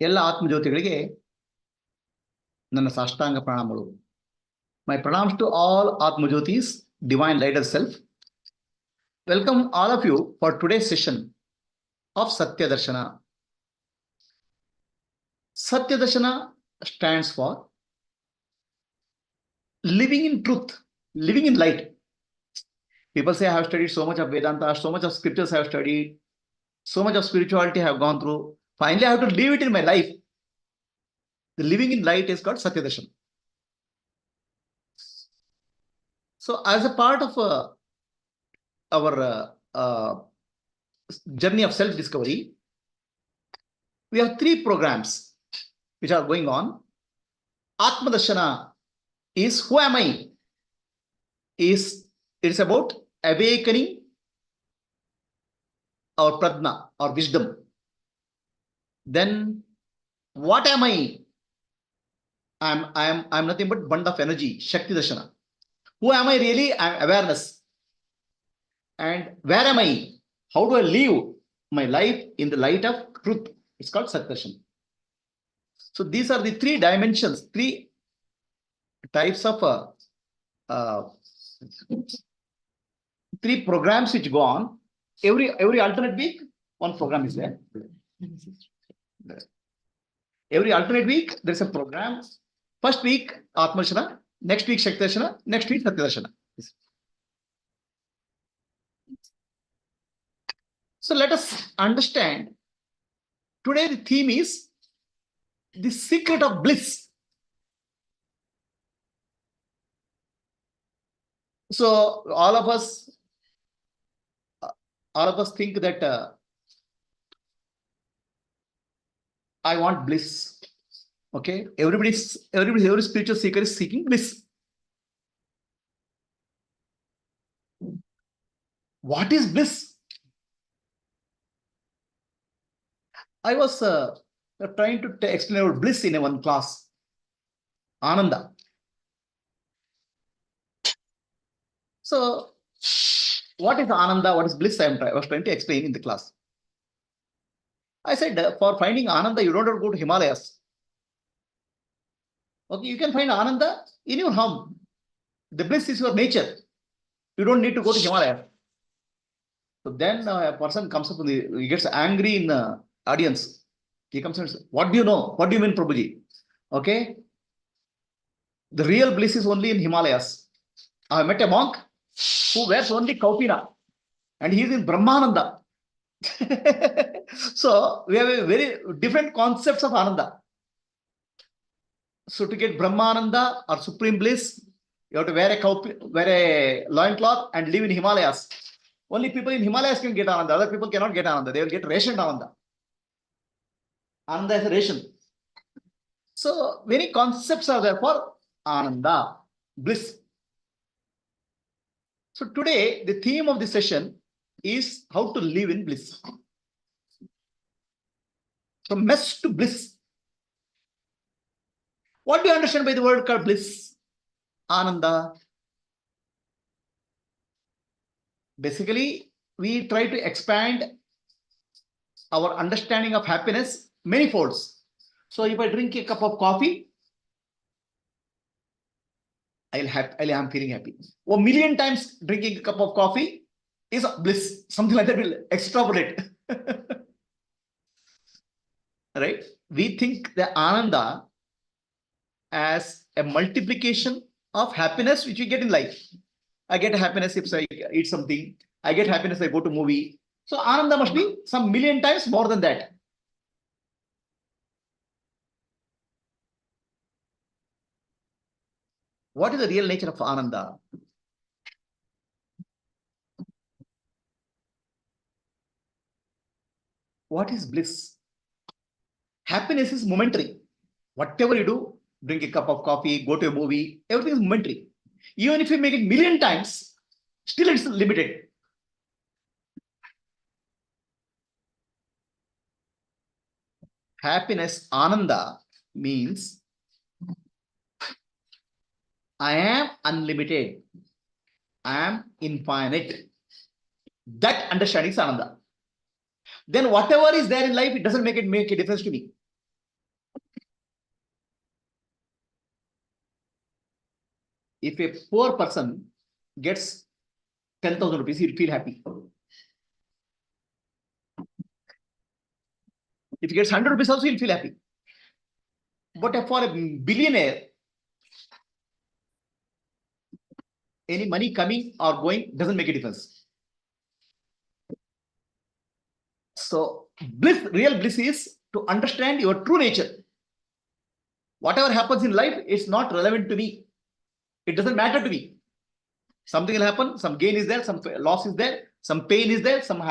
ಎಲ್ಲ ಆತ್ಮಜ್ಯೋತಿಗಳಿಗೆ ನನ್ನ ಸಾಷ್ಟಾಂಗ ಪ್ರಣಾಮಗಳು. My pranams to all Atmajyotis, divine light of self. Welcome all of you for today's session of Satyadarshana. Satyadarshana stands for living in truth, living in light. People say, I have studied so much of Vedanta, so much of scriptures I have studied, so much of spirituality I have gone through. Finally, I have to live it in my life. The living in light is called Satyadarshana. So, as a part of our journey of self-discovery, we have 3 programs which are going on. Atma Darshana is who am I? It's about awakening our pradna, our wisdom. Then what am I? I'm nothing but bund of energy, Shakti Darshana. Who am I really? I'm awareness. And where am I? How do I live my life in the light of truth? It's called Satyadarshana. So these are the 3 dimensions, 3 types of 3 programs which go on. Every alternate week, 1 program is there. Every alternate week, there's a program. First week, Atma Darshana. Next week, Shakti Darshana. Next week, Satyadarshana. So let us understand. Today, the theme is the secret of bliss. So all of us think that I want bliss. Okay, every spiritual seeker is seeking bliss. What is bliss? I was trying to explain about bliss in one class. Ananda. So, what is Ananda? What is bliss? I was trying to explain in the class. I said, for finding Ananda, you don't have to go to Himalayas. Okay, you can find Ananda in your home. The bliss is your nature. You don't need to go to Himalayas. So then a person comes up, he gets angry in the audience. He comes and says, what do you know? What do you mean, Prabhuji? Okay. The real bliss is only in Himalayas. I met a monk who wears only kaupina and he is in Brahmananda. So we have a very different concepts of Ananda. So to get Brahmananda or supreme bliss, you have to wear a loincloth and live in Himalayas. Only people in Himalayas can get Ananda. Other people cannot get Ananda. They will get rationed Ananda. Ananda is a ration. So many concepts are there for Ananda, bliss. So today, the theme of the session is how to live in bliss. From mess to bliss. What do you understand by the word called bliss? Ananda. Basically, we try to expand our understanding of happiness many folds. So if I drink a cup of coffee, I'm feeling happy. 1,000,000 times drinking a cup of coffee is bliss. Something like that will extrapolate. Right? We think the Ananda as a multiplication of happiness which we get in life. I get happiness if I eat something. I get happiness if I go to a movie. So Ananda must be some 1,000,000 times more than that. What is the real nature of Ananda? What is bliss? Happiness is momentary. Whatever you do, drink a cup of coffee, go to a movie, everything is momentary. Even if you make it 1,000,000 times, still it's limited. Happiness, Ananda, means I am unlimited. I am infinite. That understanding is Ananda. Then whatever is there in life, it doesn't make a difference to me. if a poor person gets 10,000 rupees, he'll feel happy. If he gets 100 rupees also, he'll feel happy. But for a billionaire, any money coming or going doesn't make a difference. So bliss, real bliss is to understand your true nature. Whatever happens in life, it's not relevant to me. It doesn't matter to me. Something will happen, some gain is there, some loss is there, some pain is there, some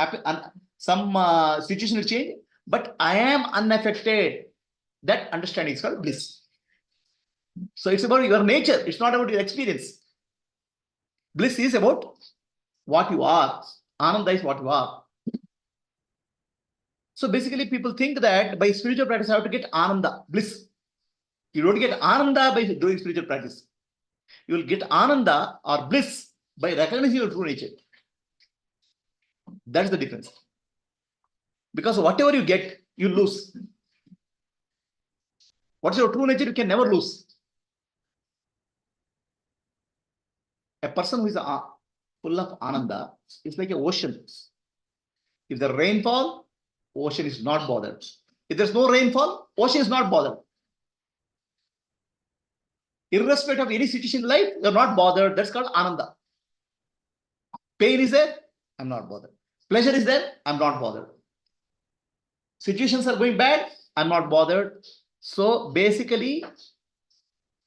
situation will change, but I am unaffected. That understanding is called bliss. So it's about your nature, it's not about your experience. Bliss is about what you are. Ananda is what you are. So basically, people think that by spiritual practice, I have to get Ananda, bliss. You don't get Ananda by doing spiritual practice. You will get Ananda or bliss by recognizing your true nature. That's the difference. Because whatever you get, you lose. What's your true nature? You can never lose. A person who is full of Ananda is like an ocean. If the rainfall, ocean is not bothered. If there's no rainfall, ocean is not bothered. Irrespective of any situation in life, you're not bothered. That's called Ananda. Pain is there, I'm not bothered. Pleasure is there, I'm not bothered. Situations are going bad, I'm not bothered. So basically,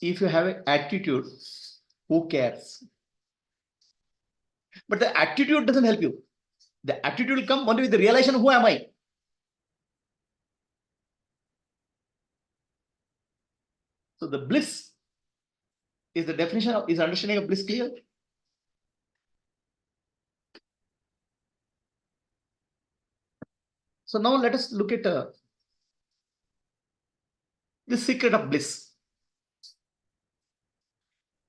if you have an attitude, who cares? But the attitude doesn't help you. The attitude will come only with the realization, who am I? So the bliss is the definition of, is understanding of bliss clear? So now let us look at the secret of bliss.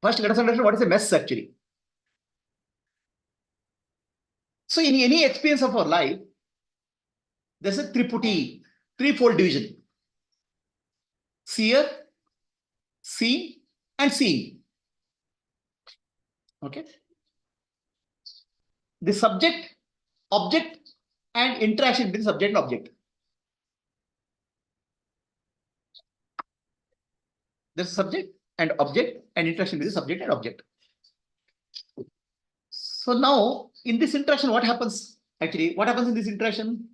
First, let us understand what is a mess actually. So in any experience of our life, there's a triputi, threefold division. Seer, seen, and seeing. Okay. The subject, object, and interaction between subject and object. There's a subject and object and interaction between subject and object. So now in this interaction, what happens? Actually, what happens in this interaction?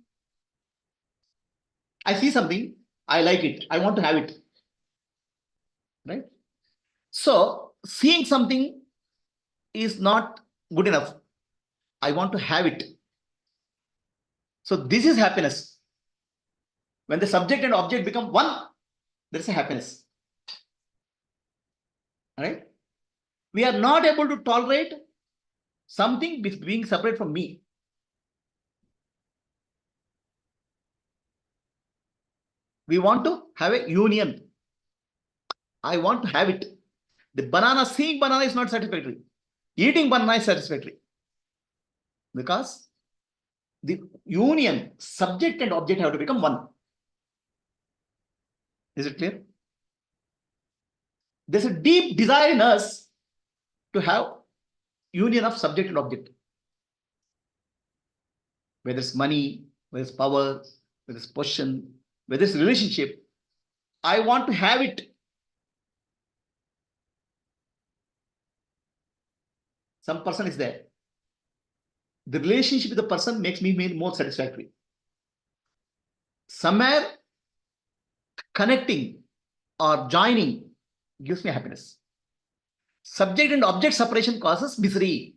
I see something, I like it, I want to have it. Right? So seeing something is not good enough. I want to have it. So this is happiness. When the subject and object become one, there is a happiness. All right? We are not able to tolerate something being separate from me. We want to have a union. I want to have it. The banana, seeing banana is not satisfactory. Eating banana is satisfactory. Because the union, subject and object have to become one. Is it clear? There's a deep desire in us to have union of subject and object. Whether it's money, whether it's power, whether it's position, whether it's relationship, I want to have it. Some person is there. The relationship with the person makes me more satisfactory. Somewhere connecting or joining gives me happiness. Subject and object separation causes misery.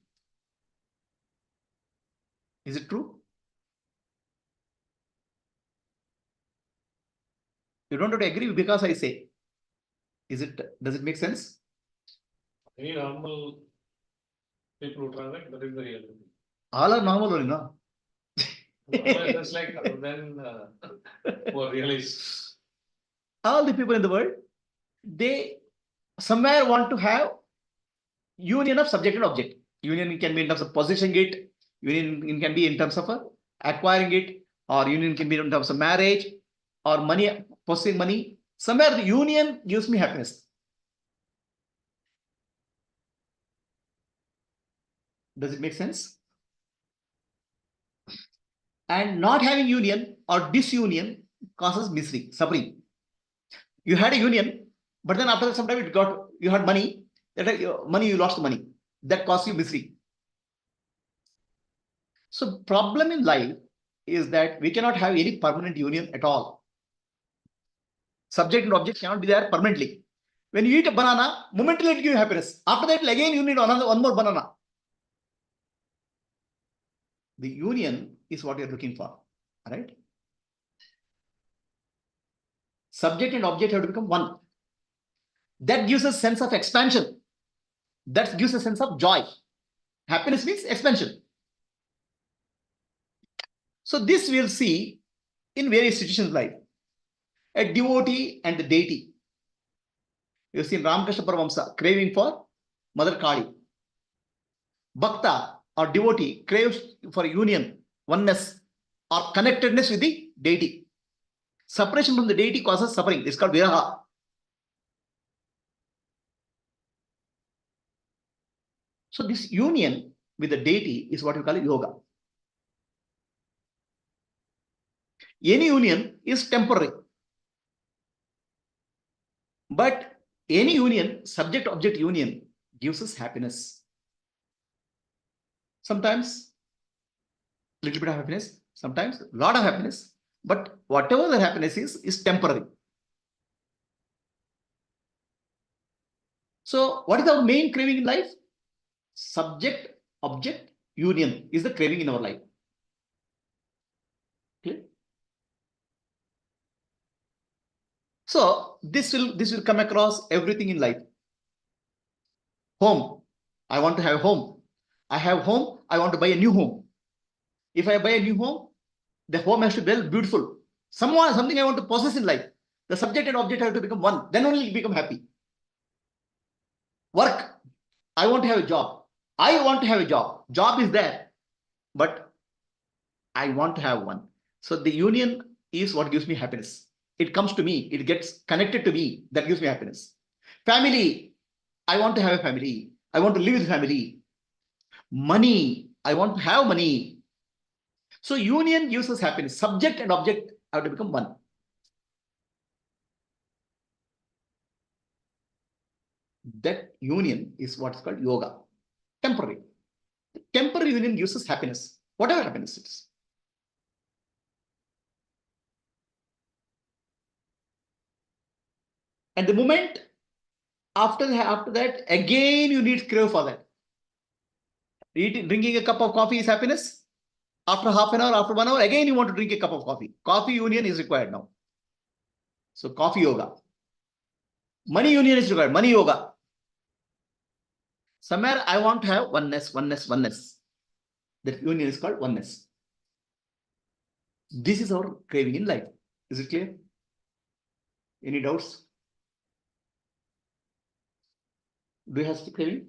Is it true? You don't have to agree because I say. Does it make sense? Any normal people who transact, that is the reality. All are normal only, no? Just like then who realize. All the people in the world, they somewhere want to have union of subject and object. Union can be in terms of possessing it, union can be in terms of acquiring it, or union can be in terms of marriage or money, possessing money. Somewhere the union gives me happiness. Does it make sense? And not having union or disunion causes misery, suffering. You had a union, but then after some time you had money, you lost the money. That caused you misery. So problem in life is that we cannot have any permanent union at all. Subject and object cannot be there permanently. When you eat a banana, momentarily it gives you happiness. After that, again you need one more banana. The union is what you're looking for, right? Subject and object have to become one. That gives a sense of expansion. That gives a sense of joy. Happiness means expansion. So this we'll see in various situations of life. A devotee and the deity. You've seen Ramakrishna Paramahamsa craving for Mother Kali. Bhakta or devotee craves for union, oneness, or connectedness with the deity. Separation from the deity causes suffering. It's called viraha. So this union with the deity is what we call yoga. Any union is temporary. But any union, subject-object union, gives us happiness. Sometimes a little bit of happiness, sometimes a lot of happiness. But whatever the happiness is temporary. So what is our main craving in life? Subject-object union is the craving in our life. Okay? So this will come across everything in life. Home. I want to have home. I have home. I want to buy a new home. If I buy a new home, the home has to be well beautiful. Something I want to possess in life. The subject and object have to become one. Then only you become happy. Work. I want to have a job. I want to have a job. Job is there. But I want to have one. So the union is what gives me happiness. It comes to me. It gets connected to me. That gives me happiness. Family. I want to have a family. I want to live with family. Money. I want to have money. So union gives us happiness. Subject and object have to become one. That union is what's called yoga. Temporary. Temporary union gives us happiness. Whatever happiness it is. And the moment after that, again you need crave for that. Drinking a cup of coffee is happiness. After half an hour, after 1 hour, again you want to drink a cup of coffee. Coffee union is required now. So coffee yoga. Money union is required. Money yoga. Somewhere I want to have oneness. That union is called oneness. This is our craving in life. Is it clear? Any doubts? Do you have the craving?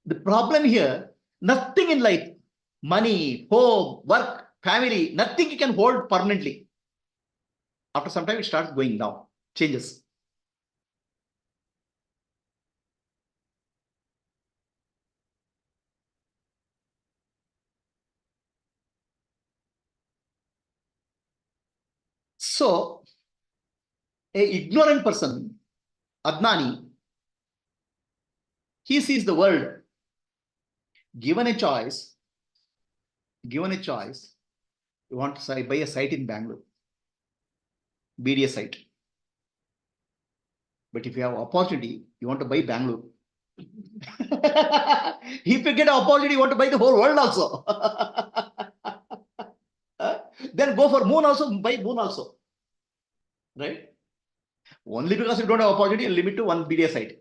The problem here, nothing in life, money, home, work, family, nothing you can hold permanently. After some time, it starts going down, changes. So, a ignorant person, Adnani, he sees the world. Given a choice, you want to buy a site in Bangalore, BDA site. But if you have opportunity, you want to buy Bangalore. If you get an opportunity, you want to buy the whole world also. Then go for moon also, buy moon also. Right? Only because you don't have opportunity, limit to one BDA site.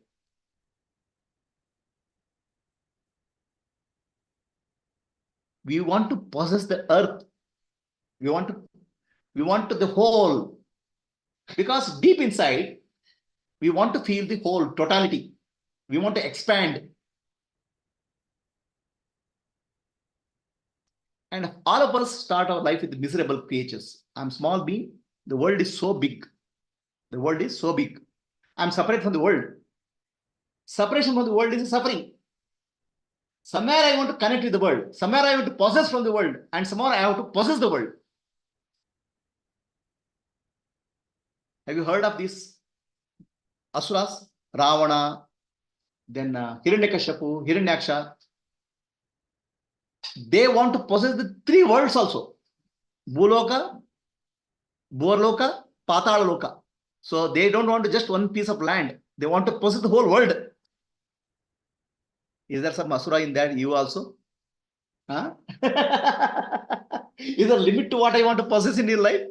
We want to possess the earth. We want to the whole. Because deep inside, we want to feel the whole, totality. We want to expand. And all of us start our life with miserable creatures. I'm small being. The world is so big. I'm separate from the world. Separation from the world is suffering. Somewhere I want to connect with the world. Somewhere I want to possess from the world. And somewhere I have to possess the world. Have you heard of these asuras? Ravana, then Hiranyakashipu, Hiranyaksha. They want to possess the three worlds also. Bhuloka, Bhurloka, Patala-loka. So they don't want to just one piece of land. They want to possess the whole world. Is there some asura in that you also? Huh? Is there a limit to what I want to possess in your life?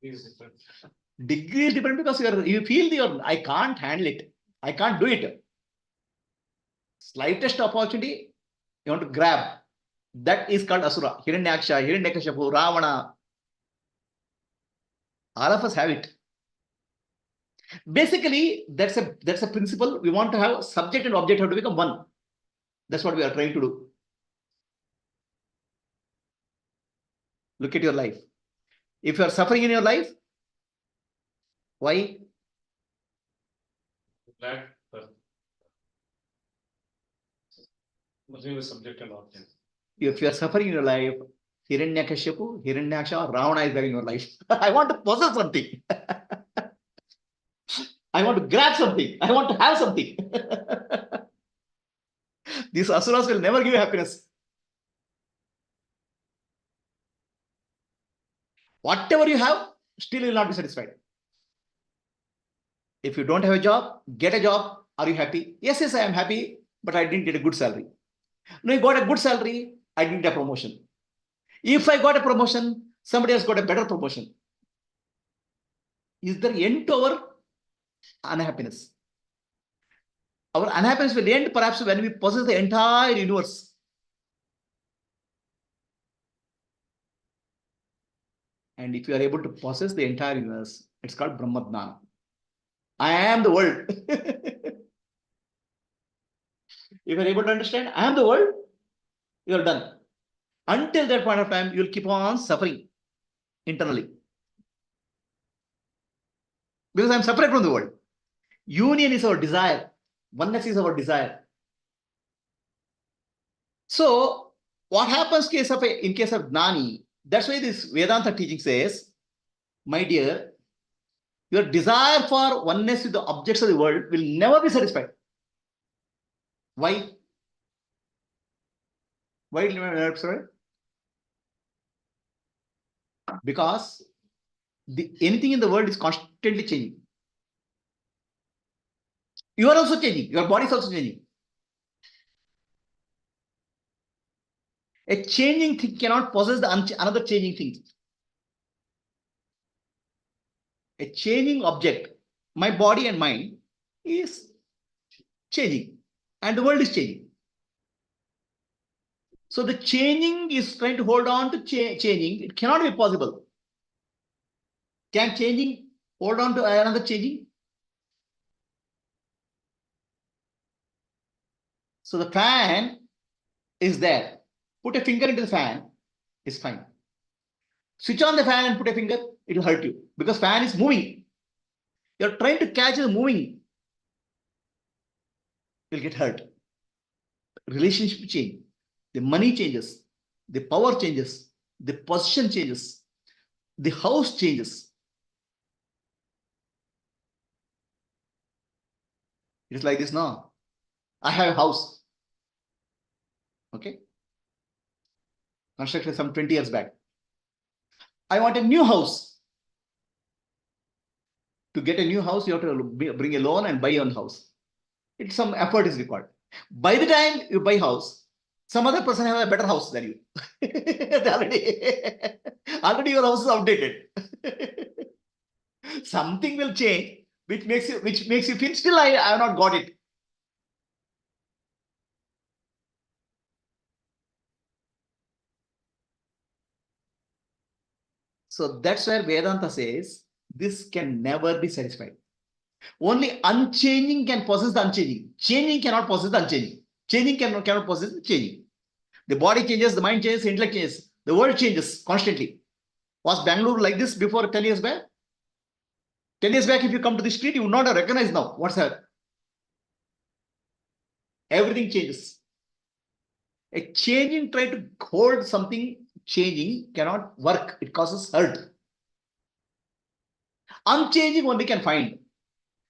Is different. Degree is different because you feel I can't handle it. I can't do it. Slightest opportunity, you want to grab. That is called asura. Hiranyaksha, Hiranyakashipu, Ravana. All of us have it. Basically, that's a principle. We want to have subject and object have to become one. That's what we are trying to do. Look at your life. If you are suffering in your life, why? Lack between the subject and object. If you are suffering in your life, Hiranyakashipu, Hiranyaksha, Ravana is there in your life. I want to possess something. I want to grab something. I want to have something. These asuras will never give you happiness. Whatever you have, still you will not be satisfied. If you don't have a job, get a job. Are you happy? Yes, I am happy, but I didn't get a good salary. No, you got a good salary, I didn't get a promotion. If I got a promotion, somebody else got a better promotion. Is there end to our unhappiness? Our unhappiness will end perhaps when we possess the entire universe. And if you are able to possess the entire universe, it's called Brahmadnana. I am the world. If you are able to understand, I am the world, you are done. Until that point of time, you will keep on suffering internally. Because I am separate from the world. Union is our desire. Oneness is our desire. So, what happens in case of Gnani? That's why this Vedanta teaching says, my dear, your desire for oneness with the objects of the world will never be satisfied. Why? Why will you never be satisfied? Because anything in the world is constantly changing. You are also changing. Your body is also changing. A changing thing cannot possess another changing thing. A changing object, my body and mind, is changing. And the world is changing. So the changing is trying to hold on to changing. It cannot be possible. Can changing hold on to another changing? So the fan is there. Put a finger into the fan, it's fine. Switch on the fan and put a finger, it will hurt you because fan is moving. You're trying to catch the moving. You'll get hurt. Relationship change. The money changes. The power changes. The position changes. The house changes. It's like this now. I have a house. Okay. Constructed some 20 years back. I want a new house. To get a new house, you have to bring a loan and buy your own house. It's some effort is required. By the time you buy house, some other person has a better house than you. already your house is outdated. Something will change, which makes you feel still I have not got it. So that's where Vedanta says this can never be satisfied. Only unchanging can possess the unchanging. Changing cannot possess the unchanging. Changing cannot possess the changing. The body changes, the mind changes, the intellect changes. The world changes constantly. Was Bangalore like this before 10 years back? 10 years back, if you come to the street, you would not have recognized now. What's that? Everything changes. A changing, try to hold something changing cannot work. It causes hurt. Unchanging only can find.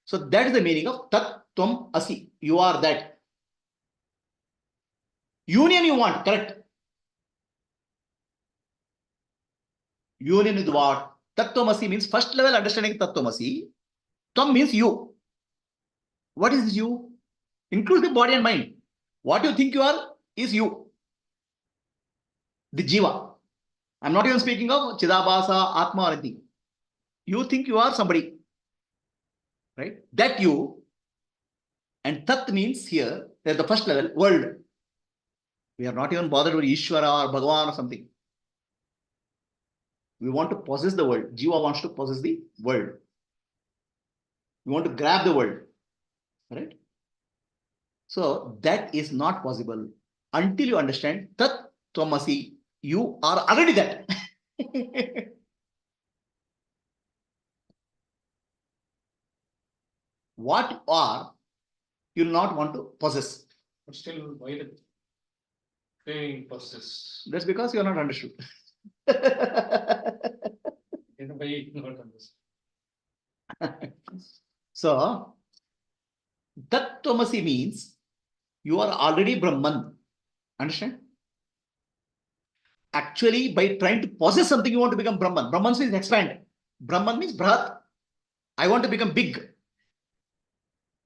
So that is the meaning of Tat Tvam Asi. You are that. Union you want, correct? Union with what? Tat Tvam Asi means first level understanding Tat Tvam Asi. Tvam means you. What is you? Includes the body and mind. What you think you are is you. The Jiva. I'm not even speaking of Chidabhasa, Atma or anything. You think you are somebody. Right? That you. And Tat means here, at the first level, world. We are not even bothered with Ishvara or Bhagavan or something. We want to possess the world. Jiva wants to possess the world. We want to grab the world. Right? So that is not possible until you understand Tat Tvamasi. You are already that. What you are, you will not want to possess. But still, why the craving persists? That's because you are not understood. In a way, not understood. So, Tat Tvamasi means you are already Brahman. Understand? Actually, by trying to possess something, you want to become Brahman. Brahman means expand. Brahman means Brahat. I want to become big.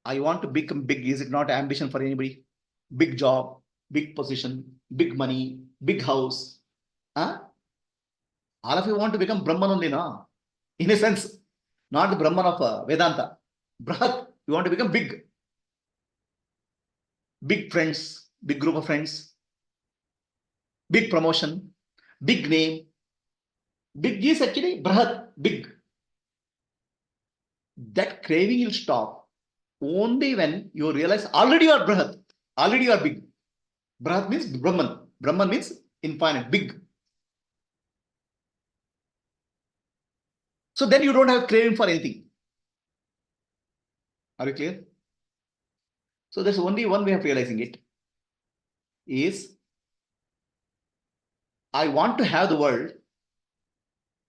I want to become big. Is it not ambition for anybody? Big job, big position, big money, big house. Huh? All of you want to become Brahman only, no? In a sense, not the Brahman of Vedanta. Brahat, you want to become big. Big friends, big group of friends, big promotion, big name. Big is actually Brahat, big. That craving will stop only when you realize already you are Brahat, already you are big. Brahat means Brahman. Brahman means infinite, big. So then you don't have craving for anything. Are you clear? So there's only one way of realizing it is I want to have the world.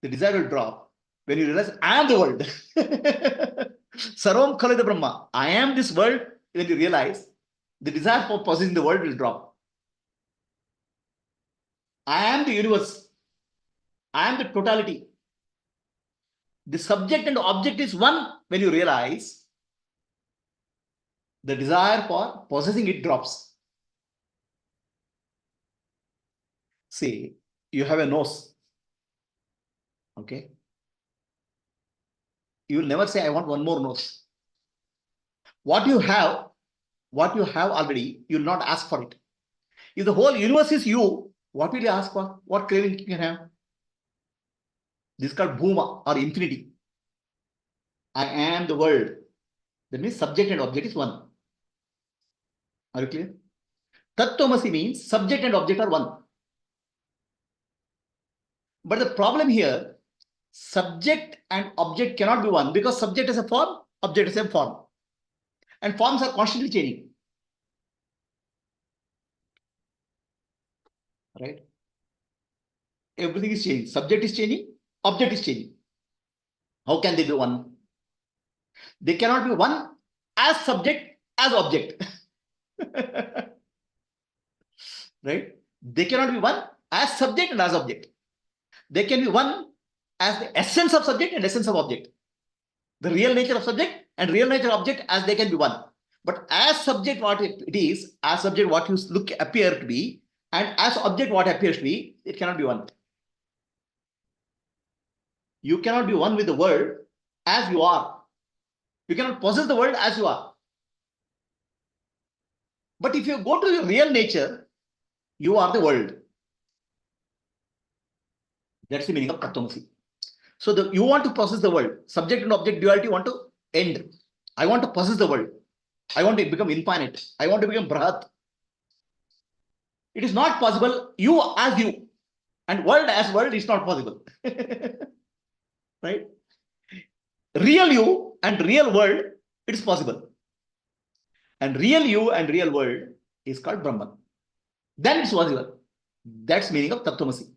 The desire will drop when you realize I am the world. Sarvam Khalida Brahma. I am this world. When you realize the desire for possessing the world will drop. I am the universe. I am the totality. The subject and object is one. When you realize the desire for possessing it drops. See, you have a nose. Okay. You will never say, I want one more nose. What you have already, you will not ask for it. If the whole universe is you, what will you ask for? What craving you can have? This is called Bhuma or infinity. I am the world. That means subject and object is one. Are you clear? Tattvamasi means subject and object are one. But the problem here, subject and object cannot be one because subject is a form, object is a form. And forms are constantly changing. Right? Everything is changing. Subject is changing, object is changing. How can they be one? They cannot be one as subject as object. Right? They cannot be one as subject and as object. They can be one as the essence of subject and essence of object. The real nature of subject and real nature of object as they can be one. But as subject what it is, as subject what you appear to be, and as object what appears to be, it cannot be one. You cannot be one with the world as you are. You cannot possess the world as you are. But if you go to your real nature, you are the world. That's the meaning of Tattvamasi. So you want to possess the world. Subject and object duality want to end. I want to possess the world. I want to become infinite. I want to become Brahat. It is not possible. You as you. And world as world is not possible. Right? real you and real world, it is possible. And real you and real world is called Brahman. Then it's possible. That's meaning of Tattvamasi.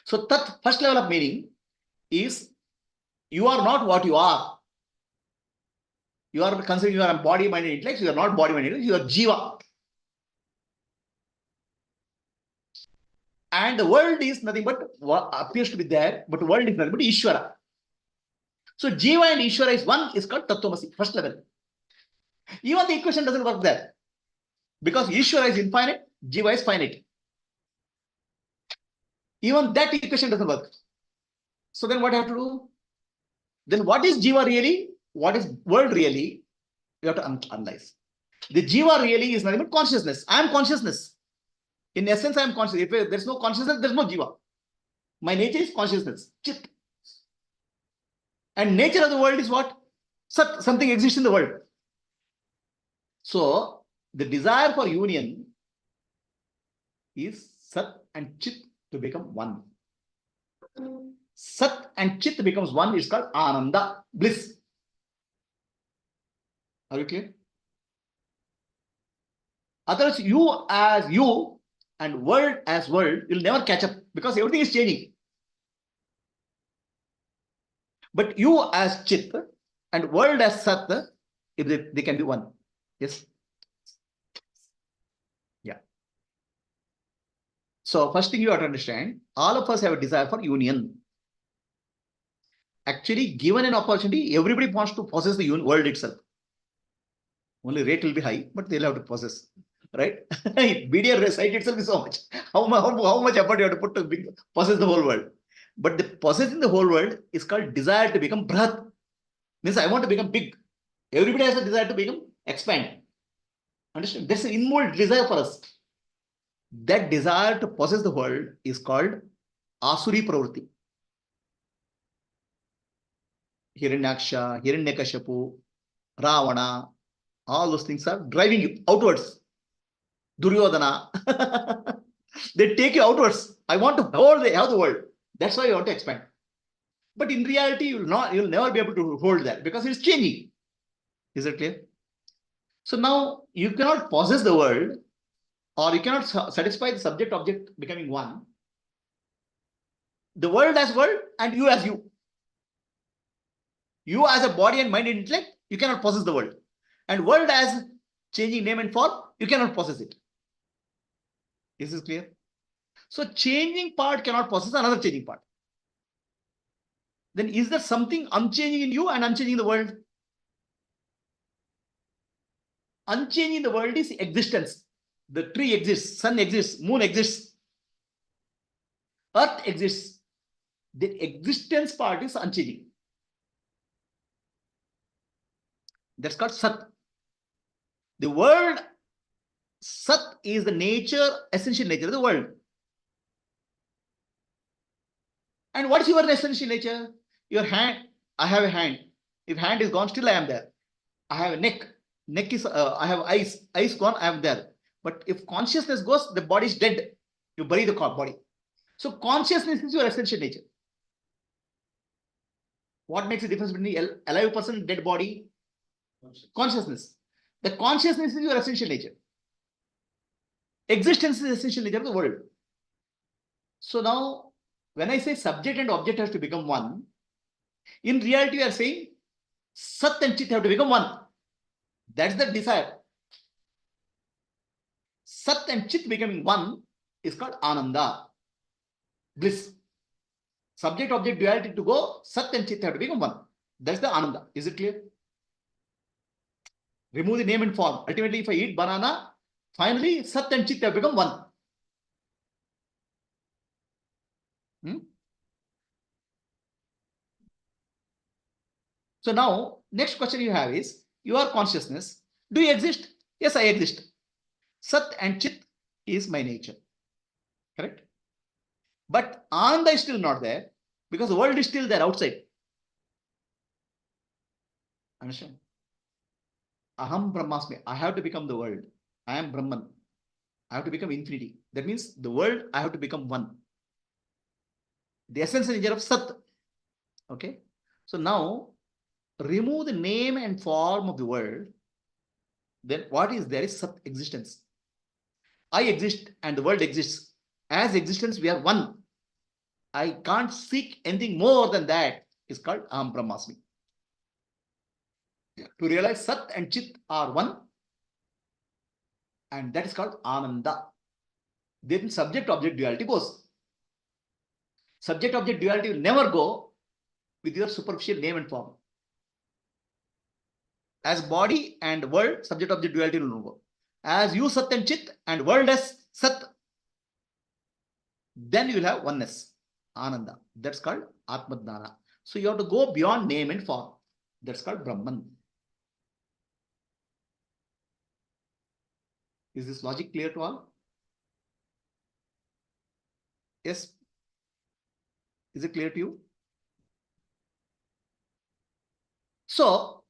So Tat, first level of meaning is you are not what you are. You are considering you are body, mind, and intellect. You are not body, mind, and intellect. You are Jiva. And the world is nothing but what appears to be there, but the world is nothing but Ishvara. So Jiva and Ishvara is one, is called Tattvamasi, first level. Even the equation doesn't work there. Because Ishvara is infinite, Jiva is finite. Even that equation doesn't work. So then what do you have to do? Then what is Jiva really? What is world really? You have to analyze. The Jiva really is nothing but consciousness. I am consciousness. In essence, I am conscious. If there's no consciousness, there's no Jiva. My nature is consciousness. Chit. And nature of the world is what? Sat. Something exists in the world. So the desire for union is Sat and Chit to become one. Sat and Chit becomes one is called Ananda, bliss. Are you clear? Otherwise, you as you and world as world will never catch up because everything is changing. But you as Chit and world as Sat, if they can be one. Yes? Yeah. So first thing you have to understand, all of us have a desire for union. Actually, given an opportunity, everybody wants to possess the world itself. Only rate will be high, but they'll have to possess. Right? BDR site itself is so much. How much effort you have to put to possess the whole world? But the possessing the whole world is called desire to become Brahat. Means I want to become big. Everybody has a desire to become expand. Understand? That's an inbuilt desire for us. That desire to possess the world is called Asuri Pravritti. Hiranyaksha, Hiranyakashipu, Ravana, all those things are driving you outwards. Duryodhana. They take you outwards. I want to have the world. That's why you want to expand. But in reality, you'll never be able to hold that because it's changing. Is it clear? So now you cannot possess the world, or you cannot satisfy the subject object becoming one. The world as world and you as you. You as a body and mind and intellect, you cannot possess the world. And world as changing name and form, you cannot possess it. Is this clear? So changing part cannot possess another changing part. Then is there something unchanging in you and unchanging the world? Unchanging the world is existence. The tree exists, sun exists, moon exists, earth exists. The existence part is unchanging. That's called Sat. The world, Sat is the nature, essential nature of the world. And what is your essential nature? Your hand, I have a hand. If hand is gone, still I am there. I have a neck. Neck is, I have eyes. Eyes gone, I am there. But if consciousness goes, the body is dead. You bury the body. So consciousness is your essential nature. What makes the difference between alive person and dead body? Consciousness. The consciousness is your essential nature. Existence is the essential nature of the world. So now, when I say subject and object has to become one, in reality, we are saying Sat and Chit have to become one. That's the desire. Sat and Chit becoming one is called Ananda, bliss. Subject-object duality to go, Sat and Chit have to become one. That's the Ananda. Is it clear? Remove the name and form. Ultimately, if I eat banana, finally Sat and Chit have become one. So now, next question you have is, your consciousness, do you exist? Yes, I exist. Sat and Chit is my nature. Correct? But Ananda is still not there because the world is still there outside. Understand? Aham Brahmasmi. I have to become the world. I am Brahman. I have to become infinity. That means the world, I have to become one. The essence and nature of Sat. Okay. So now remove the name and form of the world, then what is there is Sat existence. I exist and the world exists. As existence, we are one. I can't seek anything more than that. It's called Aham Brahmasmi. To realize Sat and Chit are one, and that is called Ananda. Then subject-object duality goes. Subject-object duality will never go with your superficial name and form. As body and world, subject-object duality will not go. As you Sat and Chit and world as Sat, then you will have oneness, Ananda. That's called Atma Dhyana. So you have to go beyond name and form. That's called Brahman. Is this logic clear to all? Yes? Is it clear to you? So,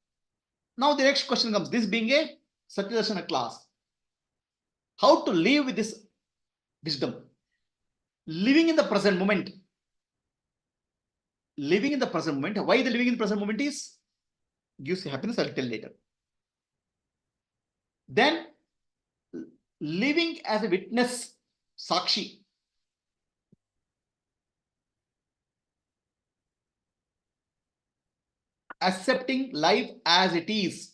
now the next question comes. This being a Satyadarshana class, how to live with this wisdom? Living in the present moment. Living in the present moment. Why the living in the present moment is gives you happiness, I'll tell later. Then living as a witness, Sakshi. Accepting life as it is.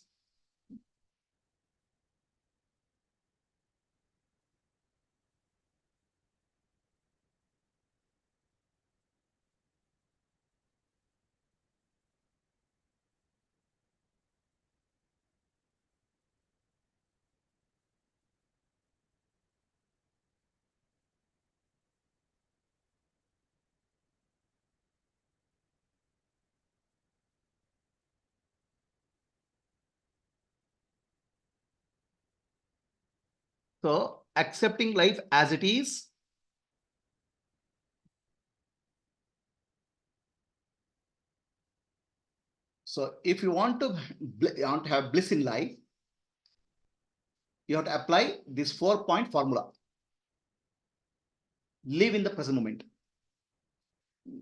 So, accepting life as it is. So, if you want to have bliss in life, you have to apply this 4-point formula. Live in the present moment.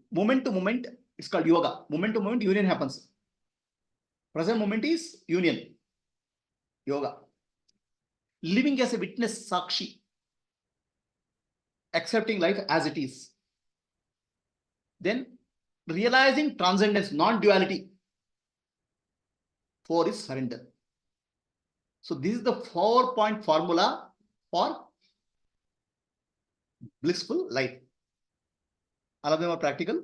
Moment to moment, it's called yoga. Moment to moment, union happens. Present moment is union. Yoga. Living as a witness, Sakshi. Accepting life as it is. Then realizing transcendence, non-duality. 4 is surrender. So this is the 4-point formula for blissful life. All of them are practical.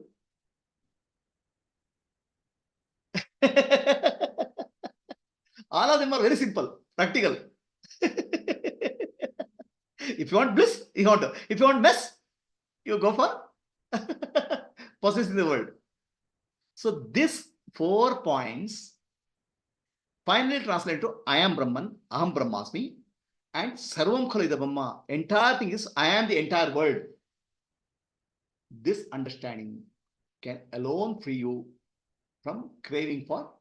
All of them are very simple, practical. If you want bliss, you want to. If you want mess, you go for possessing the world. So these 4 points finally translate to I am Brahman, Aham Brahmasmi, and Sarvam Khalu Idam Brahma. Entire thing is I am the entire world. This understanding can alone free you from craving for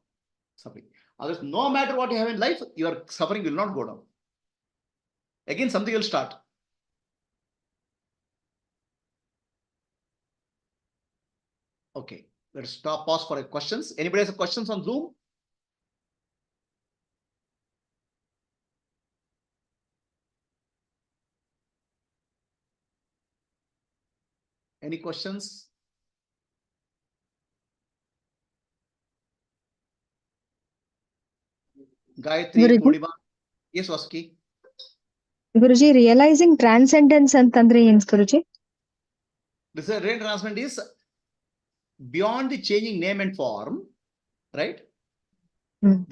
suffering. Otherwise, no matter what you have in life, your suffering will not go down. Again, something will start. Okay, let's stop, pause for questions. Anybody has questions on Zoom? Any questions? Gayatri, Guruji, Purnima. Yes, Vaski. Guruji, realizing transcendence ಅಂತಂದ್ರೆ ಏನ್ ಗುರುಜಿ? This is real transcendence is beyond the changing name and form, right?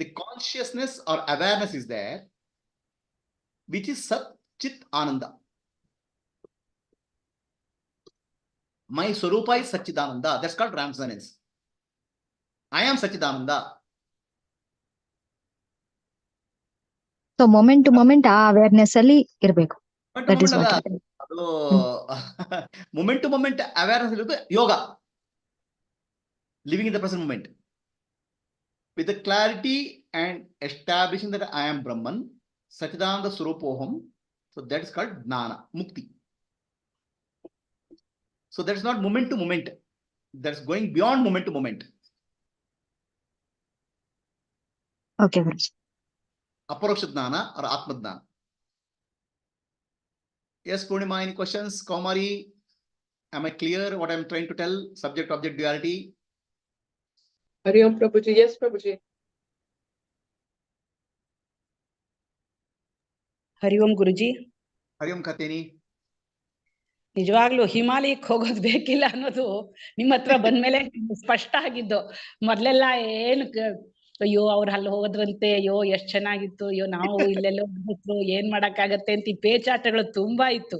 The consciousness or awareness is there, which is Sat Chit Ananda. My Swarupa is Satchidananda. That's called transcendence. I am Satchidananda. So moment to moment ಆ awareness ಅಲ್ಲಿ ಇರಬೇಕು. That is what it is. Moment to moment awareness yoga. Living in the present moment. With the clarity and establishing that I am Brahman, Satchidananda Swarupoham. So that is called Jnana, Mukti. So that is not moment to moment. That's going beyond moment to moment. Okay, Guruji. Aparoksha Jnana or Atma Jnana. Yes, Purnima, any questions? Kaumari, am I clear what I'm trying to tell? Subject-object duality. Hari Om Prabhuji. Yes, Prabhuji. Hari Om Guruji. Hari Om Kateni. ನಿಜವಾಗ್ಲೂ ಹಿಮಾಲಯಕ್ಕೆ ಹೋಗೋದು ಬೇಕಿಲ್ಲ ಅನ್ನೋದು ನಿಮ್ಮ ಹತ್ರ ಬಂದ್ಮೇಲೆ ಸ್ಪಷ್ಟ ಆಗಿದ್ದು. ಮೊದ್ಲೆಲ್ಲ ಅಯ್ಯೋ ಅವ್ರು ಅಲ್ಲಿ ಹೋದ್ರಂತೆ, ಅಯ್ಯೋ ಎಷ್ಟ್ ಚೆನ್ನಾಗಿತ್ತು, ಅಯ್ಯೋ ನಾವು ಇಲ್ಲೆಲ್ಲೋ ಹೋಗಿತ್ತು, ಏನ್ ಮಾಡಕ್ಕಾಗತ್ತೆ ಅಂತ ಈ ಪೇಚಾಟಗಳು ತುಂಬಾ ಇತ್ತು.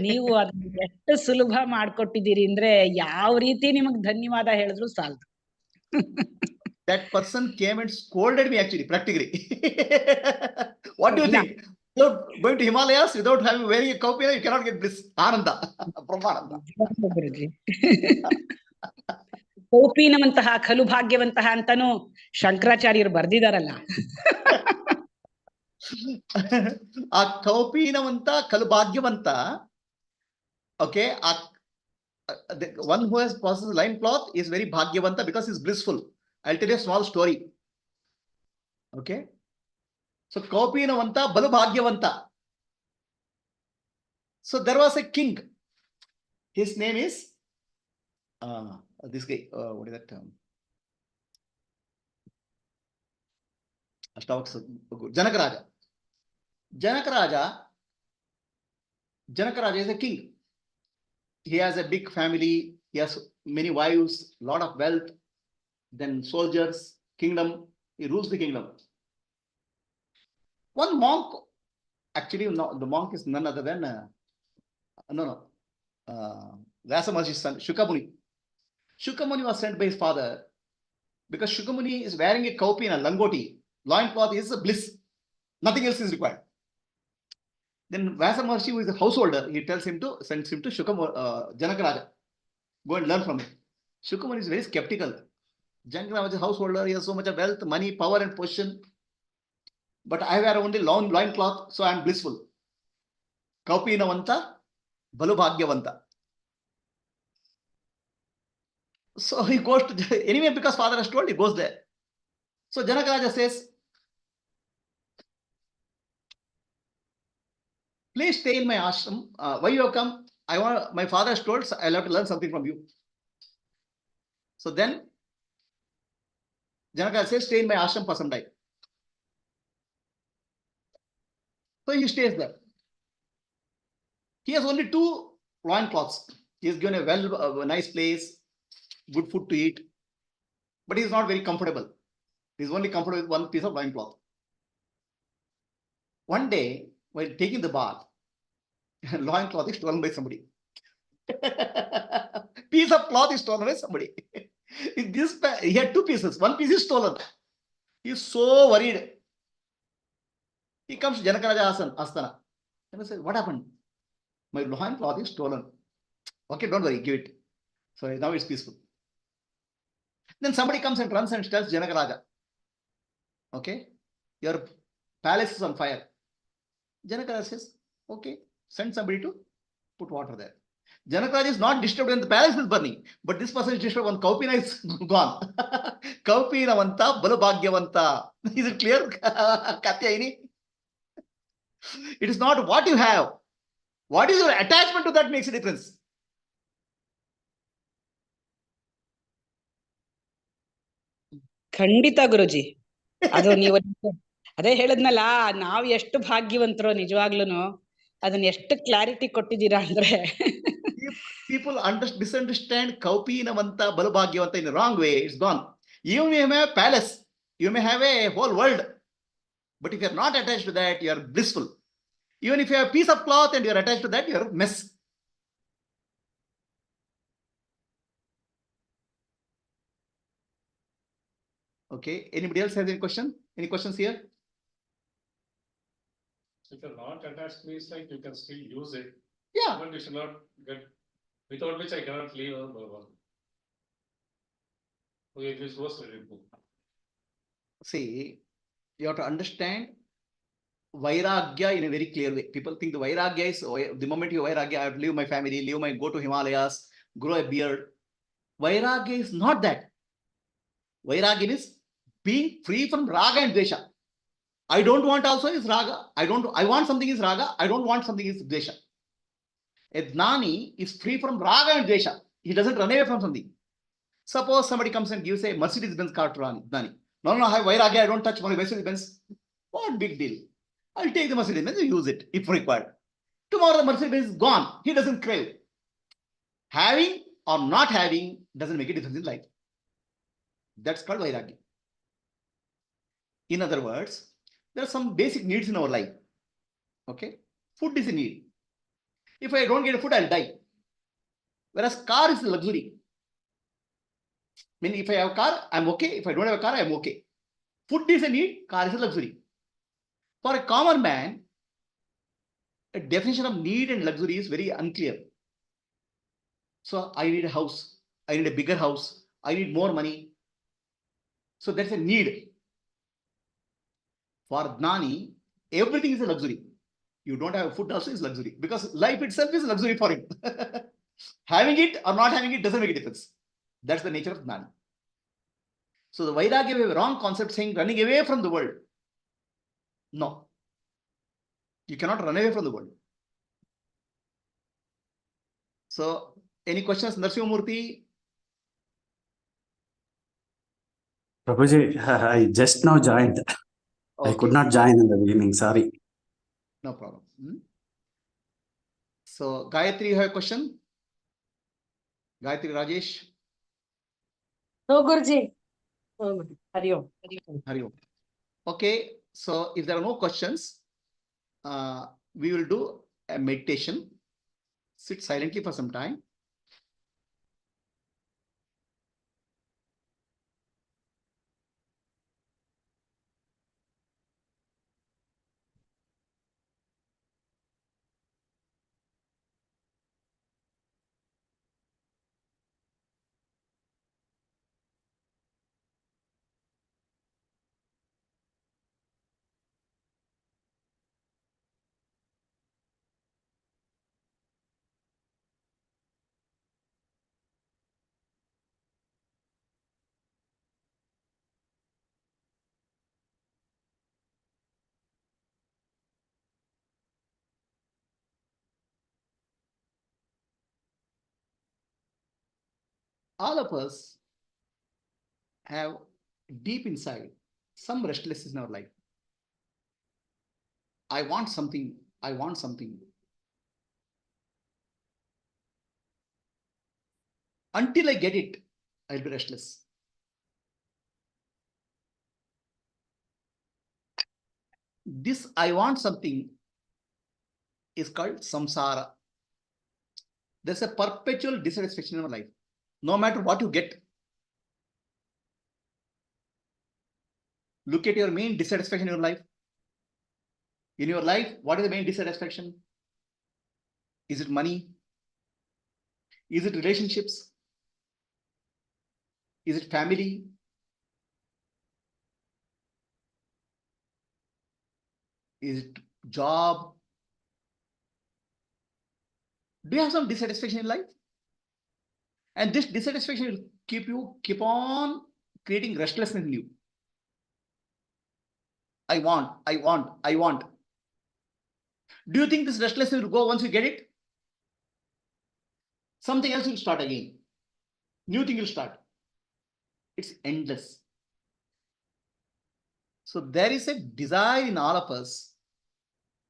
ನೀವು ಅದನ್ನ ಎಷ್ಟು ಸುಲಭ ಮಾಡ್ಕೊಟ್ಟಿದ್ದೀರಿ ಅಂದ್ರೆ ಯಾವ ರೀತಿ ನಿಮಗ್ ಧನ್ಯವಾದ ಹೇಳಿದ್ರು ಸಾಲದು. That person came and scolded me actually, practically. What do you think? Without going to Himalayas, without having wearing a kaupina, you cannot get bliss. Ananda, Brahmananda. ಗುರುಜಿ. ಕೌಪೀನವಂತಹ ಖಲು ಭಾಗ್ಯವಂತಹ ಅಂತಾನು ಶಂಕರಾಚಾರ್ಯರು ಬರ್ದಿದಾರಲ್ಲ. ಆ ಕೌಪೀನವಂತ ಖಲು ಭಾಗ್ಯವಂತ. Okay, the one who has possessed line cloth is very bhagyavanta because he's blissful. I'll tell you a small story. Okay, so kaupinavanta balu bhagyavanta. So there was a king. His name is this guy. What is that term? Janakaraja. Janakaraja is a king. He has a big family. He has many wives, lot of wealth, then soldiers, kingdom. He rules the kingdom. One monk, actually, no, the monk is none other than Vyasa Maharashi's son, Shukamuni. Shukamuni was sent by his father because Shukamuni is wearing a kaupina, langoti. Loincloth is a bliss. Nothing else is required. Then Vyasa Maharshi, who is a householder, he sends him to Janakaraja. Go and learn from him. Shukamuni is very skeptical. Janakaraja is a householder, he has so much of wealth, money, power and position. But I wear only loin cloth, so I am blissful. Kaupinavanta, balu bhagyavanta. So he goes to, anyway, because father has told, he goes there. So Janakaraja says, please stay in my ashram. Why you have come? My father has told, so I'll have to learn something from you. So then Janakaraja says, stay in my ashram for some time. So he stays there. He has only 2 loin cloths. He is given a nice place, good food to eat, but he is not very comfortable. He is only comfortable with 1 piece of loin cloth. One day, while taking the bath, loin cloth is stolen by somebody. Piece of cloth is stolen by somebody. He had 2 pieces. 1 piece is stolen. He is so worried. He comes to Janakaraja Asthana. And he says, what happened? My loin cloth is stolen. Okay, don't worry, give it. So now it's peaceful. Then somebody comes and runs and tells Janakaraja, okay, your palace is on fire. Janakaraja says, okay, send somebody to put water there. Janakaraja is not disturbed when the palace is burning, but this person is disturbed when Kaupina is gone. Kaupinavanta, balu bhagyavanta. Is it clear? Katyayini? It is not what you have. What is your attachment to that makes a difference. ಖಂಡಿತ ಗುರುಜಿ. ಅದು ನೀವು ಅದೇ ಹೇಳದ್ನಲ್ಲ, ನಾವ್ ಎಷ್ಟು ಭಾಗ್ಯವಂತರೋ ನಿಜವಾಗ್ಲೂನು. ಅದನ್ನ ಎಷ್ಟು clarity ಕೊಟ್ಟಿದ್ದೀರಾ ಅಂದ್ರೆ. People misunderstand Kaupinavanta, balu bhagyavanta in the wrong way. It's gone. You may have a palace. You may have a whole world. But if you are not attached to that, you are blissful. Even if you have a piece of cloth and you are attached to that, you are a mess. Okay. Anybody else has any question? Any questions here? If you're not attached to this, like you can still use it. Yeah. But you should not get, without which I cannot leave or whatever. Okay, this was really good. See, you have to understand Vairagya in a very clear way. People think the Vairagya is, the moment you Vairagya, I have to leave my family, go to Himalayas, grow a beard. Vairagya is not that. Vairagya is being free from raga and dvesha. I don't want also is raga. I want something is raga. I don't want something is dvesha. A Gnani is free from raga and dvesha. He doesn't run away from something. Suppose somebody comes and gives a Mercedes-Benz car to Gnani. No, I have vairagya, I don't touch my Mercedes-Benz. What big deal? I'll take the Mercedes-Benz and use it if required. Tomorrow the Mercedes-Benz is gone. He doesn't crave. Having or not having doesn't make a difference in life. That's called vairagya. In other words, there are some basic needs in our life. Okay? Food is a need. If I don't get food, I'll die. Whereas car is a luxury. I mean, if I have a car, I'm okay. If I don't have a car, I'm okay. Food is a need, car is a luxury. For a common man, a definition of need and luxury is very unclear. So I need a house. I need a bigger house. I need more money. So that's a need. For Gnani, everything is a luxury. You don't have food also is luxury because life itself is luxury for him. Having it or not having it doesn't make a difference. That's the nature of Gnani. So the Vairagya have a wrong concept saying running away from the world. No. You cannot run away from the world. So, any questions, Narasimhamurthy? Prabhuji, I just now joined. I could not join in the beginning. Sorry. No problem. So, Gayatri, you have a question? Gayatri Rajesh? No, Guruji. Hari Om. Hari Om. Okay. So, if there are no questions, we will do a meditation. Sit silently for some time. All of us have deep inside some restlessness in our life. I want something. I want something. Until I get it, I'll be restless. This I want something is called samsara. There's a perpetual dissatisfaction in our life. No matter what you get. Look at your main dissatisfaction in your life. In your life, what is the main dissatisfaction? Is it money? Is it relationships? Is it family? Is it job? Do you have some dissatisfaction in life? And this dissatisfaction will keep on creating restlessness in you. I want. Do you think this restlessness will go once you get it? Something else will start again. New thing will start. It's endless. So there is a desire in all of us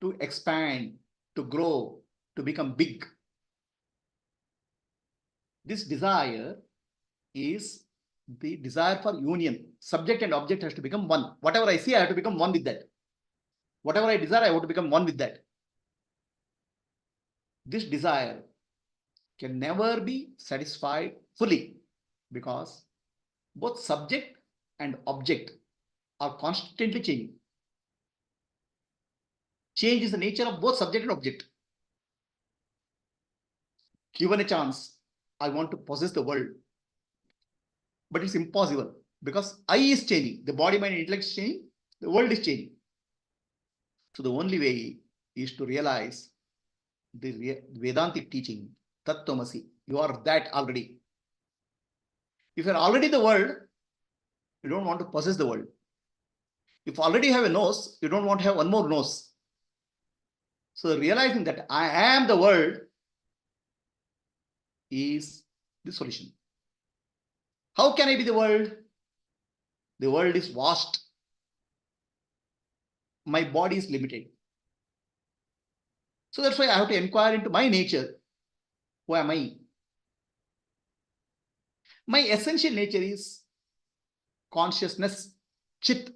to expand, to grow, to become big. This desire is the desire for union. Subject and object has to become one. Whatever I see, I have to become one with that. Whatever I desire, I want to become one with that. This desire can never be satisfied fully because both subject and object are constantly changing. Change is the nature of both subject and object. Given a chance, I want to possess the world. But it's impossible because I is changing. The body, mind, intellect is changing. The world is changing. So the only way is to realize the Vedantic teaching, Tattvamasi. You are that already. If you are already the world, You don't want to possess the world. If you already have a nose, you don't want to have one more nose. So realizing that I am the world is the solution. How can I be the world? The world is vast. My body is limited. So that's why I have to inquire into my nature. Who am I? My essential nature is consciousness, chit.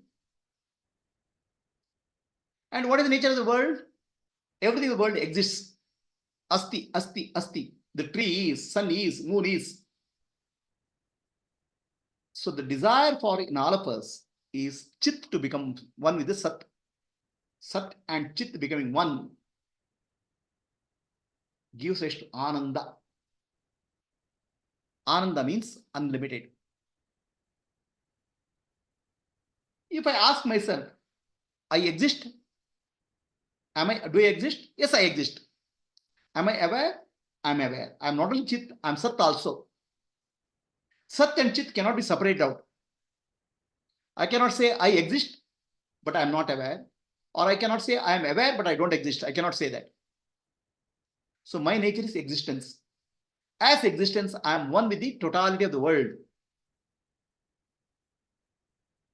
And what is the nature of the world? Everything in the world exists. Asti, asti, asti. The tree is, sun is, moon is. So the desire for in all of us is chit to become one with the sat. Sat and chit becoming one gives rise to ananda. Ananda means unlimited. If I ask myself, I exist? Do I exist? Yes, I exist. Am I aware? I'm aware. I'm not only chit, I'm sat also. Sat and chit cannot be separated out. I cannot say I exist, but I'm not aware. Or I cannot say I am aware, but I don't exist. I cannot say that. So my nature is existence. As existence, I am one with the totality of the world.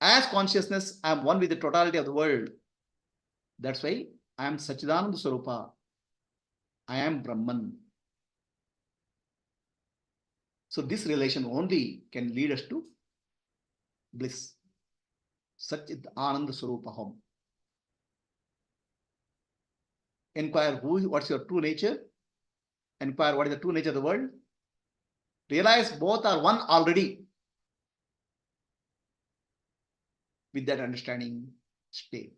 As consciousness, I am one with the totality of the world. That's why I am Satchidananda Swarupa. I am Brahman. So this relation only can lead us to bliss. Satchit Ananda Swarupaham. Inquire what's your true nature. Inquire what is the true nature of the world. Realize both are one already. With that understanding, stay.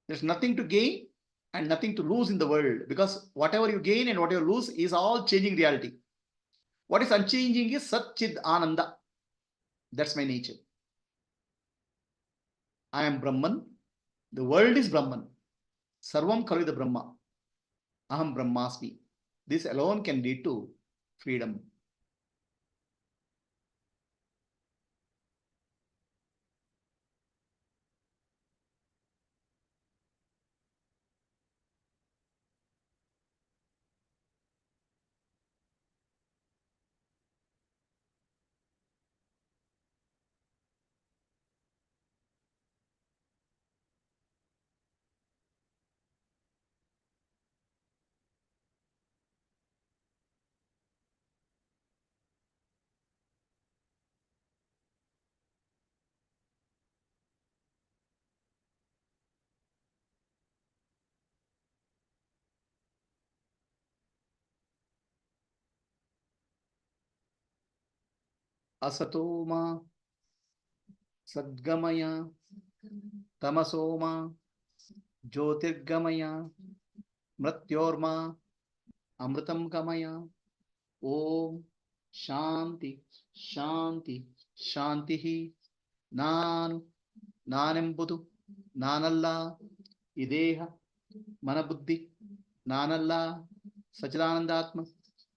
There's nothing to gain and nothing to lose in the world, because whatever you gain and whatever you lose is all changing reality. What is unchanging is Satchid Ananda. That's my nature. I am Brahman. The world is Brahman. Sarvam Khalida Brahma. Aham Brahmasmi. This alone can lead to freedom. Asatoma Sadgamaya Tamasoma Jyotirgamaya Mrityorma Amritam Gamaya. Om Shanti Shanti Shantihi. Nanembudu Nanalla Ideha Manabuddhi Nanalla Sachidanandatma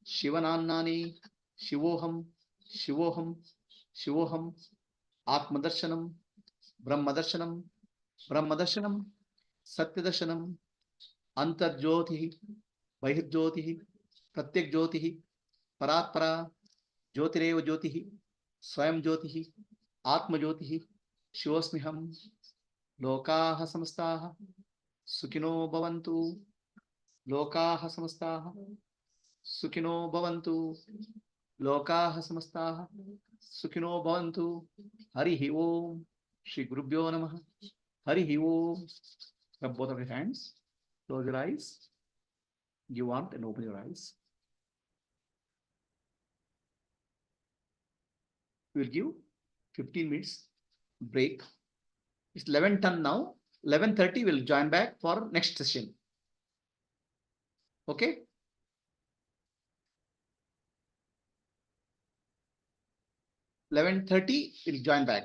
Shivanannani Shivoham Shivoham Shivoham Atmadarshanam Brahmadarshanam Brahmadarshanam Satyadarshanam Antarjyotihi Bahirjyotihi Pratyak Jyotihi Paratpara Jyotireva Jyotihi Swayam Jyotihi Atma Jyotihi Shivosmiham Lokaha Samastaha Sukhino Bhavantu Lokaha Samastaha Sukhino Bhavantu Lokaha Samastaha Sukhino Bhavantu. Harihi Om. Shri Gurubhyo Namaha. Harihi Om. Rub both of your hands. Close your eyes. Give warmth and open your eyes. We will give 15 minutes break. It's 11:10 now. 11:30 we'll join back for next session. Okay? 11:30 we'll join back.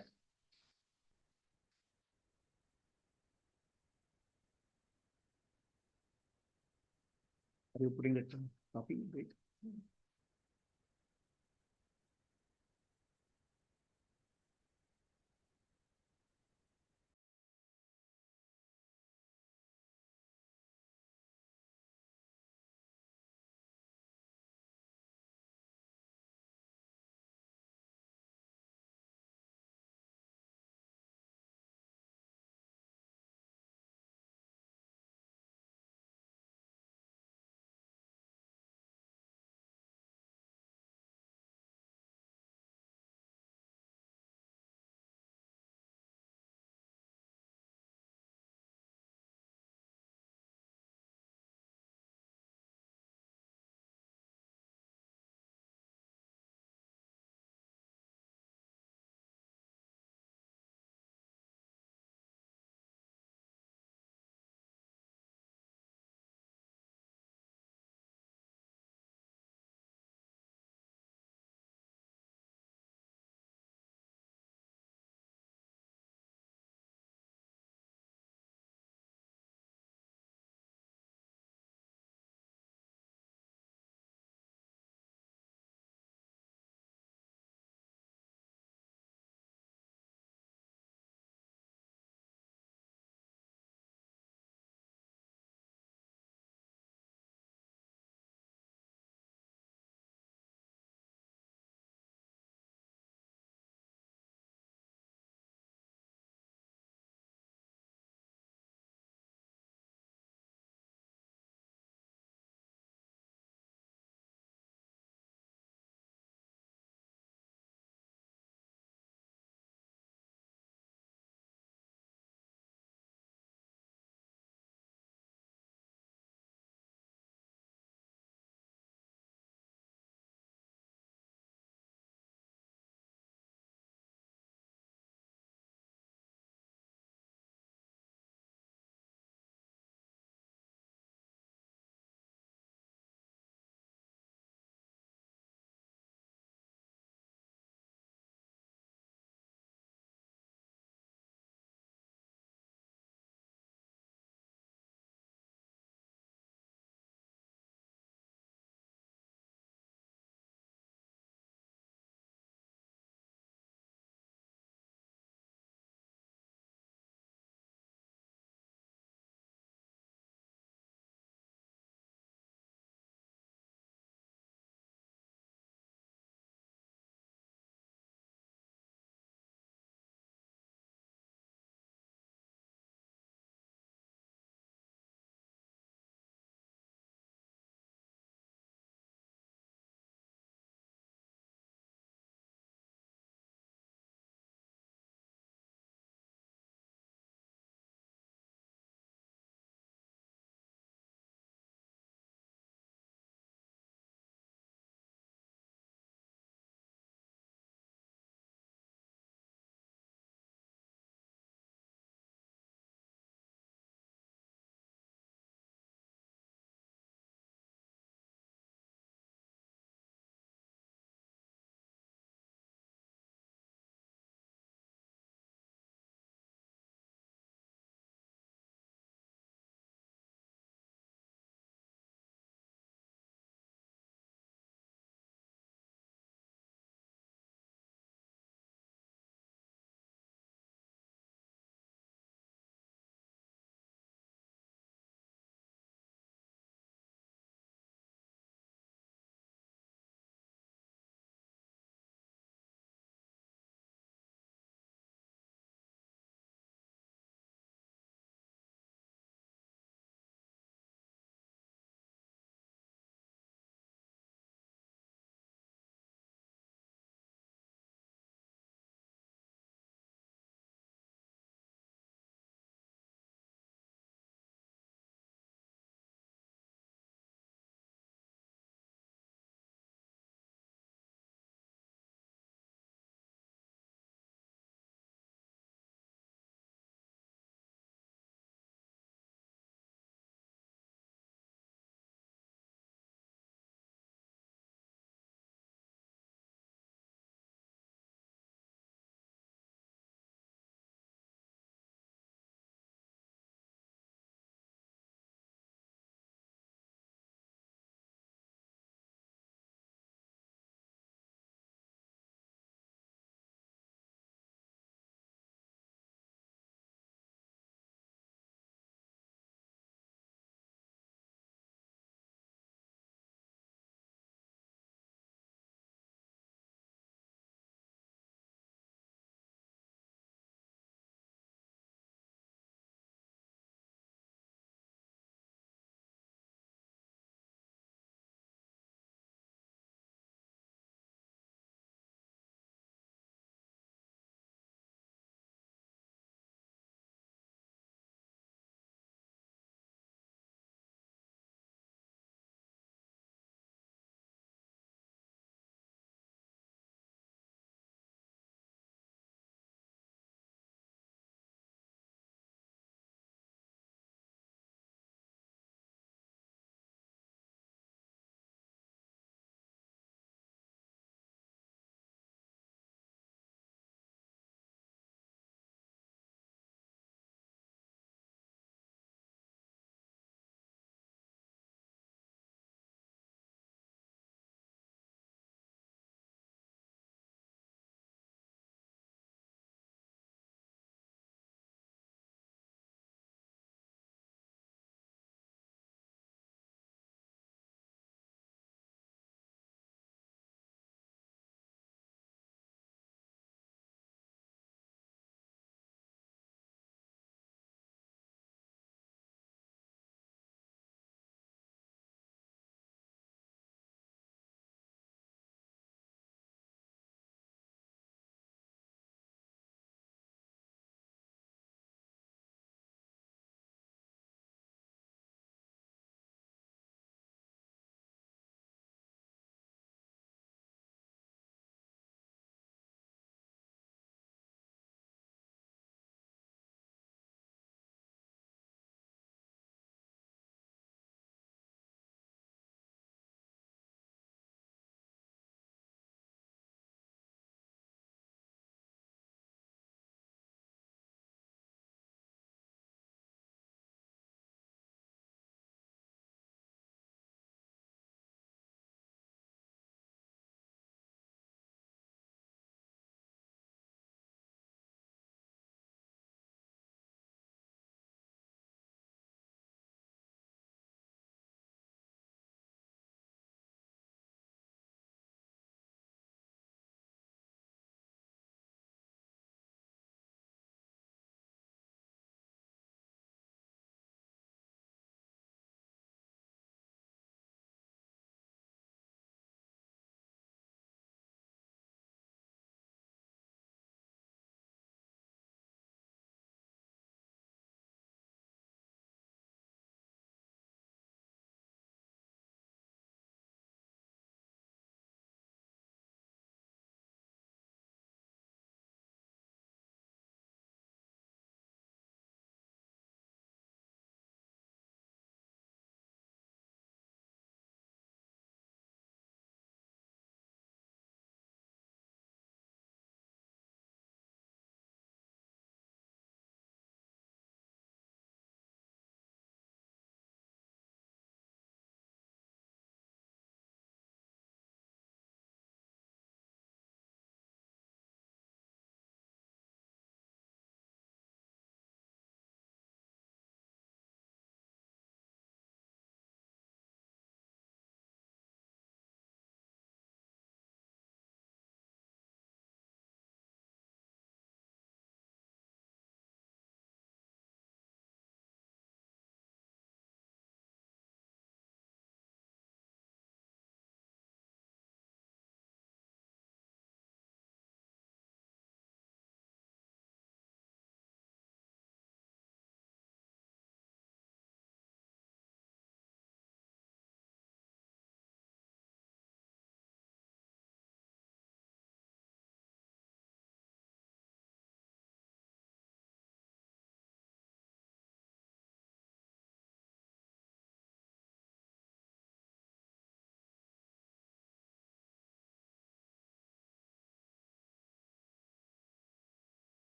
Are you putting the coffee? Wait.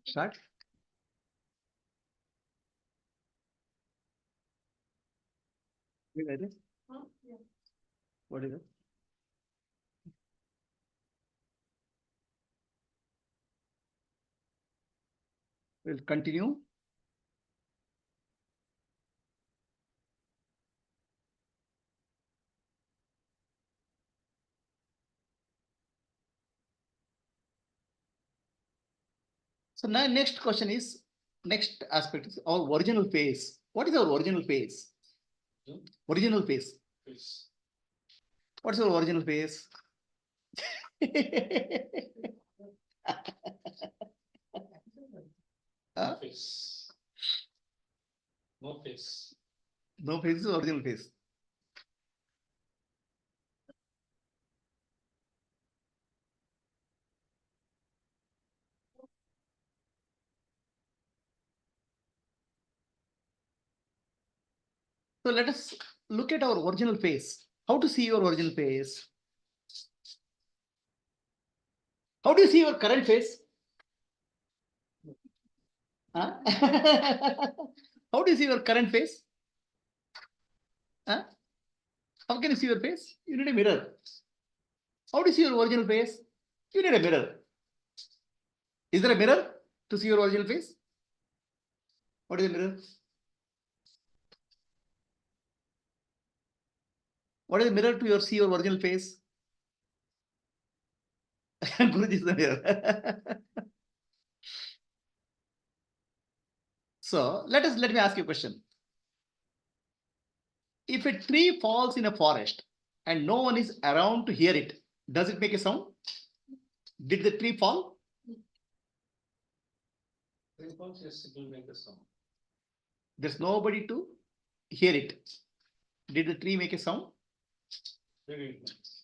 Start. What is it? We'll continue. So now next question is, next aspect is our original phase. What is our original phase? Original phase. Face. What's our original phase? Huh? Face. No face. No phase is original phase. So let us look at our original phase. How to see your original phase? How do you see your current phase? Huh? How do you see your current phase? Huh? How can you see your face? You need a mirror. How do you see your original face? You need a mirror. Is there a mirror to see your original face? What is a mirror? What is a mirror to see your original face? Guruji is the mirror. So let me ask you a question. If a tree falls in a forest and no one is around to hear it, does it make a sound? Did the tree fall? Response, yes, it will make a sound. There's nobody to hear it. Did the tree make a sound? Very nice.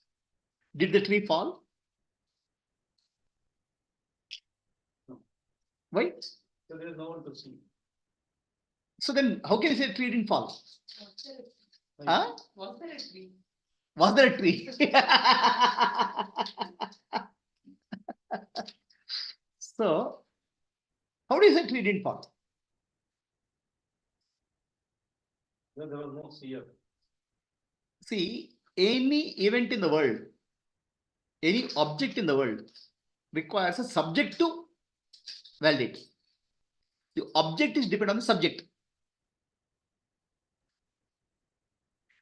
Did the tree fall? No. Why? So there is no one to see. So then how can you say tree didn't fall? Huh? Was there a tree? Was there a tree? So how do you say tree didn't fall? There was no seer. See, any event in the world, any object in the world requires a subject to validate. The object is dependent on the subject.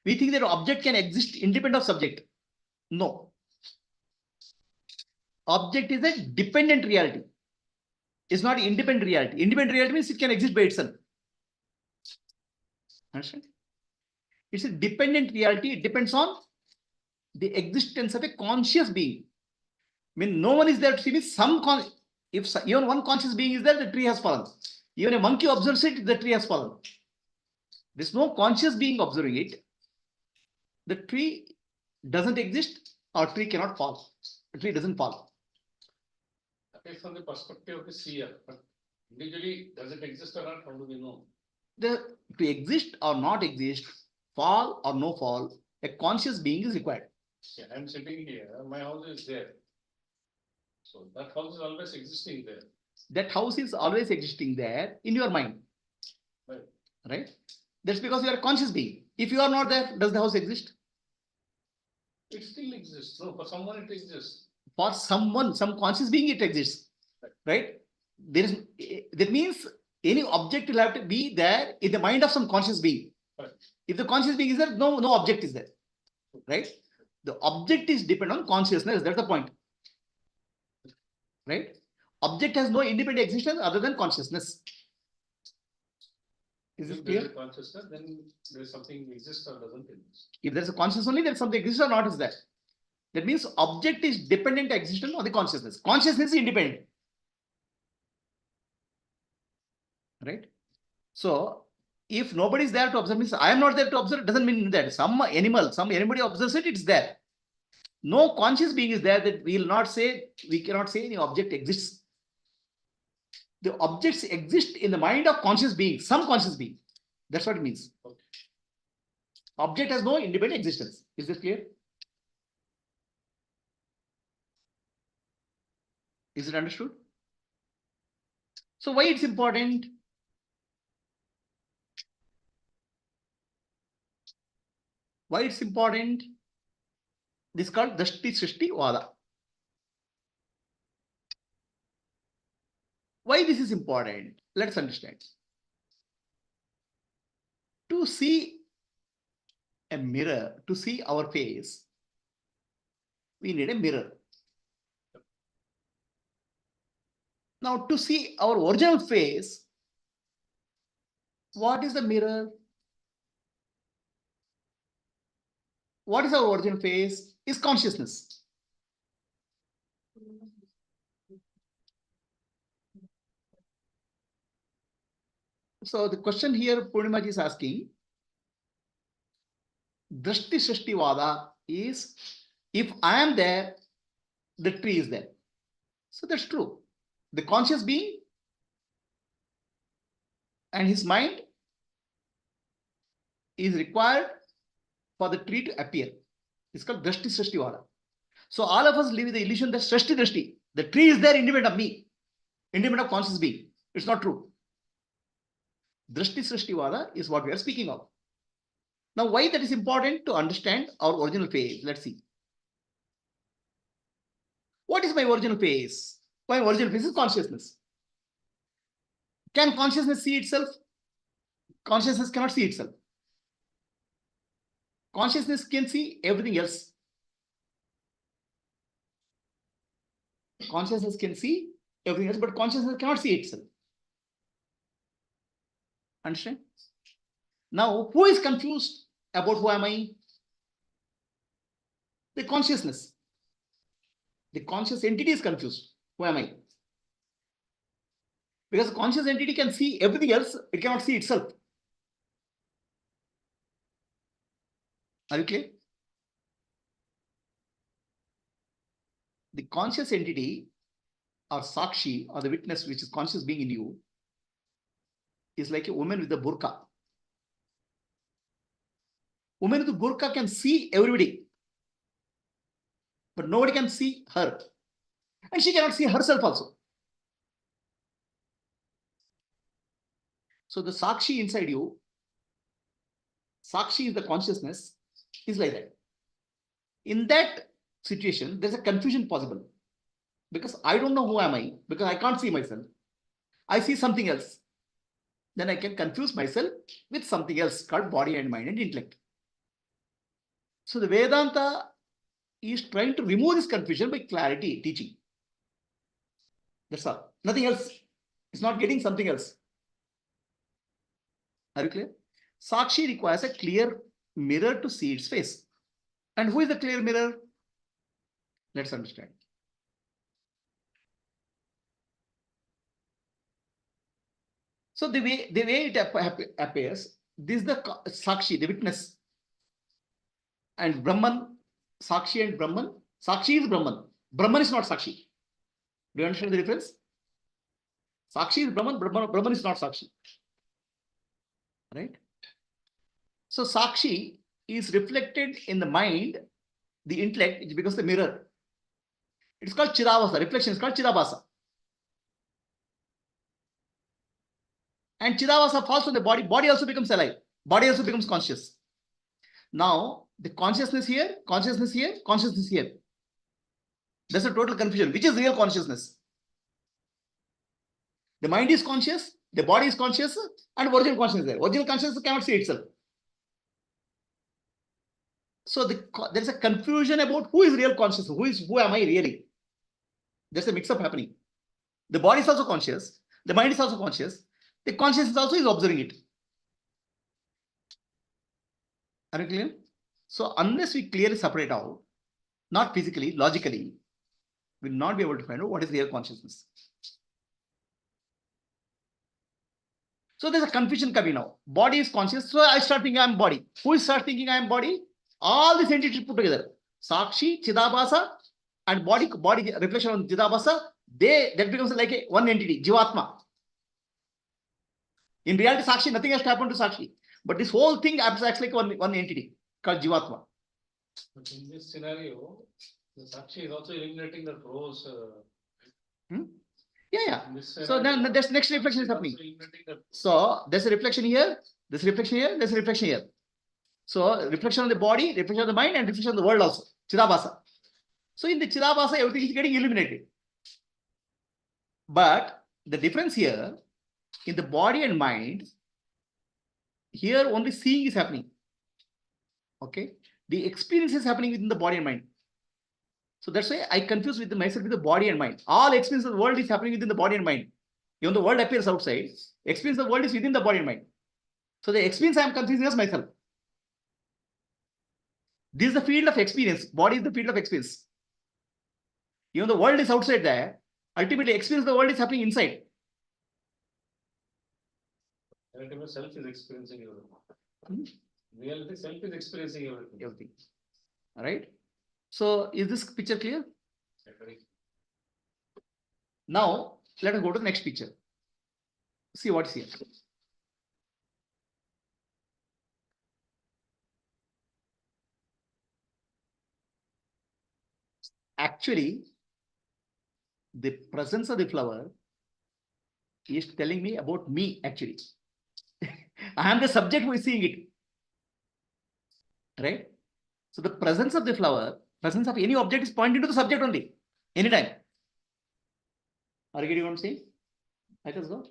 We think that an object can exist independent of subject. No. Object is a dependent reality. It's not independent reality. Independent reality means it can exist by itself. Understand? It's a dependent reality. It depends on the existence of a conscious being. I mean, no one is there to see me. Even one conscious being is there, the tree has fallen. Even a monkey observes it, the tree has fallen. There's no conscious being observing it. The tree doesn't exist, or tree cannot fall. The tree doesn't fall. That is from the perspective of the seer. But individually, does it exist or not? How do we know? To exist or not exist, fall or no fall, a conscious being is required. Yeah, I'm sitting here, my house is there. So that house is always existing there. That house is always existing there in your mind. Right. Right? That's because you are a conscious being. If you are not there, does the house exist? It still exists. No, for someone it exists. For someone, some conscious being, it exists. Right? That means any object will have to be there in the mind of some conscious being. Right. If the conscious being is there, no object is there. Right? The object is dependent on consciousness. That's the point. Right? Object has no independent existence other than consciousness. Is this If there is clear? a consciousness, then there is something exists or doesn't exist. If there's a consciousness only, then something exists or not is there. That means object is dependent existence on the consciousness. Consciousness is independent. Right? So if nobody is there to observe, means I am not there to observe, doesn't mean that some animal, anybody observes it, it's there. No conscious being is there, that we cannot say any object exists. The objects exist in the mind of conscious being, some conscious being. That's what it means. Okay. Object has no independent existence. Is this clear? Is it understood? So why it's important? Why it's important? This is called Drashti Srishti Vada. Why this is important? Let's understand. To see a mirror, to see our face, we need a mirror. Now, to see our original face, what is the mirror? What is our original face? Is consciousness. So the question here Purnimaji is asking, Drashti Srishti Vada is, if I am there, the tree is there. So that's true. The conscious being and his mind is required for the tree to appear. It's called Drashti Srishti Vada. So all of us live with the illusion that Srishti Drashti, the tree is there independent of me, independent of conscious being. It's not true. Drashti Srishti Vada is what we are speaking of. Now, why that is important to understand our original phase? Let's see. What is my original phase? My original phase is consciousness. Can consciousness see itself? Consciousness cannot see itself. Consciousness can see everything else. Consciousness can see everything else, but consciousness cannot see itself. Understand? Now, who is confused about who am I? The consciousness. The conscious entity is confused. Who am I? Because the conscious entity can see everything else, it cannot see itself. Are you clear? The conscious entity or Sakshi or the witness, which is conscious being in you, is like a woman with a burqa. Woman with the burqa can see everybody, but nobody can see her. And she cannot see herself also. So the Sakshi inside you, Sakshi is the consciousness, is like that. In that situation, there's a confusion possible. Because I don't know who am I, because I can't see myself. I see something else. Then I can confuse myself with something else called body and mind and intellect. So the Vedanta is trying to remove this confusion by clarity teaching. That's all. Nothing else. It's not getting something else. Are you clear? Sakshi requires a clear mirror to see its face. And who is the clear mirror? Let's understand. So the way it appears, this is the Sakshi, the witness. And Brahman, Sakshi and Brahman. Sakshi is Brahman. Brahman is not Sakshi. Do you understand the difference? Sakshi is Brahman, Brahman is not Sakshi. Right? So Sakshi is reflected in the mind, the intellect, it becomes the mirror. It's called Chidabhasa. Reflection is called Chidabhasa. And Chidabhasa falls on the body. Body also becomes alive. Body also becomes conscious. Now, the consciousness here, consciousness here, consciousness here. That's a total confusion. Which is real consciousness? The mind is conscious, the body is conscious, and original consciousness is there. Original consciousness cannot see itself. So there's a confusion about who is real consciousness, who am I really? There's a mix-up happening. The body is also conscious, the mind is also conscious, the consciousness also is observing it. Are you clear? So unless we clearly separate out, not physically, logically, we will not be able to find out what is real consciousness. So there's a confusion coming now. Body is conscious, so I start thinking I am body. Who is start thinking I am body? All these entities put together. Sakshi, Chidabhasa, and body reflection on Chidabhasa, that becomes like one entity, Jivatma. In reality, Sakshi, nothing has to happen to Sakshi. But this whole thing acts like one entity called Jivatma. But in this scenario, the Sakshi is also eliminating the rows. Yeah. So then this next reflection is happening. So there's a reflection here, there's a reflection here, there's a reflection here. So reflection on the body, reflection on the mind, and reflection on the world also. Chidabhasa. So in the Chidabhasa, everything is getting illuminated. But the difference here, in the body and mind, here only seeing is happening. Okay. The experience is happening within the body and mind. So that's why I confuse with myself with the body and mind. All experience of the world is happening within the body and mind. Even the world appears outside, experience of the world is within the body and mind. So the experience I am confusing as myself. This is the field of experience. Body is the field of experience. Even the world is outside there. Ultimately, experience of the world is happening inside. Self is experiencing everything. Reality, self is experiencing everything. All right. So is this picture clear? Now, let us go to the next picture. See what is here. Actually, the presence of the flower is telling me about me, actually. I am the subject who is seeing it. Right? So the presence of the flower, presence of any object is pointing to the subject only. Anytime. Are you getting what I'm saying? Let us go.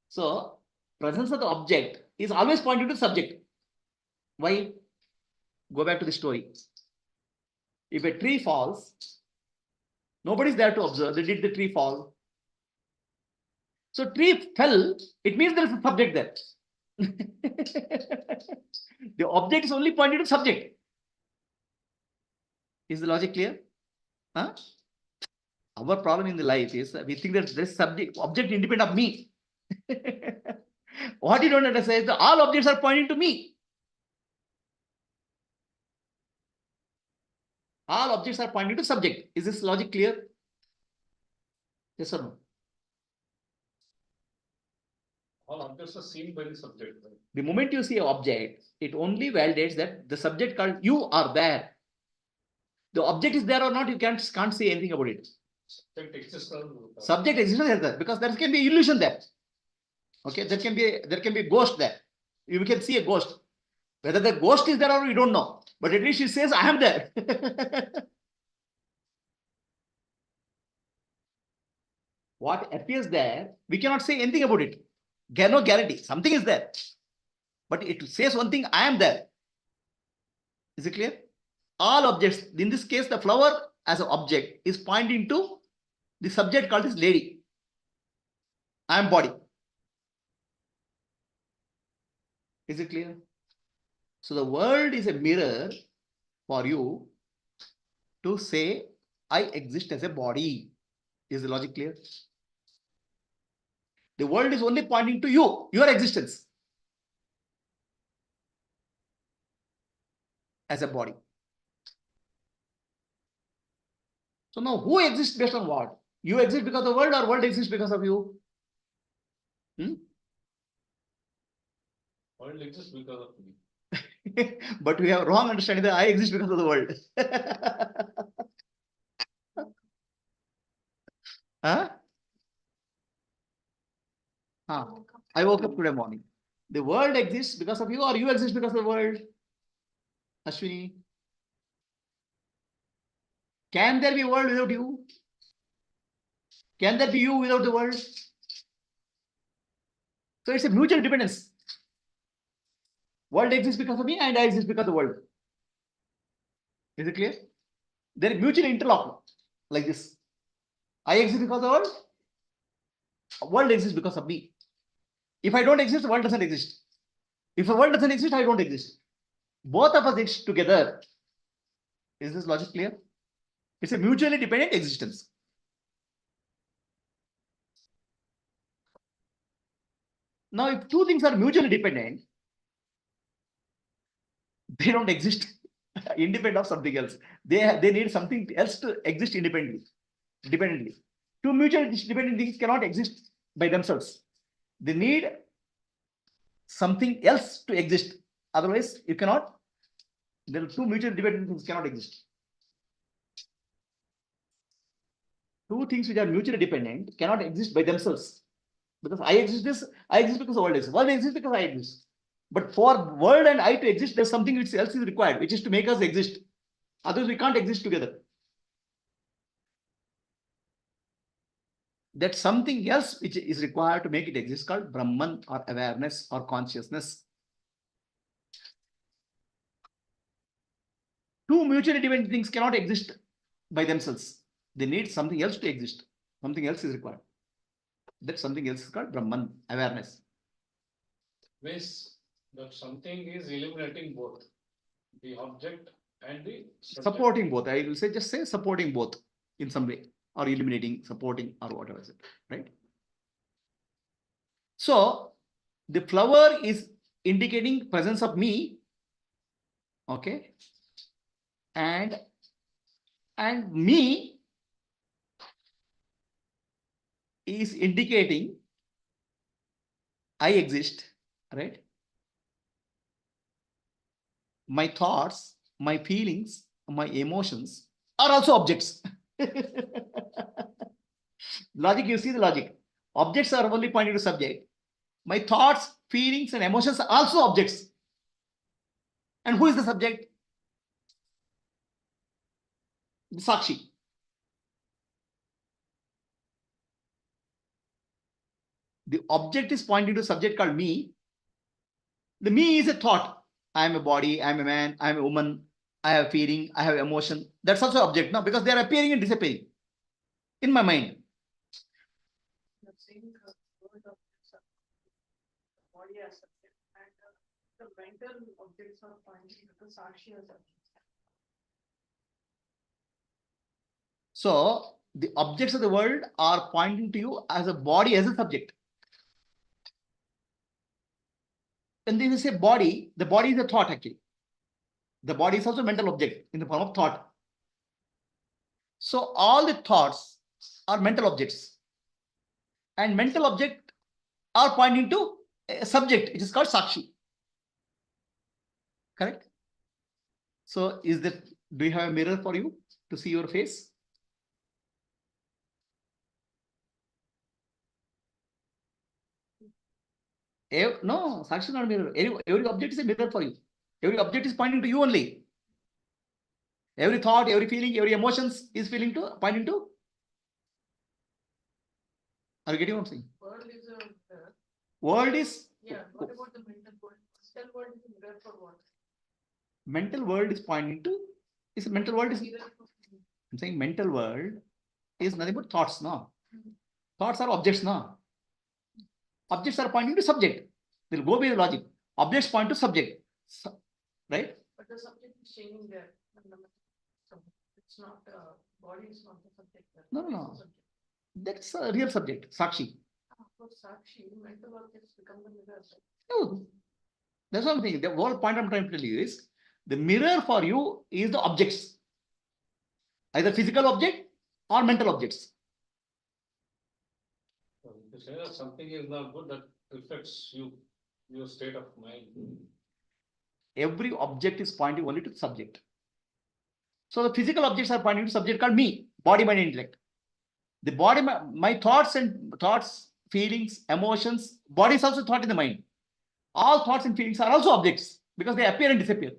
So, presence of the object is always pointing to the subject. Why? Go back to the story. If a tree falls, nobody is there to observe. Did the tree fall? So tree fell, it means there is a subject there. The object is only pointing to subject. Is the logic clear? Huh? Our problem in the life is we think that this subject, object independent of me. What you don't understand is that all objects are pointing to me. All objects are pointing to subject. Is this logic clear? Yes or no? All objects are seen by the subject. Right? The moment you see an object, it only validates that the subject called you are there. The object is there or not, you can't say anything about it. Subject exists Subject exists because there can be illusion there. Okay, there can be a ghost there. You can see a ghost. Whether the ghost is there or you don't know, but at least she says, I am there. What appears there, we cannot say anything about it. No guarantee. Something is there. But it says one thing, I am there. Is it clear? All objects, in this case, the flower as an object is pointing to the subject called this lady. I am body. Is it clear? So the world is a mirror for you to say, I exist as a body. Is the logic clear? The world is only pointing to you, your existence as a body. So now who exists based on what? You exist because of the world or world exists because of you? World exists because of me. But we have wrong understanding that I exist because of the world. Huh? I woke up today morning. The world exists because of you or you exist because of the world? Ashwini? Can there be a world without you? Can there be you without the world? So it's a mutual dependence. World exists because of me and I exist because of the world. Is it clear? They are mutually interlocked like this. I exist because of the world. World exists because of me. If I don't exist, the world doesn't exist. If the world doesn't exist, I don't exist. Both of us exist together. Is this logic clear? It's a mutually dependent existence. Now, if two things are mutually dependent, they don't exist independent of something else. They need something else to exist independently. Two mutually dependent things cannot exist by themselves. They need something else to exist. Otherwise, you cannot. There are two mutually dependent things cannot exist. Two things which are mutually dependent cannot exist by themselves. Because I exist because the world exists. World exists because I exist. But for world and I to exist, there's something which else is required, which is to make us exist. Otherwise, we can't exist together. That something else which is required to make it exist called Brahman or awareness or consciousness. Two mutually dependent things cannot exist by themselves. They need something else to exist. Something else is required. That something else is called Brahman, awareness. Means that something is eliminating both the object and the subject. Supporting both. I will say, just say supporting both in some way, or eliminating, supporting, or whatever is it, right? So the flower is indicating presence of me, okay, and me is indicating I exist, right? My thoughts, my feelings, my emotions are also objects. Logic, you see the logic. Objects are only pointing to subject. My thoughts, feelings, and emotions are also objects. And who is the subject? The Sakshi. The object is pointing to subject called me. The me is a thought. I am a body, I am a man, I am a woman, I have feeling, I have emotion. That's also object, no? Because they are appearing and disappearing in my mind. You're saying the word of the body as subject, and the mental objects are pointing to the Sakshi as subject. So the objects of the world are pointing to you as a body, as a subject. And then you say body, the body is a thought actually. The body is also a mental object in the form of thought. So all the thoughts are mental objects. And mental object are pointing to a subject, which is called Sakshi. Correct? So is that, do you have a mirror for you to see your face? No, Sakshi is not a mirror. Every object is a mirror for you. Every object is pointing to you only. Every thought, every feeling, every emotions is pointing to. Are you getting what I'm saying? World is a mirror. World is. Yeah. What about the mental world? Mental world is a mirror for what? Mental world is pointing to. Is mental world is. Mirror for- I'm saying mental world is nothing but thoughts, no? Thoughts are objects, no? Objects are pointing to subject. They'll go by the logic. Objects point to subject. Right? But the subject is changing there. It's not body is not the subject. No, no, Body is no. the subject. That's a real subject, Sakshi. For Sakshi, mental objects become the mirror. No. That's what I'm thinking. The whole point I'm trying to tell you is the mirror for you is the objects. Either physical object or mental objects. So to say that something is not good, that reflects you, your state of mind. Every object is pointing only to the subject. So the physical objects are pointing to subject called me, body, mind, intellect. The body, my thoughts, feelings, emotions, body is also thought in the mind. All thoughts and feelings are also objects because they appear and disappear.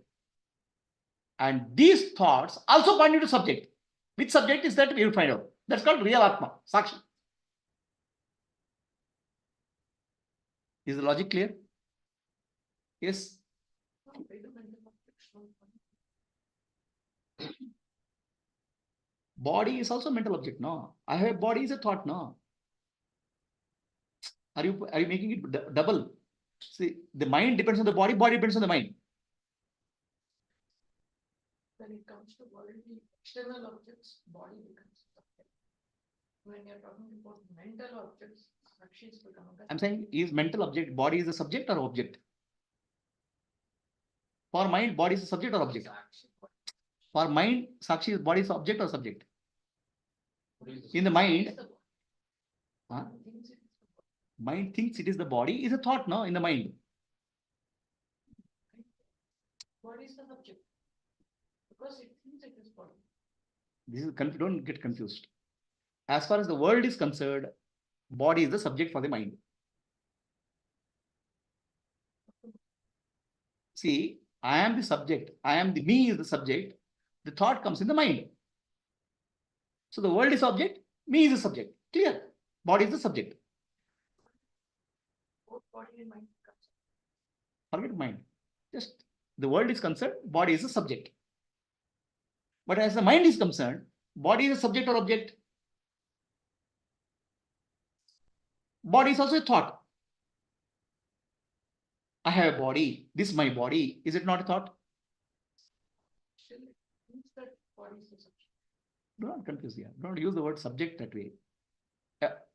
And these thoughts also point to subject. Which subject is that we will find out. That's called real Atma, Sakshi. Is the logic clear? Yes. No, why do mental objects don't point? Body is also a mental object, no? I have body is a thought, no? Are you making it double? See, the mind depends on the body depends on the mind. When it comes to body, external objects, body becomes subject. When you're talking about mental objects, Sakshi is becoming. I'm saying, is mental object, body is a subject or object? For mind, body is a subject or object? Sakshi. For mind, Sakshi is body is object or subject? What is this? In the mind, It's the body. huh? Thinks it's the body. Mind thinks it is the body, is a thought, no? In the mind. Body is the subject. Because it thinks it is body. This is don't get confused. as far as the world is concerned, body is the subject for the mind. See, I am the subject. I am the me is the subject. The thought comes in the mind. So the world is object, me is the subject. Clear? Body is the subject. Both body and mind comes. Forget mind. Just the world is concerned, body is the subject. But as the mind is concerned, body is a subject or object. Body is also a thought. I have a body. This is my body. Is it not a thought? Still, it means that body is the subject. Do not confuse here. Don't use the word subject that way.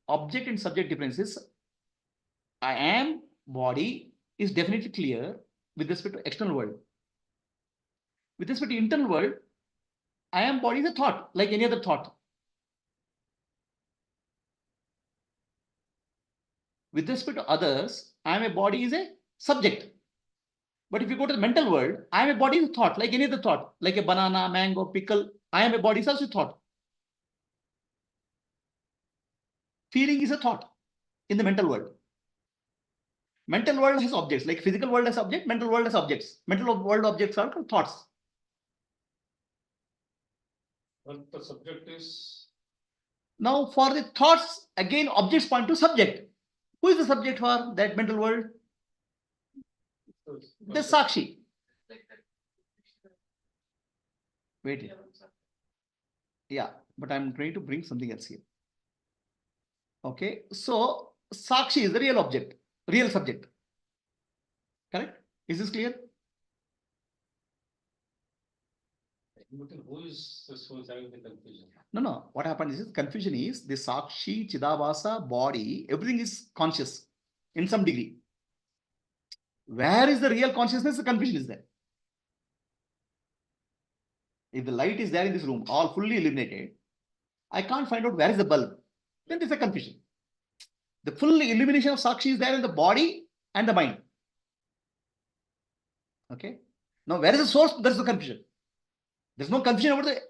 Object and subject difference is I am body is definitely clear with respect to external world. With respect to internal world, I am body is a thought, like any other thought. With respect to others, I am a body is a subject. But if you go to the mental world, I am a body is a thought, like any other thought, like a banana, mango, pickle. I am a body is also a thought. Feeling is a thought in the mental world. Mental world has objects, like physical world has object, mental world has objects. Mental world objects are called thoughts. But the subject is Now for the thoughts, again objects point to subject. Who is the subject for that mental world? The Sakshi. Like that. Wait. Yeah, but I'm trying to bring something else here. Okay, so Sakshi is the real object, real subject. Correct? Is this clear? who is this who is having the confusion? No. What happened is confusion is the Sakshi, Chidabhasa, body, everything is conscious in some degree. Where is the real consciousness? The confusion is there. If the light is there in this room, all fully illuminated, I can't find out where is the bulb. Then there's a confusion. The full illumination of Sakshi is there in the body and the mind. Okay. Now, where is the source? There's the confusion. There's no confusion about the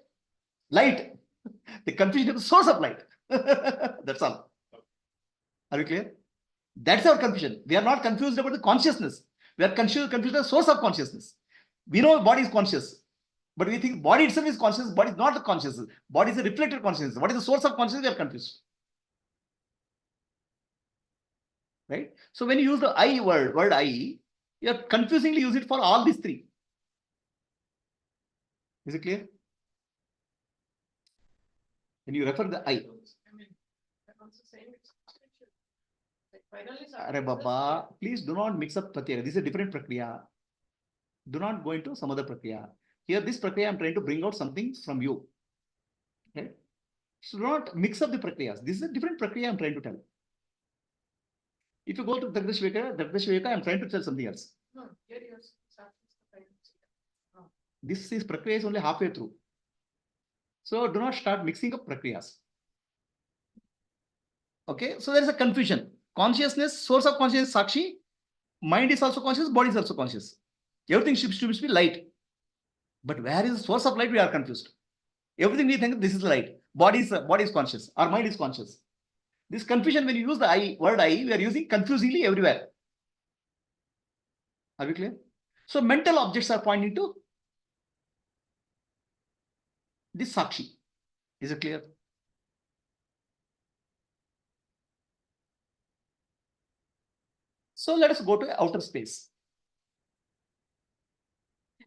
light. The confusion is the source of light. That's all. Are you clear? That's our confusion. We are not confused about the consciousness. We are confused about the source of consciousness. We know body is conscious, but we think body itself is conscious. Body is not the consciousness. Body is a reflected consciousness. What is the source of consciousness? We are confused. Right? So when you use the I word I, you are confusingly use it for all these three. Is it clear? When you refer the I. I mean, I'm also saying it's spiritual. Like finally, Arre Baba, please do not mix up pratyeka. This is a different prakriya. Do not go into some other prakriya. Here, this prakriya, I'm trying to bring out something from you. Okay? So do not mix up the prakriyas. This is a different prakriya I'm trying to tell. If you go to Dardashveka, I'm trying to tell something else. No, here you're starting the final. No. This is prakriya is only halfway through. So do not start mixing up prakriyas. Okay, so there is a confusion. Consciousness, source of consciousness, Sakshi. Mind is also conscious, body is also conscious. Everything should be light. But where is the source of light? We are confused. Everything we think this is light. Body is conscious. Our mind is conscious. This confusion, when you use the word I, we are using confusingly everywhere. Are we clear? So mental objects are pointing to this Sakshi. Is it clear? So let us go to outer space.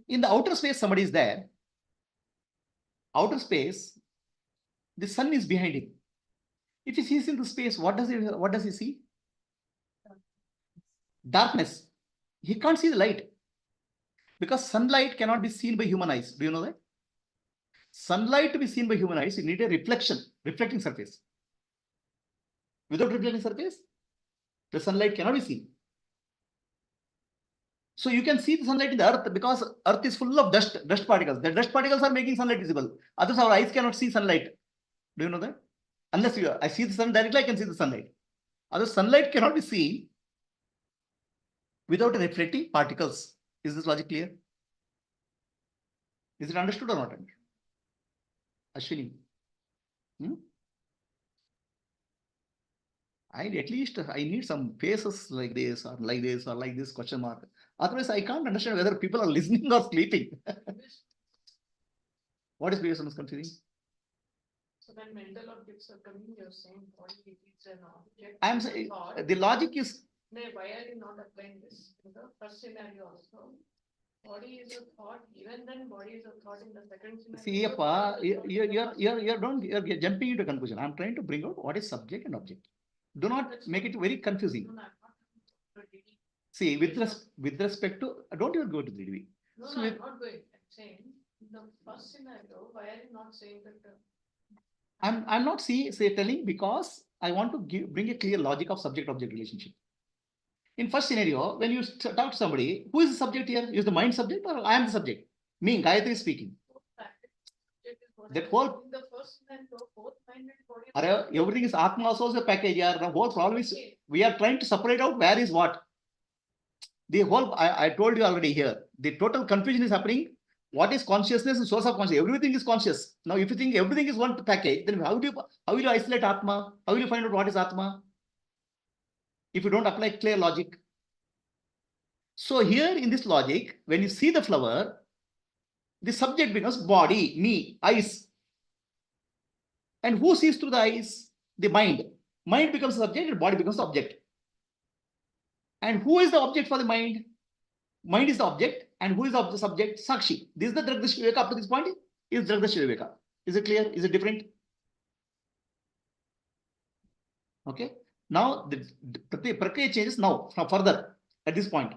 In the outer space, somebody is there. Outer space, the sun is behind him. If he sees into space, what does he see? Darkness. He can't see the light. Because sunlight cannot be seen by human eyes. Do you know that? Sunlight to be seen by human eyes, you need a reflecting surface. Without reflecting surface, the sunlight cannot be seen. So you can see the sunlight in the earth because earth is full of dust particles. The dust particles are making sunlight visible. Others, our eyes cannot see sunlight. Do you know that? Unless I see the sun directly, I can see the sunlight. Other sunlight cannot be seen without reflecting particles. Is this logic clear? Is it understood or not? Ashwini? at least I need some faces like this or like this or like this question mark. Otherwise, I can't understand whether people are listening or sleeping. What is previous confusing? So when mental objects are coming, you're saying body is an object. I'm it's a saying thought. the logic is No, why are you not applying this? In the first scenario also, body is a thought. Even then, body is a thought in the second scenario. see, also, body is a thought in the first you're jumping into conclusion. I'm trying to bring out what is subject and object. Do not That's make what- it very confusing. No, no, I'm not. See, with respect to, don't even go to the degree. No, So no, with- I'm not going. I'm saying in the first scenario, why are you not saying that? I'm not telling because I want to bring a clear logic of subject-object relationship. In first scenario, when you talk to somebody, who is the subject here? Is the mind subject or I am the subject? Me, Gayatri is speaking. That whole- In the first scenario, both mind and body. Everything is Atma also is a package. Yeah, the whole problem is we are trying to separate out where is what. The whole, I told you already here, the total confusion is happening. What is consciousness and source of consciousness? Everything is conscious. Now, if you think everything is one package, then how will you isolate Atma? How will you find out what is Atma? If you don't apply clear logic. So here in this logic, when you see the flower, the subject becomes body, me, eyes. And who sees through the eyes? The mind. Mind becomes the subject and body becomes the object. And who is the object for the mind? Mind is the object. And who is the subject? Sakshi. This is the Dragdashi Viveka up to this point. Is Dragdashi Viveka. Is it clear? Is it different? Okay. Now the Prakriya changes now from further at this point.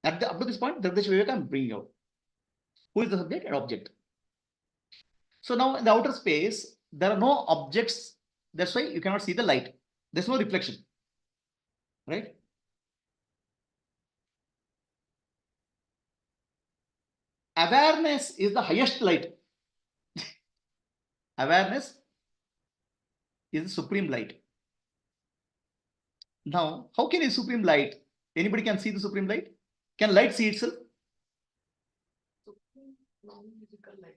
Up to this point, Dragdashi Viveka I'm bringing out. Who is the subject and object? So now in the outer space, there are no objects. That's why you cannot see the light. There's no reflection. Right? Awareness is the highest light. Awareness is the supreme light. Now, how can a supreme light? Anybody can see the supreme light? Can light see itself? Non-physical light.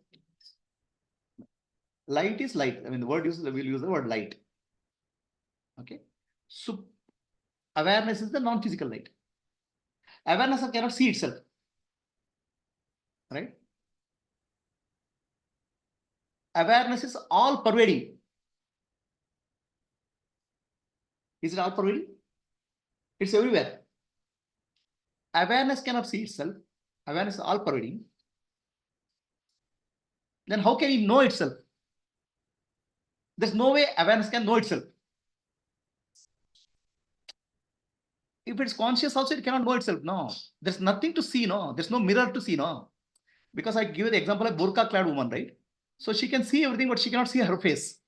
Light is light. I mean, the word we'll use the word light. Okay. So, awareness is the non-physical light. Awareness cannot see itself. Right? Awareness is all pervading. Is it all pervading? It's everywhere. Awareness cannot see itself. Awareness is all pervading. Then how can it know itself? There's no way awareness can know itself. If it's conscious also, it cannot know itself. No. There's nothing to see. No. There's no mirror to see. No. Because I give the example of burqa clad woman, right? So she can see everything, but she cannot see her face.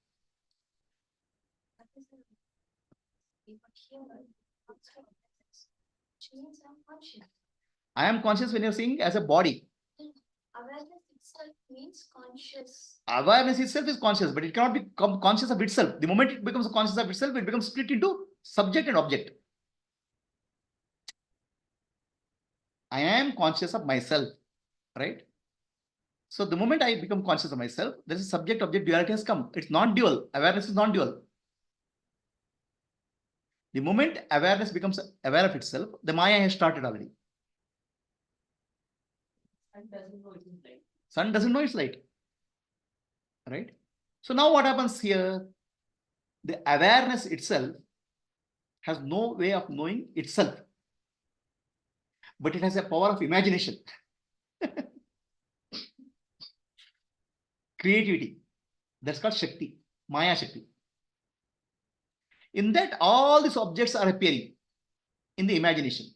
I am conscious when you're seeing as a body. Awareness itself means conscious. Awareness itself is conscious, but it cannot become conscious of itself. The moment it becomes conscious of itself, it becomes split into subject and object. I am conscious of myself, right? So the moment I become conscious of myself, there is a subject-object duality has come. It's non-dual. Awareness is non-dual. The moment awareness becomes aware of itself, the Maya has started already. And doesn't know it is light. Sun doesn't know it's light. Right? So now what happens here? The awareness itself has no way of knowing itself. But it has a power of imagination. Creativity. That's called Shakti. Maya Shakti. In that, all these objects are appearing in the imagination.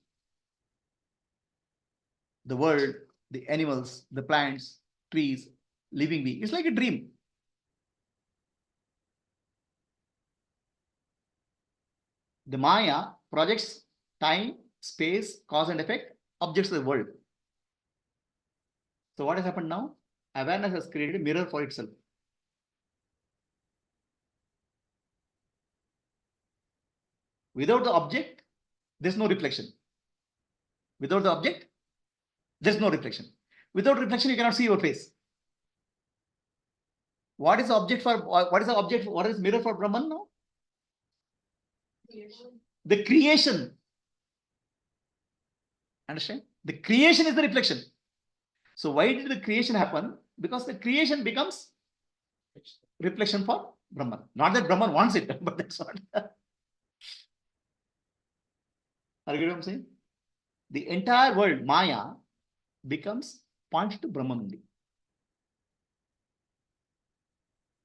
The world, the animals, the plants, trees, living beings. It's like a dream. The Maya projects time, space, cause and effect, objects of the world. So what has happened now? Awareness has created a mirror for itself. Without the object, there's no reflection. Without the object, there's no reflection. Without reflection, you cannot see your face. What is the object for, what is mirror for Brahman now? The creation. Understand? The creation is the reflection. So why did the creation happen? Because the creation becomes reflection for Brahman. Not that Brahman wants it, but that's what. Are you getting what I'm saying? The entire world, Maya, becomes points to Brahman only.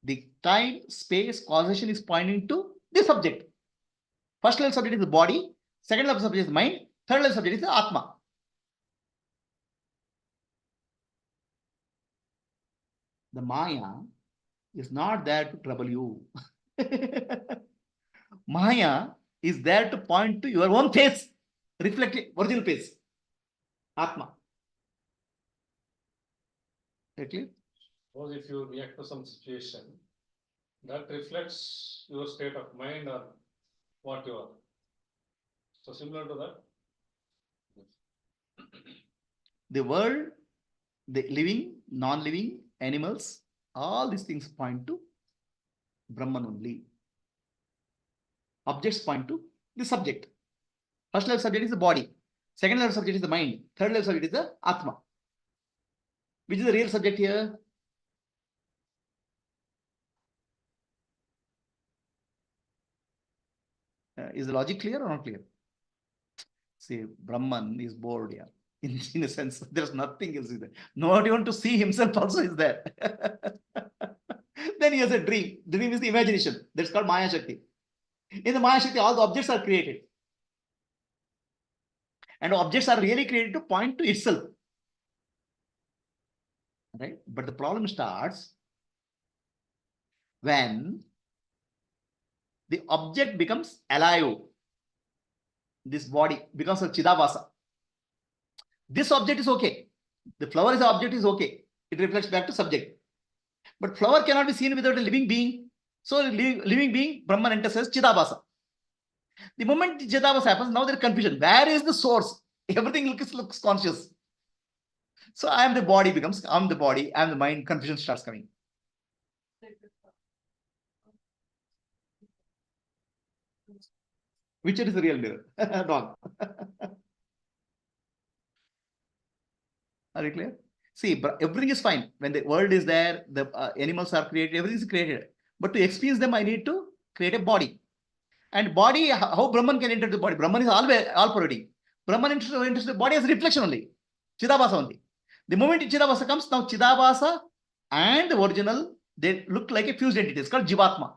The time, space, causation is pointing to the subject. First level subject is the body, second level subject is the mind, third level subject is the Atma. The Maya is not there to trouble you. Maya is there to point to your own face, reflecting original face, Atma. Okay? Suppose if you react to some situation, that reflects your state of mind or what you are. So similar to that. The world, the living, non-living, animals, all these things point to Brahman only. Objects point to the subject. First level subject is the body. Second level subject is the mind. Third level subject is the Atma. Which is the real subject here? Is the logic clear or not clear? See, Brahman is bored here. In a sense, there's nothing else is there. Not even to see himself also is there. Then he has a dream. Dream is the imagination. That's called Maya Shakti. In the Maya Shakti, all the objects are created. And objects are really created to point to itself. Right? But the problem starts when the object becomes alive. This body becomes a Chidabhasa. This object is okay. The flower is the object is okay. It reflects back to subject. But flower cannot be seen without a living being. So living being, Brahman enters as Chidabhasa. The moment Chidabhasa happens, now there is confusion. Where is the source? Everything looks conscious. So I am the body becomes, I am the body, I am the mind, confusion starts coming. Which is the real mirror? Wrong. Are you clear? See, everything is fine. When the world is there, the animals are created, everything is created. But to experience them, I need to create a body. And body, how Brahman can enter the body? Brahman is always all-pervading. Brahman enters the body as a reflection only. Chidabhasa only. The moment Chidabhasa comes, now Chidabhasa and the original, they look like a fused entity. It's called Jivatma.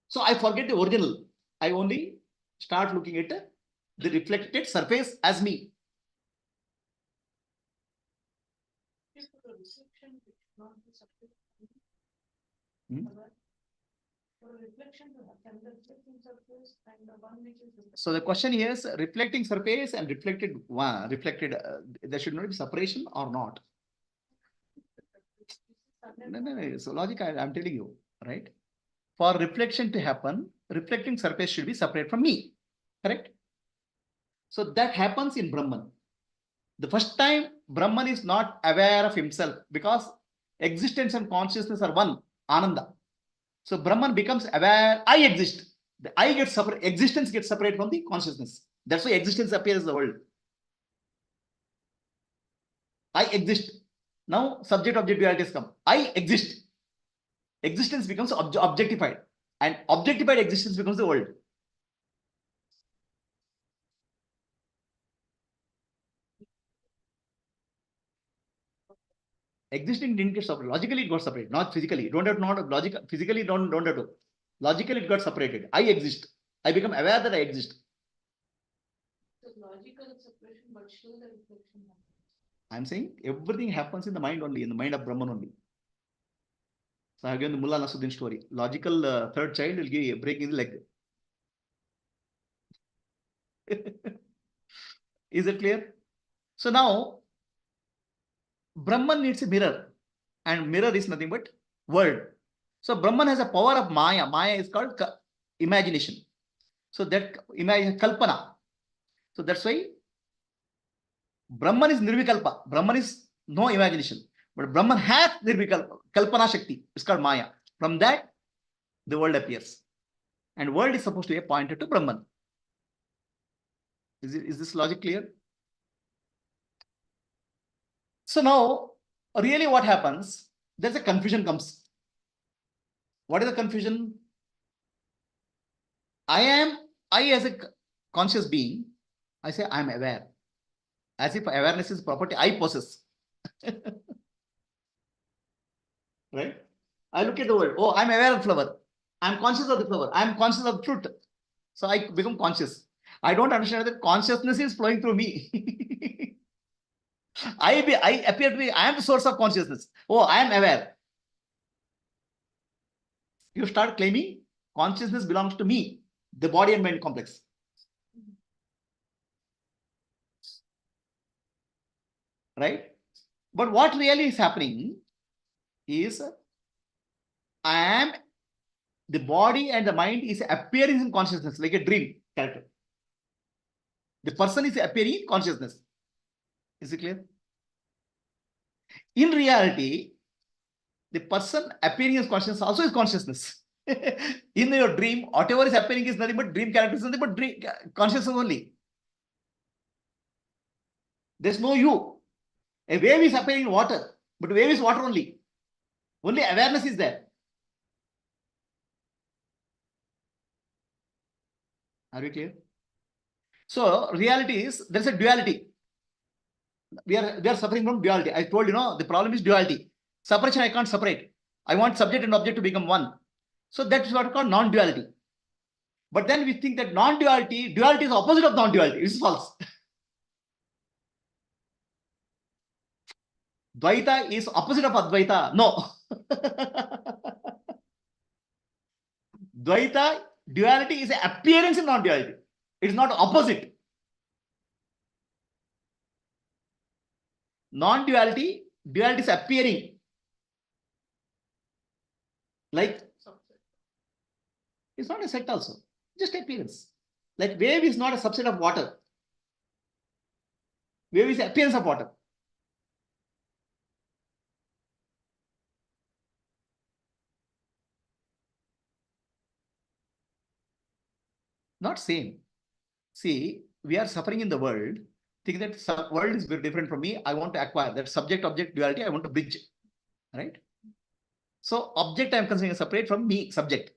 So I forget the original. I only start looking at the reflected surface as me. Hmm? So the question here is reflecting surface and reflected one, there should not be separation or not. No. So logic, I'm telling you, right? For reflection to happen, reflecting surface should be separate from me, correct? So that happens in Brahman. The first time Brahman is not aware of himself because existence and consciousness are one, Ananda. So Brahman becomes aware, I exist. The I gets separate, existence gets separate from the consciousness. That's why existence appears in the world. I exist. Now subject-object dualities come. I exist. Existence becomes objectified. And objectified existence becomes the world. Existing didn't get separated. Logically, it got separated, not physically. Don't have not logic. Physically, don't have to. Logically, it got separated. I exist. I become aware that I exist. So logical separation, but still the reflection happens. I'm saying everything happens in the mind only, in the mind of Brahman only. So I have given the Mullah Nasruddin story. Logical third child will give break in the leg. Is it clear? So now, Brahman needs a mirror, and mirror is nothing but word. So Brahman has a power of Maya. Maya is called imagination. So that imagine Kalpana. So that's why Brahman is Nirvikalpa. Brahman is no imagination. But Brahman has Kalpana Shakti. It's called Maya. From that, the world appears. And world is supposed to be pointed to Brahman. Is this logic clear? So now, really what happens? There's a confusion comes. What is the confusion? I as a conscious being, I say I am aware. As if awareness is property I possess. Right? I look at the world. Oh, I'm aware of flower. I'm conscious of the flower. I'm conscious of the fruit. So I become conscious. I don't understand that consciousness is flowing through me. I appear to be, I am the source of consciousness. Oh, I am aware. You start claiming consciousness belongs to me, the body and mind complex. Right? But what really is happening is the body and the mind is appearing in consciousness like a dream character. The person is appearing in consciousness. Is it clear? In reality, the person appearing as consciousness also is consciousness. In your dream, whatever is appearing is nothing but dream characters, nothing but dream consciousness only. There's no you. A wave is appearing in water, but wave is water only. Only awareness is there. Are we clear? So reality is there's a duality. We are suffering from duality. I told you, the problem is duality. Separation I can't separate. I want subject and object to become one. So that's what we call non-duality. But then we think that non-duality, duality is opposite of non-duality. This is false. Dvaita is opposite of Advaita. No. Dvaita, duality is an appearance in non-duality. It is not opposite. Non-duality, duality is appearing. Like, it's not a set also. Just appearance. Like wave is not a subset of water. Wave is the appearance of water. Not same. See, we are suffering in the world. Think that world is very different from me. I want to acquire that subject-object duality. I want to bridge. Right? So object I am considering separate from me, subject.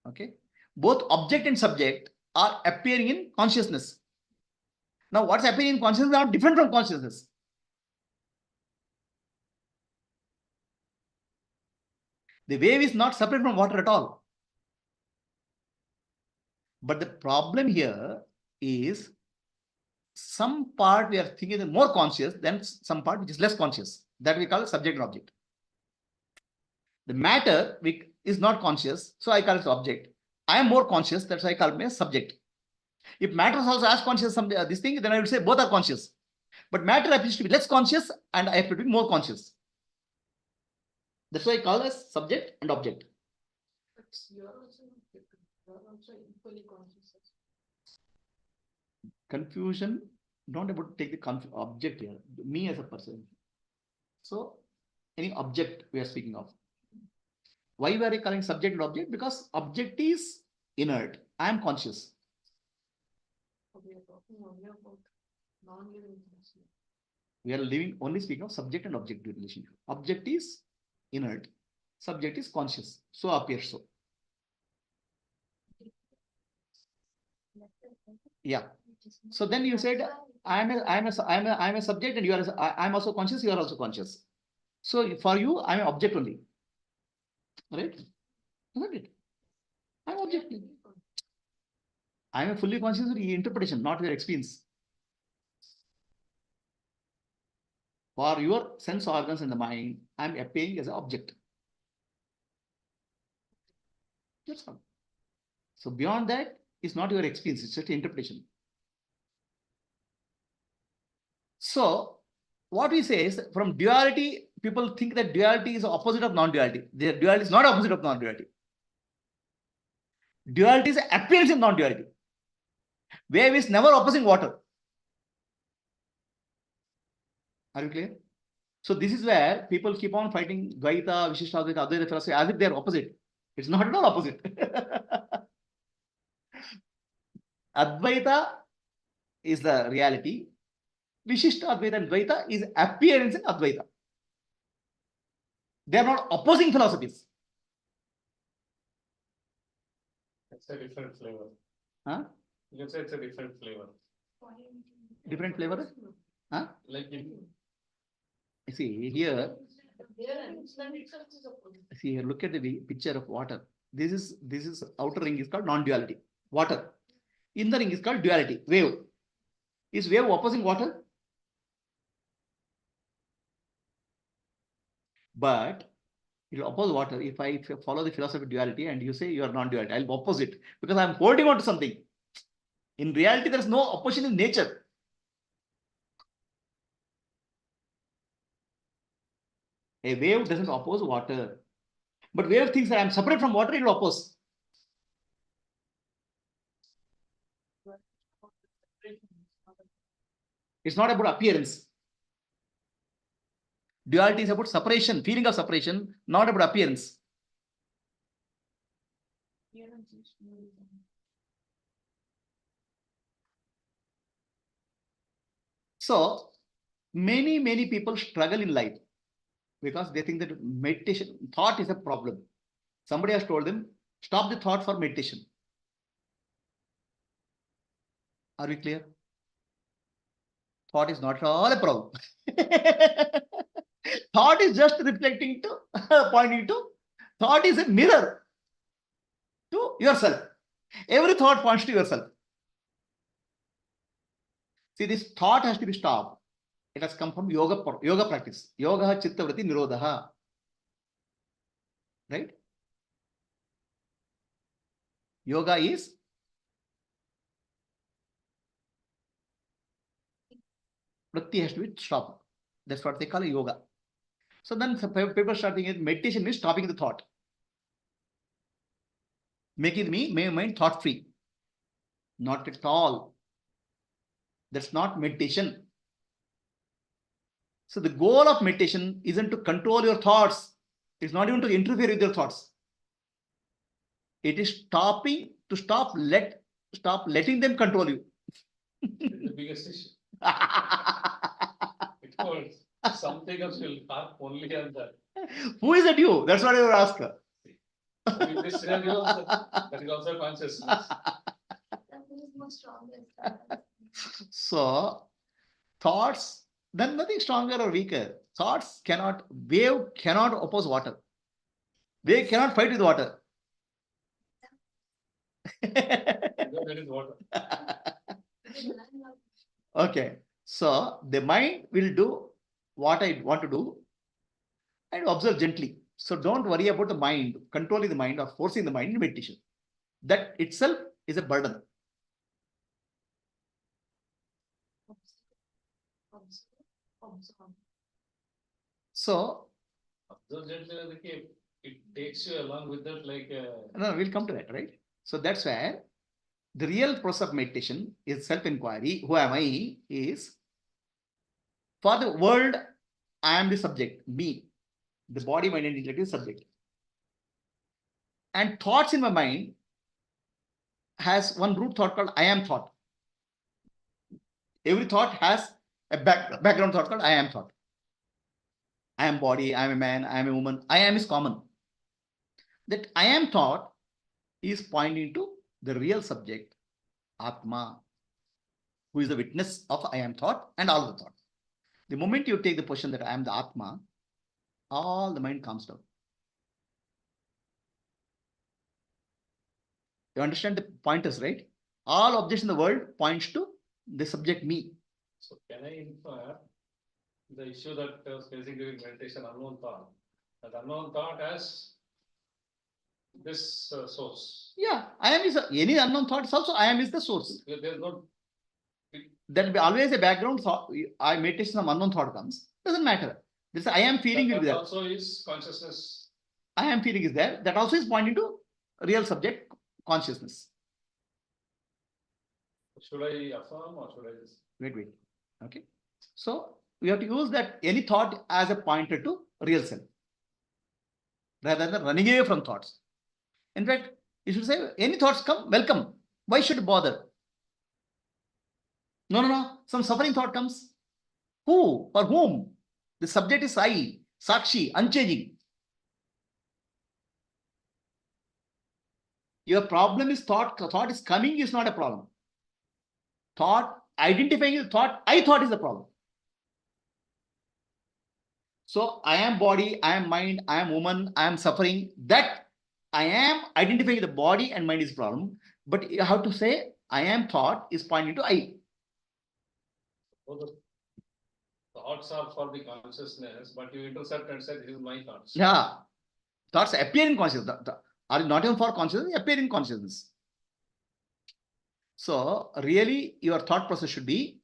Okay. Both object and subject are appearing in consciousness. Now, what's appearing in consciousness is not different from consciousness. The wave is not separate from water at all. But the problem here is some part we are thinking is more conscious than some part which is less conscious. That we call subject and object. The matter is not conscious, so I call it object. I am more conscious, that's why I call it a subject. If matter is also as conscious as this thing, then I would say both are conscious. But matter appears to be less conscious and I have to be more conscious. That's why I call it as subject and object. But you're also equally conscious. Confusion, don't about to take the object here, me as a person. So, any object we are speaking of. Why we are calling subject and object? Because object is inert. I am conscious. We are talking only about non-living things. We are only speaking of subject and object relationship. Object is inert. Subject is conscious. So appears so. Yeah. So then you said, I'm a subject and you are. I'm also conscious. You are also conscious. So for you, I'm an object only. Right? Isn't it? I'm object. I'm a fully conscious of your interpretation, not your experience. For your sense organs in the mind, I'm appearing as an object. That's all. So beyond that, it's not your experience, it's just interpretation. So what we say is, from duality, people think that duality is the opposite of non-duality. Duality is not opposite of non-duality. Duality is appearance in non-duality. Wave is never opposing water. Are you clear? So this is where people keep on fighting Dvaita, Vishishta Advaita, Advaita philosophy as if they are opposite. It's not at all opposite. Advaita is the reality. Vishishta Advaita and Dvaita is appearance in Advaita. They are not opposing philosophies. It's a different flavor. Huh? You can say it's a different flavor. Different flavor? Huh? Like if See here, look at the picture of water. This is outer ring is called non-duality. Water. Inner ring is called duality. Wave. Is wave opposing water? But it will oppose water if I follow the philosophy of duality and you say you are non-duality. I'll oppose it because I'm holding on to something. In reality, there is no opposition in nature. A wave doesn't oppose water. But wave thinks that I'm separate from water, it will oppose. It's not about appearance. Duality is about separation, feeling of separation, not about appearance. So, many people struggle in life because they think that meditation, thought is a problem. Somebody has told them, stop the thought for meditation. Are we clear? Thought is not at all a problem. Thought is just reflecting to, pointing to, thought is a mirror to yourself. Every thought points to yourself. See, this thought has to be stopped. It has come from yoga practice. Yoga chitta vritti nirodha. Right? Yoga is vritti has to be stopped. That's what they call yoga. So then people start thinking meditation is stopping the thought. Making my mind thought free. Not at all. That's not meditation. So the goal of meditation isn't to control your thoughts. It's not even to interfere with your thoughts. It is stop letting them control you. the biggest issue. Because something else will harp only on that. Who is that you? That's what I will ask. In this scenario, that is also consciousness. That is more stronger. So thoughts, then nothing stronger or weaker. Wave cannot oppose water. Wave cannot fight with water. That is water. Okay. So the mind will do what I want to do and observe gently. So don't worry about the mind, controlling the mind or forcing the mind in meditation. That itself is a burden. So Observe gently, it takes you along with that like no, we'll come to that, right? So that's where the real process of meditation is self-inquiry. Who am I? Is for the world, I am the subject, me. The body, mind, and intellect is subject. And thoughts in my mind has one root thought called I am thought. Every thought has a background thought called I am thought. I am body, I am a man, I am a woman. I am is common. That I am thought is pointing to the real subject, Atma, who is the witness of I am thought and all the thoughts. The moment you take the position that I am the Atma, all the mind comes down. You understand the pointers, right? All objects in the world points to the subject me. so can I infer the issue that I was facing during meditation, unknown thought? That unknown thought has this source. Yeah, I am is any unknown thought is also I am is the source. There's no There will be always a background thought. I meditation some unknown thought comes. Doesn't matter. This I am feeling will be that there. also is consciousness. I am feeling is there. That also is pointing to real subject consciousness. Should I affirm or should I just? Wait. Okay. So we have to use that any thought as a pointer to real self, rather than running away from thoughts. In fact, you should say, any thoughts come, welcome. Why should you bother? No. Some suffering thought comes. Who? For whom? The subject is I, Sakshi, unchanging. Your problem is thought. Thought is coming is not a problem. Thought, identifying the thought, I thought is the problem. So I am body, I am mind, I am woman, I am suffering. That I am identifying the body and mind is problem. But you have to say I am thought is pointing to I. So the thoughts are for the consciousness, but you intercept and say, this is my thoughts. Yeah. Thoughts appear in consciousness. Are not even for consciousness, they appear in consciousness. So really your thought process should be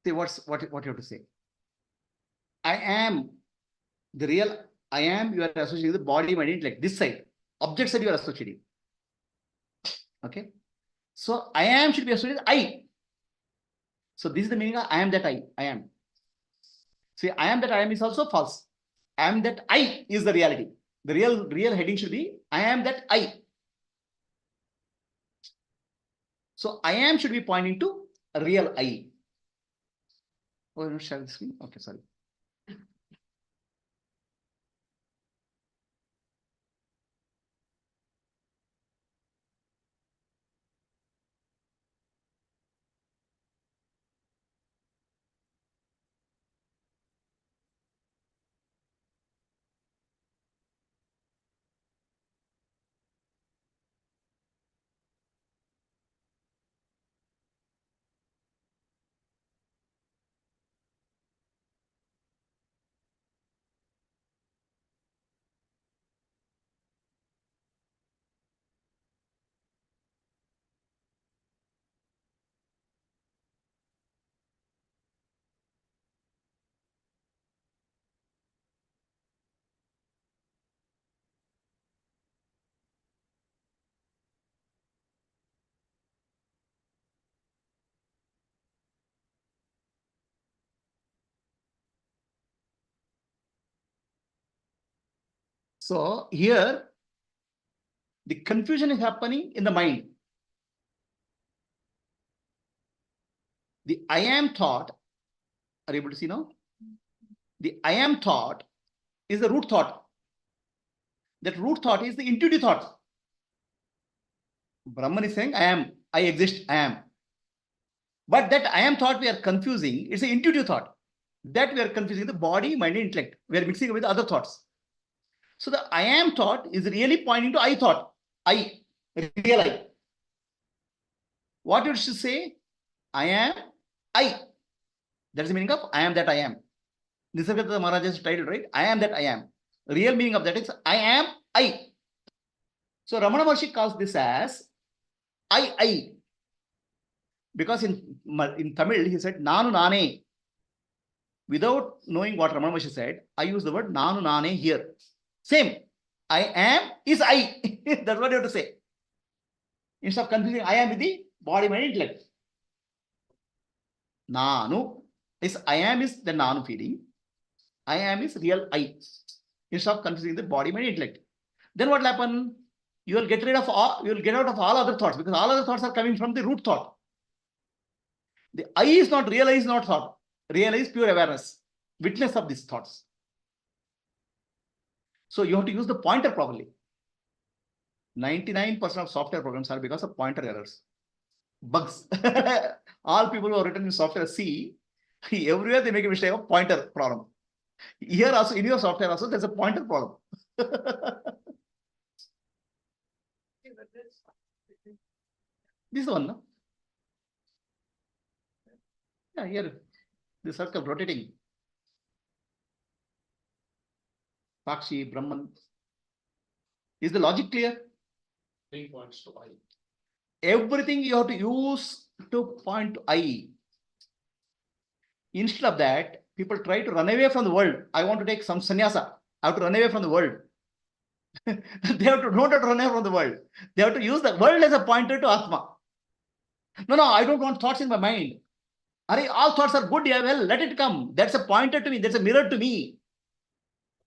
say what you have to say. I am the real I am, you are associating the body, mind, intellect, this side. Objects that you are associating. Okay. So I am should be associated with I. So this is the meaning of I am that I am. See, I am that I am is also false. I am that I is the reality. The real heading should be I am that I. So I am should be pointing to a real I. Oh, you not share the screen? Okay, sorry. So here the confusion is happening in the mind. The I am thought, are you able to see now? The I am thought is the root thought. That root thought is the intuitive thought. Brahman is saying I am, I exist, I am. But that I am thought we are confusing, it's an intuitive thought. That we are confusing the body, mind, and intellect. We are mixing it with other thoughts. So the I am thought is really pointing to I thought. I, real I. What you should say? I am I. That is the meaning of I am that I am. Nisargadatta Maharaj's title, right? I am that I am. Real meaning of that is I am I. So Ramana Maharshi calls this as I. Because in Tamil, he said, Nanu Nane. Without knowing what Ramana Maharshi said, I use the word Nanu Nane here. Same. I am is I. That's what you have to say. Instead of confusing I am with the body, mind, intellect. Nanu is I am is the Nanu feeling. I am is real I. Instead of confusing the body, mind, intellect. Then what will happen? You will get rid of all, you will get out of all other thoughts, because all other thoughts are coming from the root thought. The I is not real, I is not thought. Real is pure awareness, witness of these thoughts. So you have to use the pointer properly. 99% of software programs are because of pointer errors, bugs. All people who are written in software C, everywhere they make a mistake of pointer problem. Here also, in your software also, there's a pointer problem. This one, no? Yeah, here, the circle rotating. Sakshi, Brahman. Is the logic clear? 3 points to I. Everything you have to use to point to I. Instead of that, people try to run away from the world. I want to take some sannyasa. I have to run away from the world. They have to not run away from the world. They have to use the world as a pointer to Atma. No, I don't want thoughts in my mind. All thoughts are good. Yeah, well, let it come. That's a pointer to me. That's a mirror to me.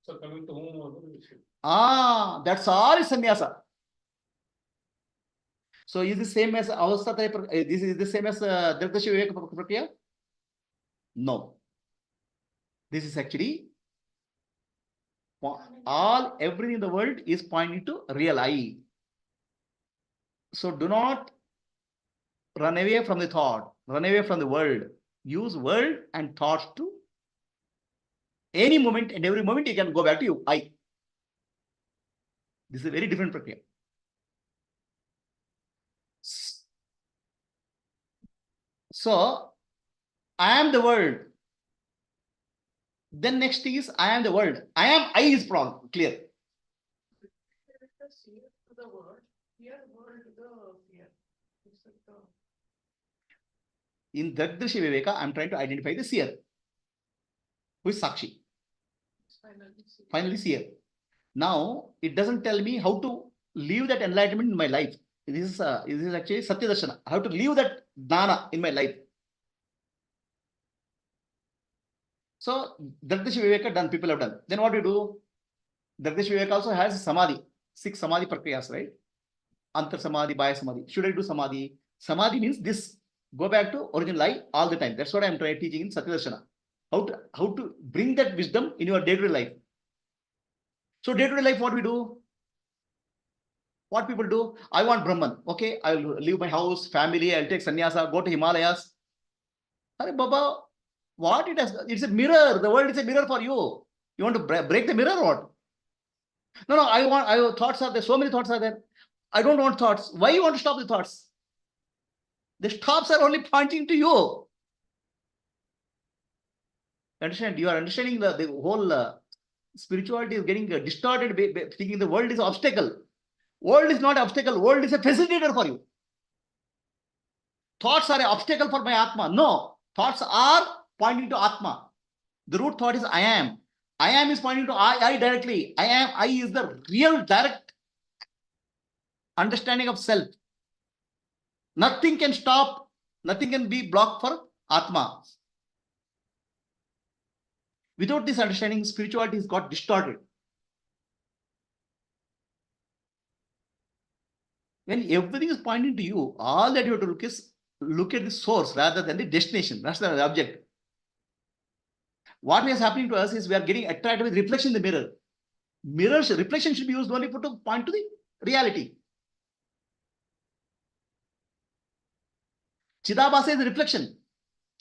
So coming to whom? That's all is sannyasa. So is this same as avastha? This is the same as Dirdashi Viveka Prakriya? No. This is actually everything in the world is pointing to real I. So do not run away from the thought, run away from the world. Use world and thoughts to any moment, and every moment you can go back to you, I. This is a very different prakriya. So I am the world. Then next is I am the world. I is problem. Clear. The word, here word the fear. In Dardrishi Viveka, I'm trying to identify the seer, who is Sakshi. Finally seer. Now, it doesn't tell me how to live that enlightenment in my life. This is actually Satyadarshana. How to live that dana in my life. So, Dardrishi Viveka done, people have done. Then what do you do? Dardrishi Viveka also has Samadhi, 6 Samadhi prakriyas, right? Antar Samadhi, Baya Samadhi. Should I do Samadhi? Samadhi means this. Go back to original I all the time. That's what I'm trying teaching in Satyadarshana. How to bring that wisdom in your day-to-day life. So day-to-day life, what we do? What people do? I want Brahman. Okay, I'll leave my house, family, I'll take sannyasa, go to Himalayas. Hare Baba, what it has? It's a mirror. The world is a mirror for you. You want to break the mirror or what? No, I thoughts are there. So many thoughts are there. I don't want thoughts. Why you want to stop the thoughts? The stops are only pointing to you. Understand? You are understanding the whole spirituality is getting distorted, thinking the world is an obstacle. World is not an obstacle. World is a facilitator for you. Thoughts are an obstacle for my Atma. No. Thoughts are pointing to Atma. The root thought is I am. I am is pointing to I directly. I is the real direct understanding of self. Nothing can stop, nothing can be blocked for Atma. Without this understanding, spirituality has got distorted. When everything is pointing to you, all that you have to look at the source rather than the destination. That's the object. What is happening to us is we are getting attracted with reflection in the mirror. Reflection should be used only to point to the reality. Chidabhasa is a reflection.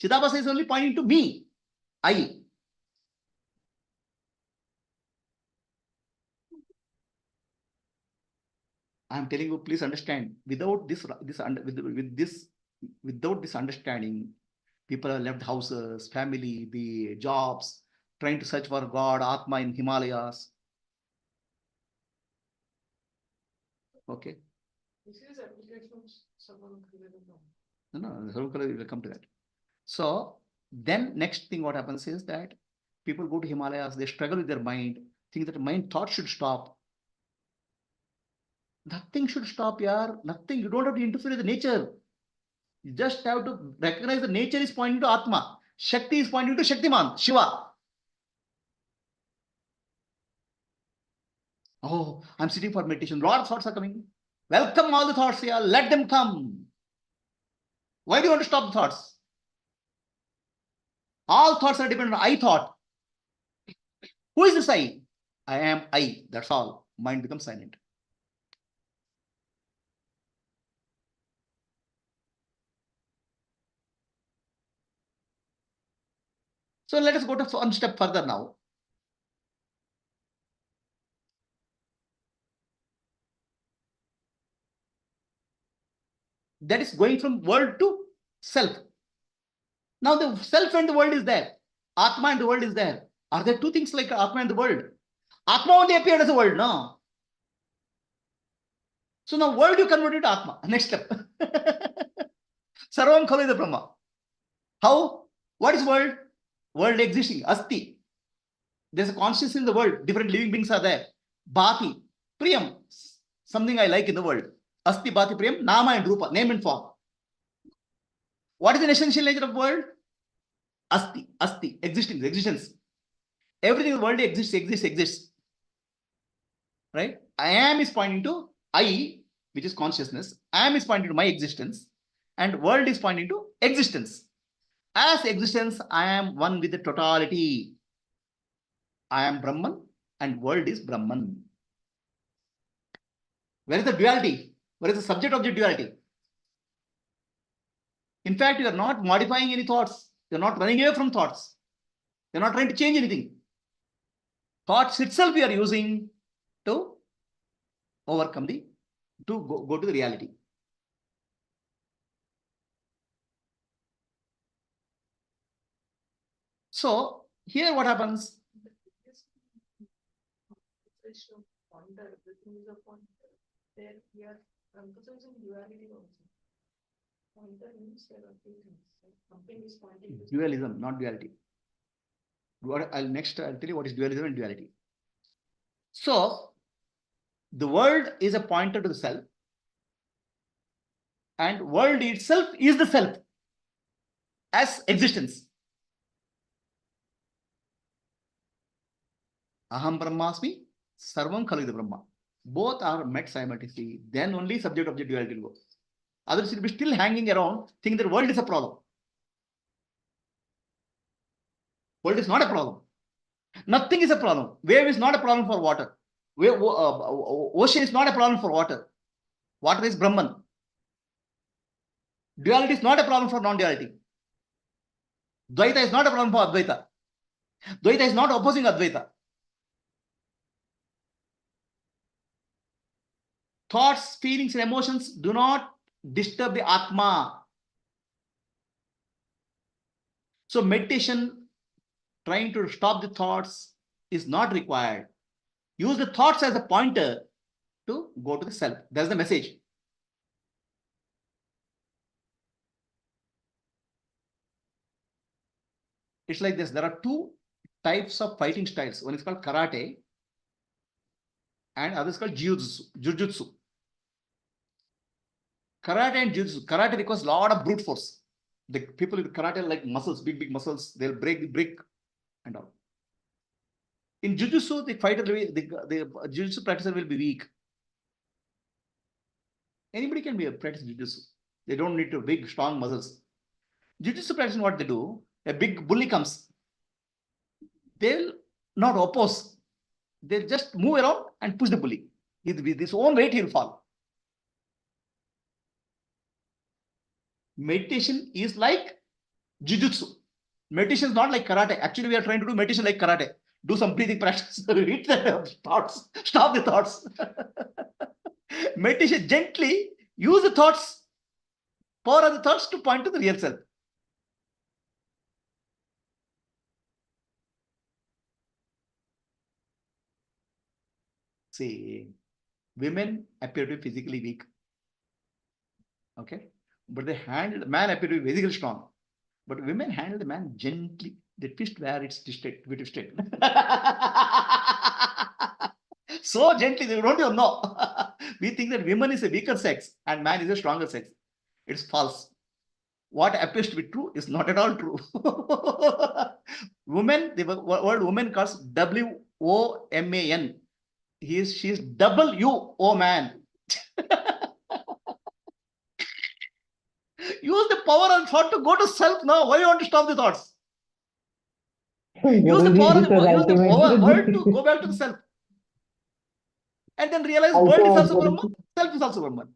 Chidabhasa is only pointing to me, I. I am telling you, please understand. Without this understanding, people have left houses, family, the jobs, trying to search for God, Atma in Himalayas. Okay. This is application of No, we will come to that. So then next thing what happens is that people go to Himalayas, they struggle with their mind, think that mind thought should stop. Nothing should stop, yaar. Nothing. You don't have to interfere with the nature. You just have to recognize the nature is pointing to Atma. Shakti is pointing to Shaktiman, Shiva. Oh, I'm sitting for meditation. A lot of thoughts are coming. Welcome all the thoughts here. Let them come. Why do you want to stop the thoughts? All thoughts are dependent on I thought. Who is this I? I am I. That's all. Mind becomes silent. So let us go to one step further now. That is going from world to self. Now the self and the world is there. Atma and the world is there. Are there two things like Atma and the world? Atma only appeared as a world, no? So now world you convert it to Atma. Next step. Sarvam khalu is Brahma. How? What is world? World existing. Asti. There's a consciousness in the world. Different living beings are there. Bhati. Priyam. Something I like in the world. Asti, Bhati, Priyam. Nama and Rupa. Name and form. What is the essential nature of world? Asti. Asti. Existing. Existence. Everything in the world exists. Right? I am is pointing to I, which is consciousness. I am is pointing to my existence. And world is pointing to existence. As existence, I am one with the totality. I am Brahman and world is Brahman. Where is the duality? Where is the subject-object duality? In fact, you are not modifying any thoughts. You are not running away from thoughts. You are not trying to change anything. Thoughts itself you are using to overcome go to the reality. So here what happens? There we are emphasizing duality also. Pointer means there are two things. Something is pointing to Dualism, not duality. I'll tell you what is dualism and duality. So the world is a pointer to the self, and world itself is the self as existence. Aham Brahmasmi, Sarvam Khalida Brahma. Both are met simultaneously. Then only subject-object duality will go. Others will be still hanging around, thinking that world is a problem. World is not a problem. Nothing is a problem. Wave is not a problem for water. Ocean is not a problem for water. Water is Brahman. Duality is not a problem for non-duality. Dvaita is not a problem for Advaita. Dvaita is not opposing Advaita. Thoughts, feelings, and emotions do not disturb the Atma. So meditation, trying to stop the thoughts, is not required. Use the thoughts as a pointer to go to the self. That's the message. It's like this. There are two types of fighting styles. One is called karate and other is called jujutsu. Karate and jujutsu. Karate requires a lot of brute force. The people with karate are like muscles, big muscles. They'll break the brick and all. In jujutsu, the fighter, the jujutsu practitioner will be weak. Anybody can be a practice jujutsu. They don't need to big, strong muscles. Jujutsu practitioner, what they do? A big bully comes. They'll not oppose. They'll just move around and push the bully. With his own weight, he'll fall. Meditation is like jujutsu. Meditation is not like karate. Actually, we are trying to do meditation like karate. Do some breathing practice. Hit the thoughts. Stop the thoughts. Meditation, gently use the thoughts, power of the thoughts to point to the real self. See, women appear to be physically weak. Okay. But they handle, man appear to be physically strong. But women handle the man gently. They twist where it's twisted, to be twisted. So gently, they don't even know. We think that women is a weaker sex and man is a stronger sex. It's false. What appears to be true is not at all true. Woman, the word woman calls WOMAN. She is WO man. Use the power and thought to go to self now. Why you want to stop the thoughts? Use the power of the word to go back to the self. And then realize world is also Brahman, self is also Brahman.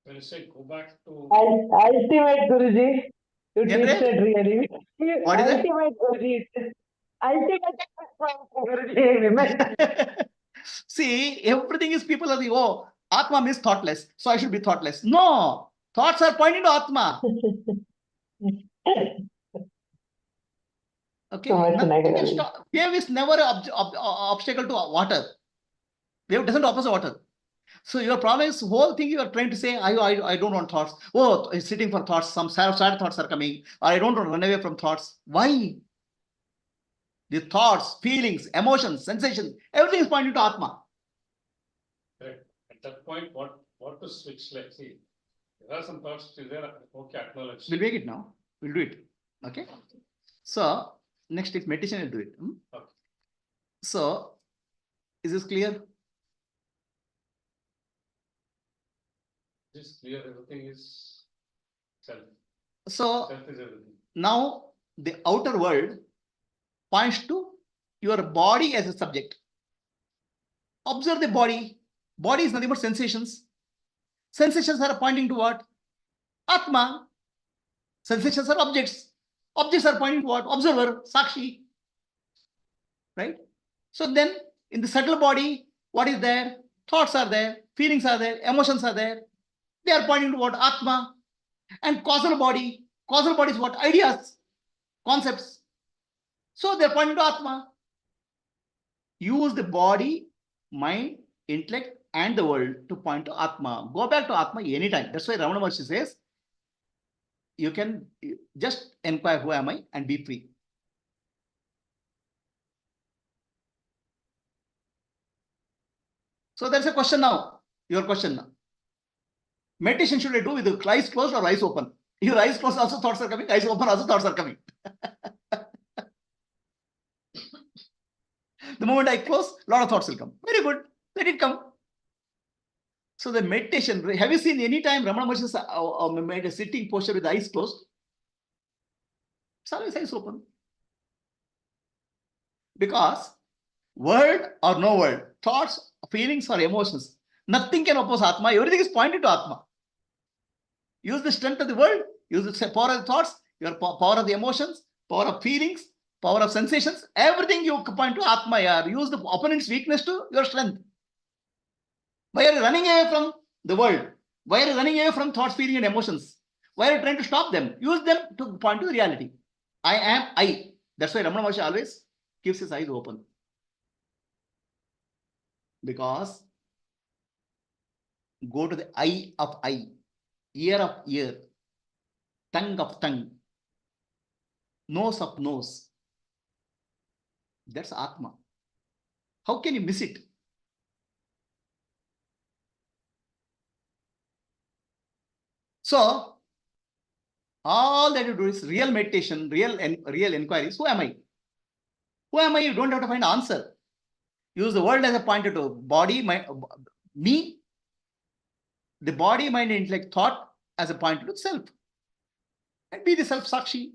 When you say go back to Ultimate Guruji. You Generate? twisted really. What is it? Ultimate Guruji. Ultimate Guruji. Women. See, everything is people are the, oh, Atma means thoughtless, so I should be thoughtless. No, thoughts are pointing to Atma. Okay, So much nothing can negative. stop. Wave is never an obstacle to water. Wave doesn't oppose water. So your problem is whole thing you are trying to say, I don't want thoughts. Oh, it's sitting for thoughts. Some sad thoughts are coming. Or I don't want to run away from thoughts. Why? The thoughts, feelings, emotions, sensations, everything is pointing to Atma. correct. At that point, what to switch? Let's see. There are some thoughts still there. Okay, acknowledge. We'll make it now. We'll do it. Okay. So next is meditation. We'll do it. Okay. So is this clear? Just clear, everything is self. So Self is everything. now the outer world points to your body as a subject. Observe the body. Body is nothing but sensations. Sensations are pointing to what? Atma. Sensations are objects. Objects are pointing to what? Observer, Sakshi. Right? So then in the subtle body, what is there? Thoughts are there, feelings are there, emotions are there. They are pointing to what? Atma. And causal body is what? Ideas, concepts. So they are pointing to Atma. Use the body, mind, intellect, and the world to point to Atma. Go back to Atma anytime. That's why Ramana Maharshi says, you can just inquire who am I and be free. So there's a question now. Your question now. Meditation should I do with the eyes closed or eyes open? Your eyes closed also thoughts are coming, eyes open also thoughts are coming. The moment I close, a lot of thoughts will come. Very good. Let it come. So the meditation, have you seen any time Ramana Maharshi made a sitting posture with the eyes closed? It's always eyes open. Because word or no word, thoughts, feelings or emotions, nothing can oppose Atma. Everything is pointed to Atma. Use the strength of the word, use the power of the thoughts, your power of the emotions, power of feelings, power of sensations, everything you point to Atma. Use the opponent's weakness to your strength. Why are you running away from the world? Why are you running away from thoughts, feelings, and emotions? Why are you trying to stop them? Use them to point to the reality. I am I. That's why Ramana Maharshi always keeps his eyes open. Because go to the eye of eye, ear of ear, tongue of tongue, nose of nose. That's Atma. How can you miss it? So, all that you do is real meditation, real inquiries. Who am I? Who am I? You don't have to find answer. Use the world as a pointer to body, mind, me, the body, mind, intellect, thought as a pointer to self. And be the self Sakshi.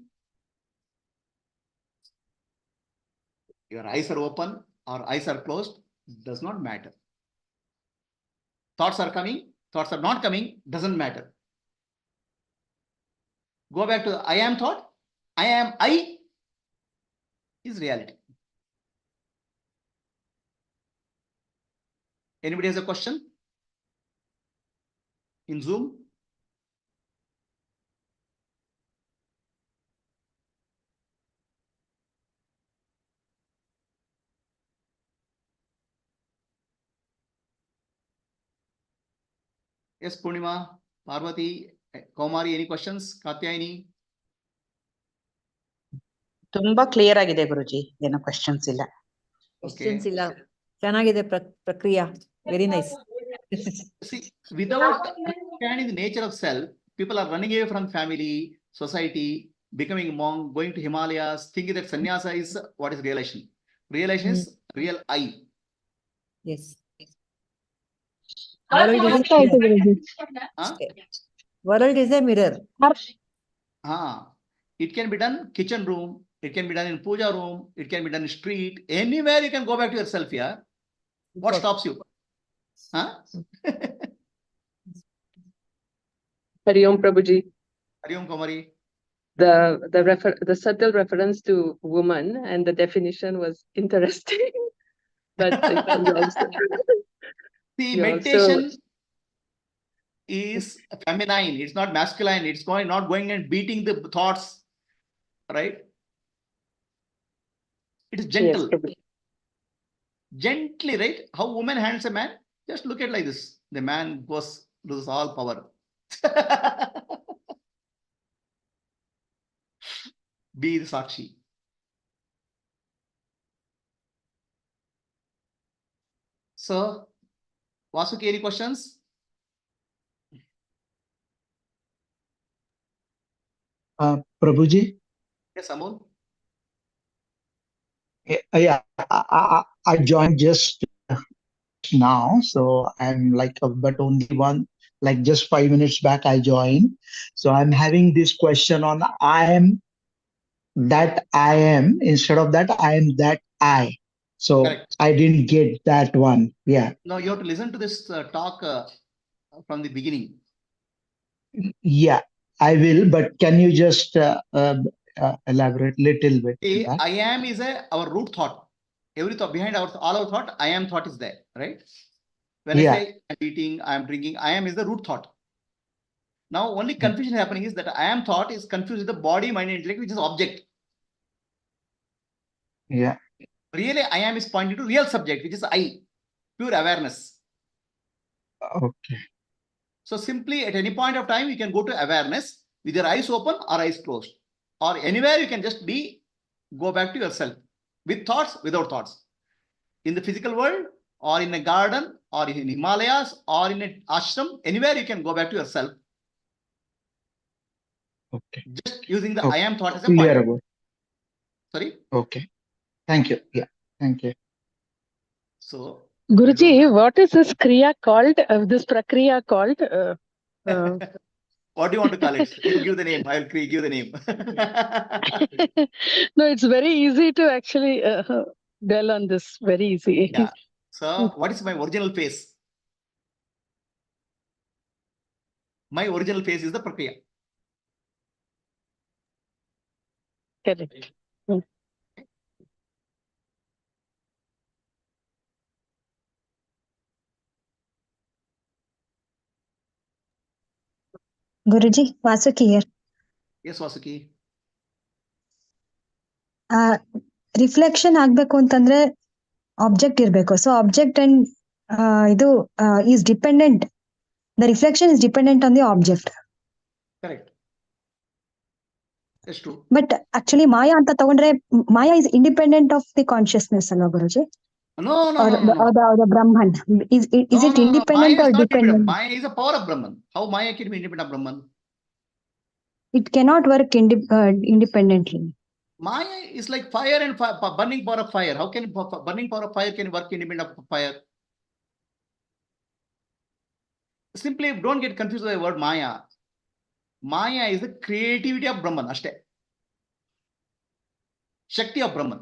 Your eyes are open or eyes are closed, does not matter. Thoughts are coming, thoughts are not coming, doesn't matter. Go back to the I am thought. I am I is reality. Anybody has a question? In Zoom? Yes, Purnima. Parvati, Kaumari, any questions? Katyayani? ತುಂಬಾ clear ಆಗಿದೆ ಗುರುಜಿ, ಏನೋ questions ಇಲ್ಲ. Questions ಇಲ್ಲ, ಚೆನ್ನಾಗಿದೆ ಪ್ರಕ್ರಿಯೆ, very nice. See, without understanding the nature of self, people are running away from family, society, becoming monk, going to Himalayas, thinking that sannyasa is what is realization. Realization is real I. Yes, ಅರ್ಥ ಆಯ್ತು Guruji. World is a mirror. It can be done kitchen room, it can be done in puja room, it can be done in street, anywhere you can go back to yourself here. What stops you? Hari Om Prabhuji. Hari Om Kaumari. The subtle reference to woman and the definition was interesting. But See, meditation is feminine, it's not masculine, it's not going and beating the thoughts, right? It is gentle. Yes, Gently, right? How woman handles a man, just look at like this. The man loses all power. Be the Sakshi. So, Vasuki, any questions? Prabhuji? Yes, Amol. Yeah, I joined just now, so I'm like, but only like just 5 minutes back I joined. So I'm having this question on I am that I am, instead of that I am that I. So Correct. I didn't get that one. Yeah. Now you have to listen to this talk from the beginning. Yeah, I will, but can you just elaborate little bit? See, I am is our root thought. Every thought behind all our thought, I am thought is there, right? When I say I'm eating, I'm drinking, I am is the root thought. Now only confusion happening is that I am thought is confused with the body, mind, and intellect, which is object. Yeah. Really, I am is pointing to real subject, which is I, pure awareness. Okay. So simply at any point of time, you can go to awareness with your eyes open or eyes closed, or anywhere you can just go back to yourself with thoughts, without thoughts, in the physical world, or in a garden, or in Himalayas, or in an ashram, anywhere you can go back to yourself. Okay. Just using the I am thought as a Clear point. about. Sorry. Okay. Thank you. Yeah. Thank you. So, Guruji, what is this kriya called? This prakriya called? what do you want to call it? You give the name. I'll give the name. No, it's very easy to actually dwell on this. Very easy. Yeah. So, what is my original face? My original face is the prakriya. Correct. Guruji, Vasuki here. Yes, Vasuki. Reflection ಆಗ್ಬೇಕು ಅಂತಂದ್ರೆ object ಇರ್ಬೇಕು. So object and ಇದು is dependent. The reflection is dependent on the object. Correct. That's true. But actually Maya ಅಂತ ತಗೊಂಡ್ರೆ Maya is independent of the consciousness ಅಲ್ವಾ Guruji? No. The Brahman. Is it independent or dependent? Maya is a power of Brahman. How Maya can be independent of Brahman? It cannot work independently. Maya is like fire and burning power of fire. How can burning power of fire can work independent of fire? Simply don't get confused with the word Maya. Maya is the creativity of Brahman. Ashte. Shakti of Brahman.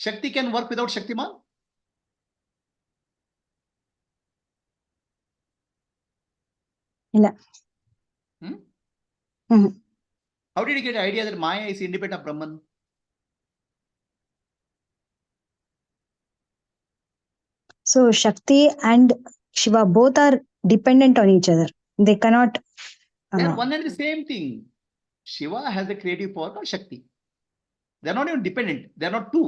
Shakti can work without Shaktiman? ಇಲ್ಲ. How did you get the idea that Maya is independent of Brahman? So Shakti and Shiva both are dependent on each other. They cannot. They are one and the same thing. Shiva has the creative power called Shakti. They are not even dependent. They are not two.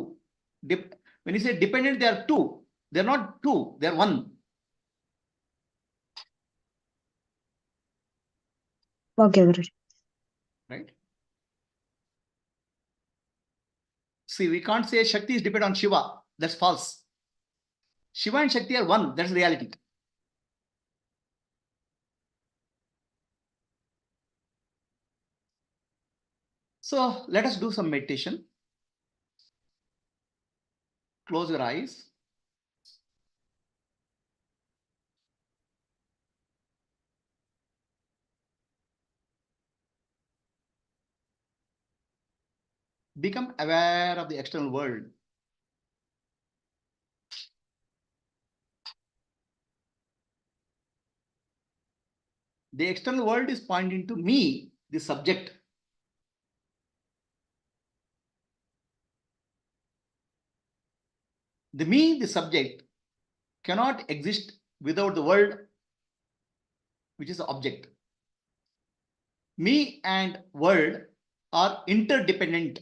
When you say dependent, they are two. They are not two. They are one. Okay, Guruji. Right? See, we can't say Shakti is dependent on Shiva. That's false. Shiva and Shakti are one. That's reality. So let us do some meditation. Close your eyes. Become aware of the external world. The external world is pointing to me, the subject. The me, the subject, cannot exist without the world, which is the object. Me and world are interdependent.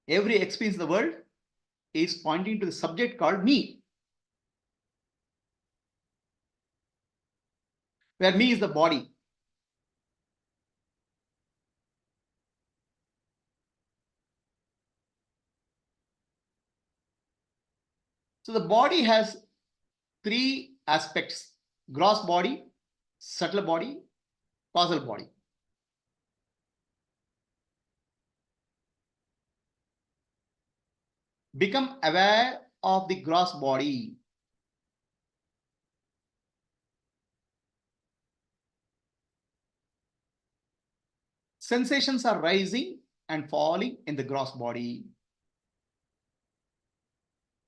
Every experience in the world is pointing to the subject called me, where me is the body. So the body has three aspects: gross body, subtle body, causal body. Become aware of the gross body. Sensations are rising and falling in the gross body.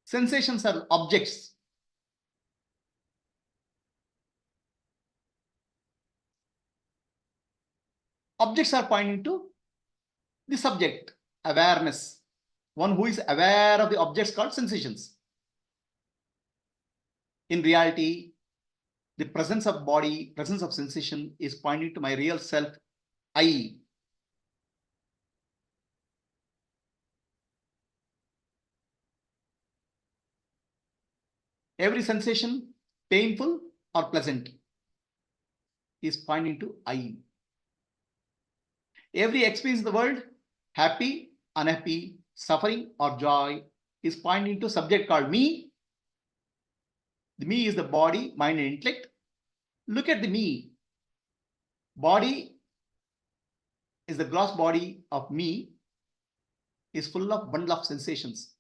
Sensations are objects. Objects are pointing to the subject, awareness. One who is aware of the objects called sensations. In reality, the presence of body, presence of sensation is pointing to my real self, I. Every sensation, painful or pleasant, is pointing to I. Every experience in the world, happy, unhappy, suffering or joy, is pointing to subject called me. The me is the body, mind and intellect. Look at the me. Body is the gross body of me, is full of bundle of sensations.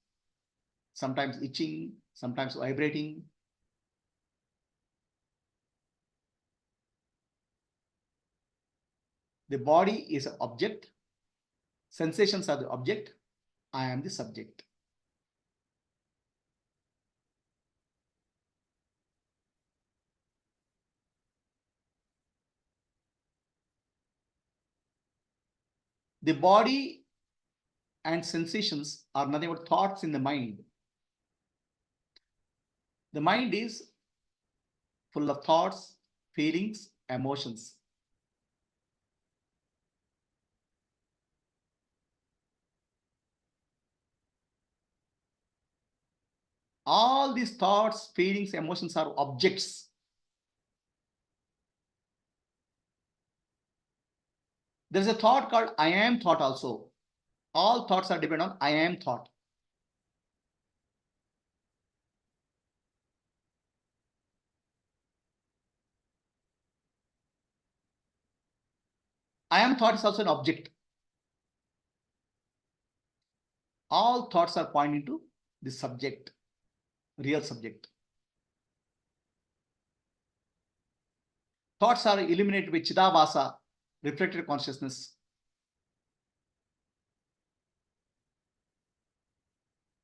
Sometimes itching, sometimes vibrating. The body is an object. Sensations are the object. I am the subject. The body and sensations are nothing but thoughts in the mind. The mind is full of thoughts, feelings, emotions. All these thoughts, feelings, emotions are objects. There's a thought called I am thought also. All thoughts are dependent on I am thought. I am thought is also an object. All thoughts are pointing to the subject, real subject. Thoughts are illuminated with Chidabhasa, reflected consciousness.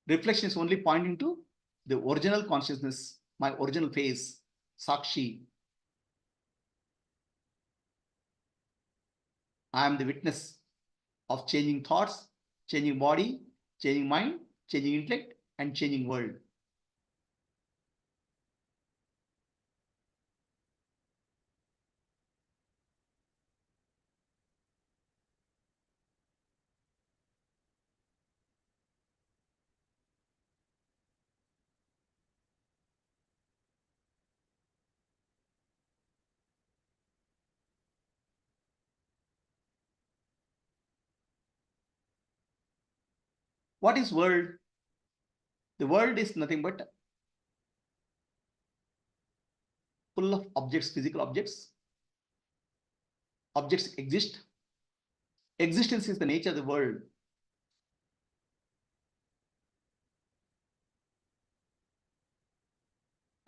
Reflection is only pointing to the original consciousness, my original face, Sakshi. I am the witness of changing thoughts, changing body, changing mind, changing intellect, and changing world. What is world? The world is nothing but full of objects, physical objects. Objects exist. Existence is the nature of the world.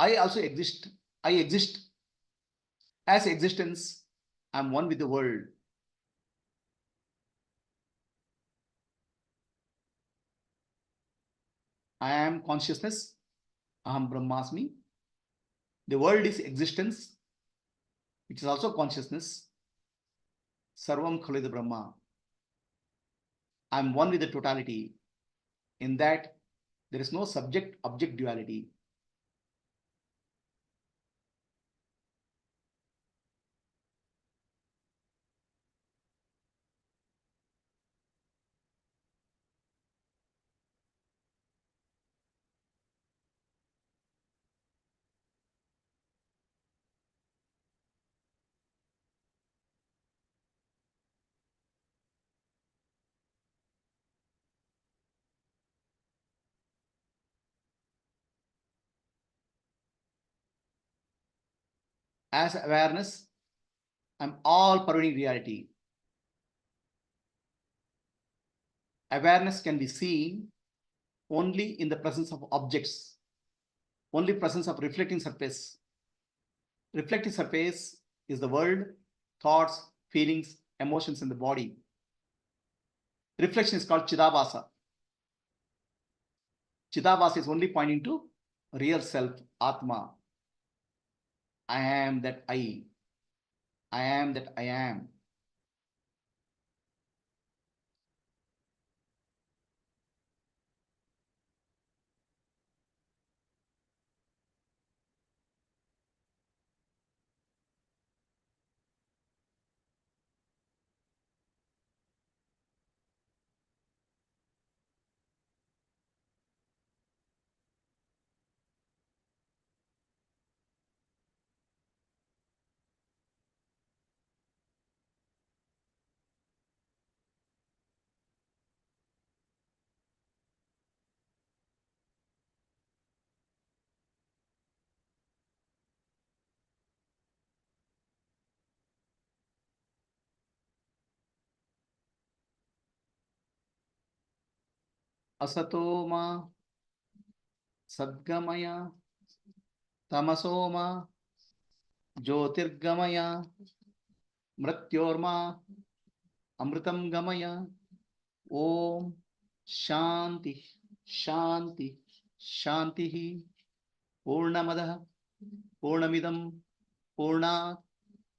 I also exist. I exist. As existence, I am one with the world. I am consciousness. Aham Brahmasmi. The world is existence, which is also consciousness. Sarvam Khalid Brahma. I am one with the totality. In that, there is no subject-object duality. As awareness, I am all pervading reality. Awareness can be seen only in the presence of objects, only presence of reflecting surface. Reflecting surface is the world, thoughts, feelings, emotions in the body. Reflection is called Chidabhasa. Chidabhasa is only pointing to real self, Atma. I am that I. I am that I am. Asatoma, Sadgamaya, Tamasoma, Jyotirgamaya, Mrityorma, Amritam Gamaya. Om Shanti, Shanti, Shanti. Purnamadaha, Purnamidam, Purnat,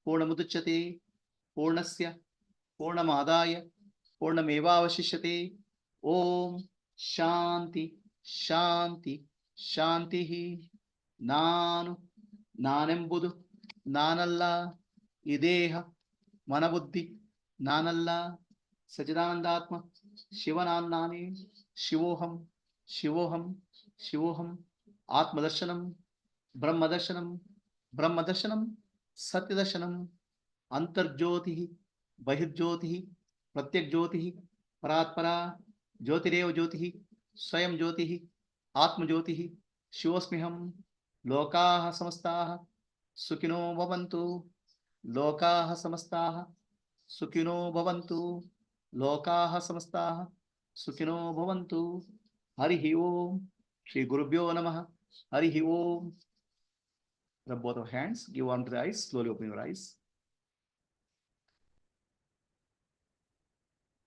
Purnamudachyate, Purnasya, Purnamadaya, Purnamevavashishyate. Om Shanti, Shanti, Shanti. Nanu, Nanembudu, Nanalla, Ideha, Manabuddhi, Nanalla, Sachidanandatma, Shivanannani, Shivoham, Shivoham, Shivoham, Atmadarshanam, Brahmadarshanam, Brahmadarshanam, Satyadarshanam, Antarjyotihi, Bahirjyotihi, Pratyakjyotihi, Paratpara, Jyotirev Jyotihi, Swayam Jyotihi, Atma Jyotihi, Shivosmiham, Lokaha Samastaha, Sukhino Bhavantu, Lokaha Samastaha, Sukhino Bhavantu, Lokaha Samastaha, Sukhino Bhavantu. Harihi Om, Shri Gurubhyo Namaha, Harihi Om. Rub both of hands, give one to the eyes, slowly open your eyes.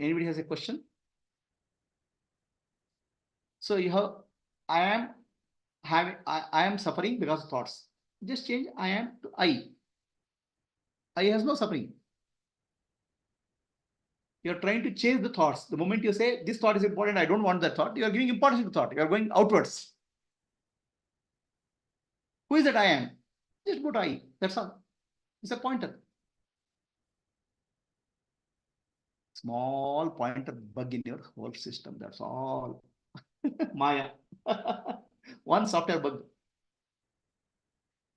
Anybody has a question? So you have, I am having, I am suffering because of thoughts. Just change I am to I. I has no suffering. You are trying to change the thoughts. The moment you say this thought is important, I don't want that thought, you are giving importance to the thought. You are going outwards. Who is that I am? Just put I. That's all. It's a pointer. Small pointer bug in your whole system. That's all. Maya. One software bug.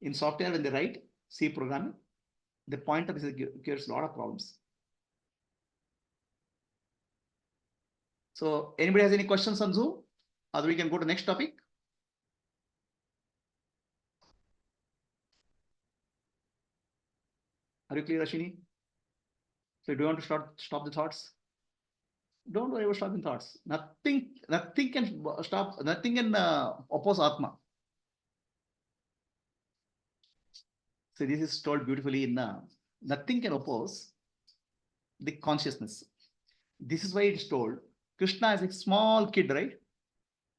In software, when they write C programming, the pointer creates a lot of problems. So anybody has any questions on Zoom? Or we can go to next topic. Are you clear, Ashini? So do you want to stop the thoughts? Don't worry about stopping thoughts. Nothing can stop, nothing can oppose Atma. So this is told beautifully in nothing can oppose the consciousness. This is why it's told Krishna is a small kid, right?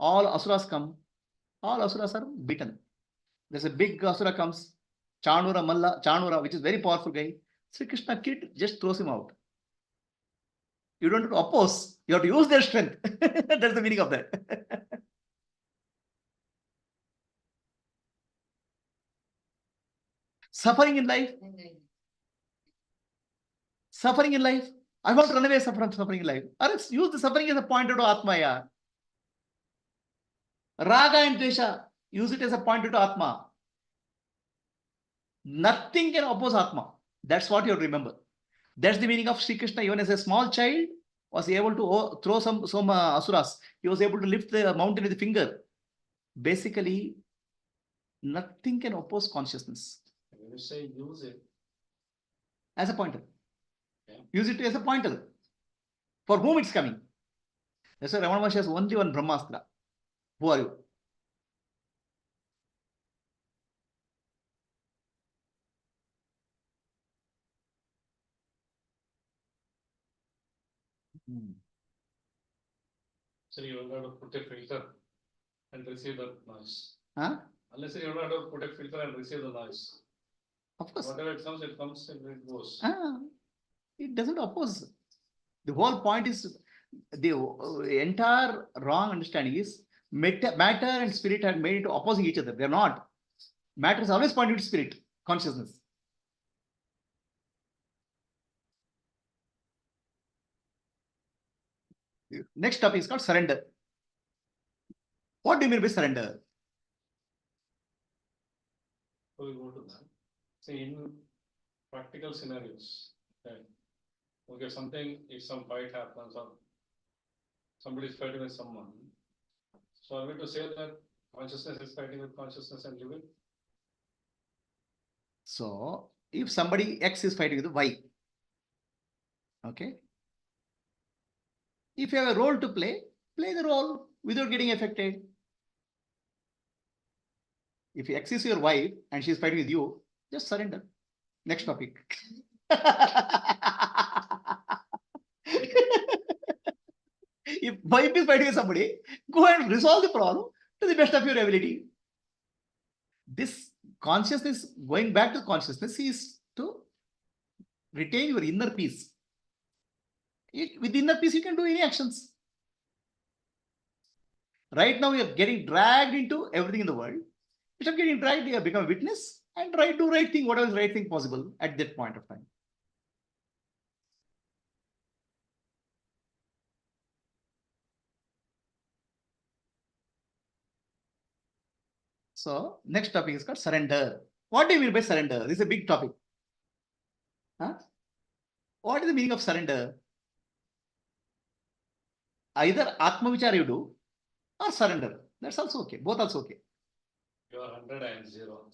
All asuras come, all asuras are beaten. There's a big asura comes, Chanura, which is very powerful guy. Sri Krishna kid just throws him out. You don't have to oppose, you have to use their strength. That's the meaning of that. Suffering in life. Suffering in life. I want to run away from suffering in life. Or else use the suffering as a pointer to Atma. Yeah. Raga and Dvesha, use it as a pointer to Atma. Nothing can oppose Atma. That's what you remember. That's the meaning of Sri Krishna. Even as a small child, was able to throw some asuras. He was able to lift the mountain with a finger. Basically, nothing can oppose consciousness. When you say use it as a pointer, yeah. Use it as a pointer. For whom it's coming? That's why Ramana Maharshi has only one brahmastra. Who are you? So you don't have to put a filter and receive the noise. Huh? Unless you don't have to put a filter and receive the noise. Of course. Whatever it comes and it goes. It doesn't oppose. The whole point is the entire wrong understanding is matter and spirit have made it opposing each other. They're not. Matter is always pointing to spirit, consciousness. Next topic is called surrender. What do you mean by surrender? So we go to that. See, in practical scenarios, okay, something, if some fight happens or somebody is fighting with someone, so are we to say that consciousness is fighting with consciousness and living? So, if somebody X is fighting with Y, okay, if you have a role to play the role without getting affected. If X is your wife and she's fighting with you, just surrender. Next topic. If wife is fighting with somebody, go and resolve the problem to the best of your ability. This consciousness, going back to consciousness, is to retain your inner peace. With inner peace, you can do any actions. Right now, we are getting dragged into everything in the world. Instead of getting dragged, you have become a witness and do right thing, whatever is right thing possible at that point of time. So, next topic is called surrender. What do you mean by surrender? This is a big topic. Huh? What is the meaning of surrender? Either Atma Vichara you do or surrender. That's also okay. Both also okay. You are 100 and 0.